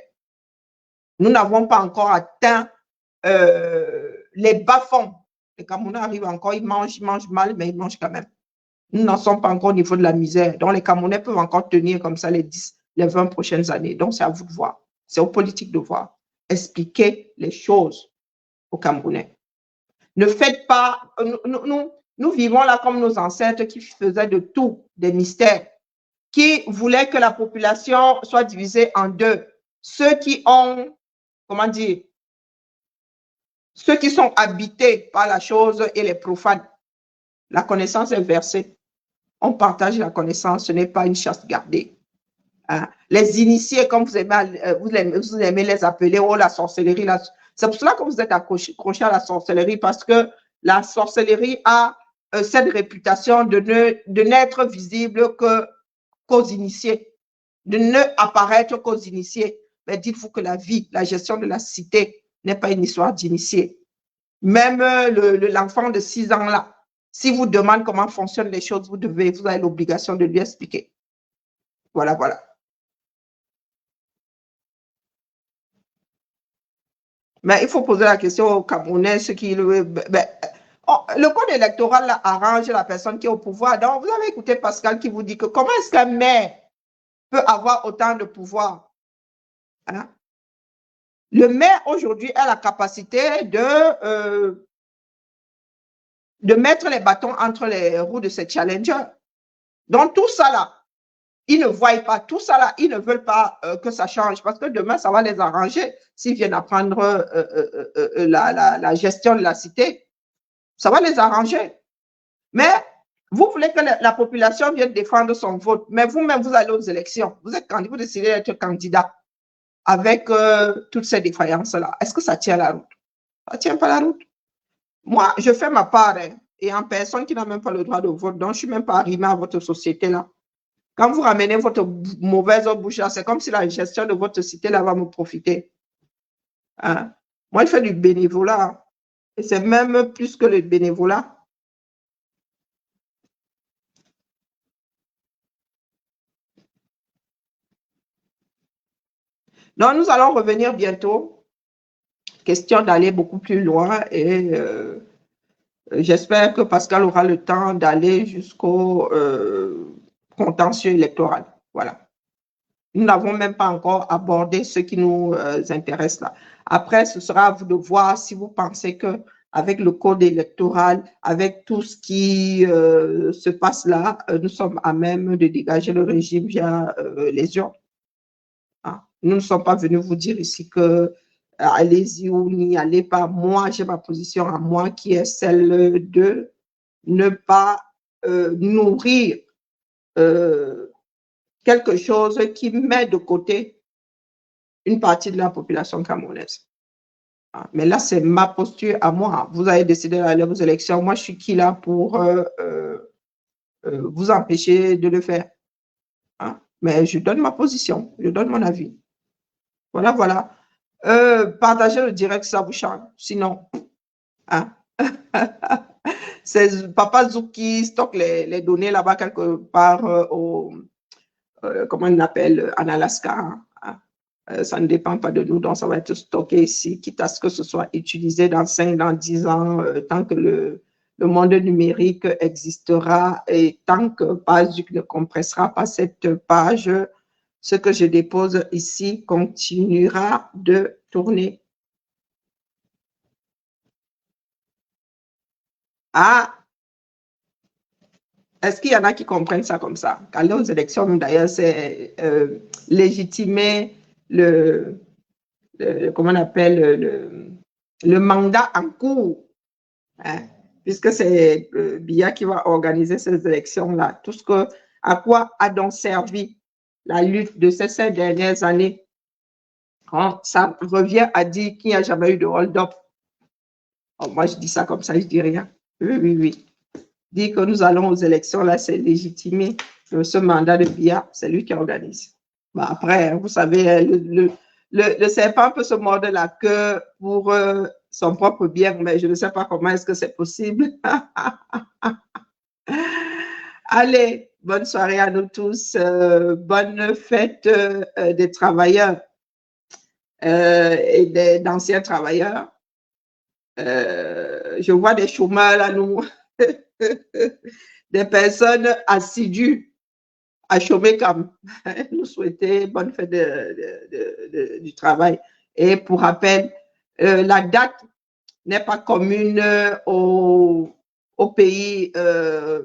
Nous n'avons pas encore atteint les bas-fonds. Les Camerounais arrivent encore, ils mangent mal, mais ils mangent quand même. Nous n'en sommes pas encore au niveau de la misère. Donc, les Camerounais peuvent encore tenir comme ça les 10, les 20 prochaines années. Donc, c'est à vous de voir. C'est aux politiques de voir. Expliquer les choses aux Camerounais. Ne faites pas... Nous vivons là comme nos ancêtres qui faisaient de tout des mystères, qui voulaient que la population soit divisée en deux. Ceux qui ont, comment dire, ceux qui sont habités par la chose et les profanes. La connaissance est versée. On partage la connaissance, ce n'est pas une chasse gardée. Hein? Les initiés, comme vous aimez les appeler, oh la sorcellerie, c'est pour cela que vous êtes accrochés à la sorcellerie, parce que la sorcellerie a cette réputation de n'être visible qu'aux initiés, de ne apparaître qu'aux initiés. Mais dites-vous que la vie, la gestion de la cité n'est pas une histoire d'initiés. Même l'enfant de 6 ans là, si vous demandez comment fonctionnent les choses, vous avez l'obligation de lui expliquer. Voilà, voilà. Mais il faut poser la question aux Camerounais, le code électoral là, arrange la personne qui est au pouvoir. Donc, vous avez écouté Pascal qui vous dit que comment est-ce qu'un maire peut avoir autant de pouvoir? Hein? Le maire aujourd'hui a la capacité de mettre les bâtons entre les roues de ces challengers. Donc, tout ça là, ils ne voient pas tout ça là, ils ne veulent pas que ça change parce que demain, ça va les arranger s'ils viennent apprendre la gestion de la cité. Ça va les arranger. Mais vous voulez que la population vienne défendre son vote, mais vous-même, vous allez aux élections. Vous décidez d'être candidat avec toutes ces défaillances-là. Est-ce que ça tient la route? Ça ne tient pas la route. Moi, je fais ma part, hein, et en personne qui n'a même pas le droit de vote, donc je ne suis même pas arrivée à votre société-là. Quand vous ramenez votre mauvaise bouche là, c'est comme si la gestion de votre cité là va me profiter. Hein? Moi, je fais du bénévolat. Et c'est même plus que le bénévolat. Donc, nous allons revenir bientôt. Question d'aller beaucoup plus loin et j'espère que Pascal aura le temps d'aller jusqu'au contentieux électoral. Voilà. Nous n'avons même pas encore abordé ce qui nous intéresse là. Après, ce sera à vous de voir si vous pensez que avec le code électoral, avec tout ce qui se passe là, nous sommes à même de dégager le régime via les urnes. Ah, nous ne sommes pas venus vous dire ici que allez-y ou n'y allez pas. Moi, j'ai ma position à moi qui est celle de ne pas nourrir quelque chose qui met de côté une partie de la population camerounaise. Ah, mais là, c'est ma posture à moi. Vous avez décidé d'aller aux élections. Moi, je suis qui là pour vous empêcher de le faire? Hein? Mais je donne ma position, je donne mon avis. Voilà, voilà. Partagez le direct, ça vous change. Sinon, hein? C'est Papa Zouk qui stocke les données là-bas quelque part comment on appelle, en Alaska. Hein? Ça ne dépend pas de nous, donc ça va être stocké ici, quitte à ce que ce soit utilisé dans 5, dans 10 ans, tant que le monde numérique existera et tant que Pazuc ne compressera pas cette page, ce que je dépose ici continuera de tourner. Ah, Est-ce qu'il y en a qui comprennent ça comme ça? Qu'aller aux élections, d'ailleurs, c'est légitimer comment on appelle, le mandat en cours, hein, puisque c'est Biya qui va organiser ces élections-là. Tout ce que, à quoi a donc servi la lutte de ces 5 dernières années? Quand ça revient à dire qu'il n'y a jamais eu de hold-up. Oh, moi, je dis ça comme ça, je dis rien. Oui, oui, oui. Dire que nous allons aux élections, là, c'est légitimer ce mandat de Biya, c'est lui qui organise. Bon, après, vous savez, le serpent peut se mordre la queue pour son propre bien, mais je ne sais pas comment est-ce que c'est possible. Allez, bonne soirée à nous tous. Bonne fête des travailleurs et d'anciens travailleurs. Je vois des chômeurs là, nous, des personnes assidues à chômer comme nous souhaiter bonne fête du travail. Et pour rappel, la date n'est pas commune au pays, à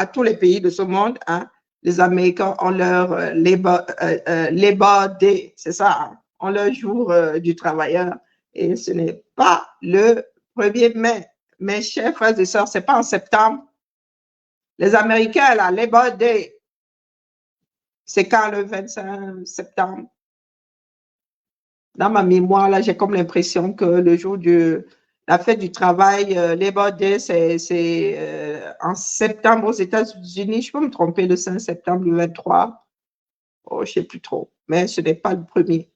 tous les pays de ce monde. Hein. Les Américains ont leur Labor Day, c'est ça, hein, ont leur jour du travailleur. Et ce n'est pas le 1er mai. Mes chers frères et sœurs, ce n'est pas en septembre. Les Américains, là, Labor Day, c'est quand le 25 septembre? Dans ma mémoire, là, j'ai comme l'impression que le jour de la fête du travail, Labor Day, c'est en septembre aux États-Unis. Je peux me tromper, le 5 septembre, le 23. Oh, je ne sais plus trop, mais ce n'est pas le premier.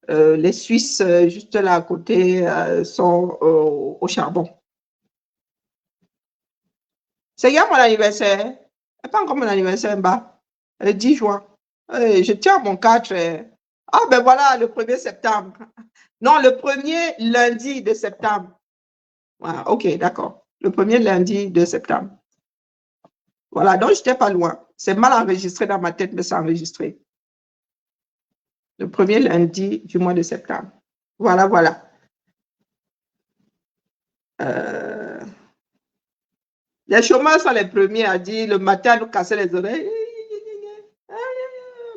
Les Suisses, juste là à côté, sont au charbon. C'est hier mon anniversaire. C'est pas encore mon anniversaire, bah. Le 10 juin. Je tiens mon 4. Ah, ben voilà, le 1er septembre. Non, le premier lundi de septembre. Voilà, ok, d'accord. Le premier lundi de septembre. Voilà, donc je n'étais pas loin. C'est mal enregistré dans ma tête, mais c'est enregistré. Le premier lundi du mois de septembre. Voilà, voilà. Les chômeurs sont les premiers à dire le matin à nous casser les oreilles.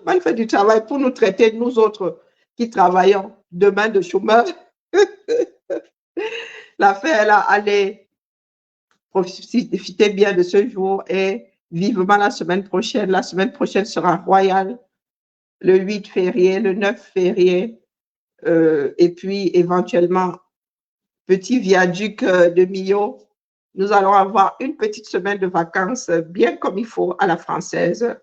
Bonne fête du travail pour nous traiter, nous autres qui travaillons demain de chômeurs. L'affaire là, allez, profitez bien de ce jour et vivement la semaine prochaine. La semaine prochaine sera royale. Le 8 février, le 9 février, et puis éventuellement, petit viaduc de Millau. Nous allons avoir une petite semaine de vacances bien comme il faut à la française.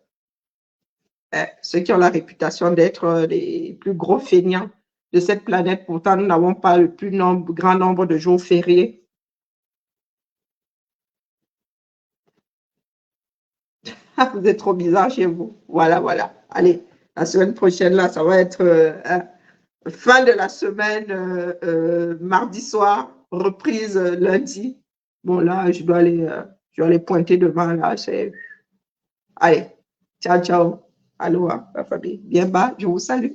Ceux qui ont la réputation d'être les plus gros feignants de cette planète, pourtant nous n'avons pas le plus grand nombre de jours fériés. Vous êtes trop bizarre chez vous. Voilà, voilà. Allez, la semaine prochaine, là, ça va être fin de la semaine, mardi soir, reprise lundi. Bon, là, je dois aller pointer devant, là. Allez, ciao, ciao. Allô, la famille. Bien bas, je vous salue.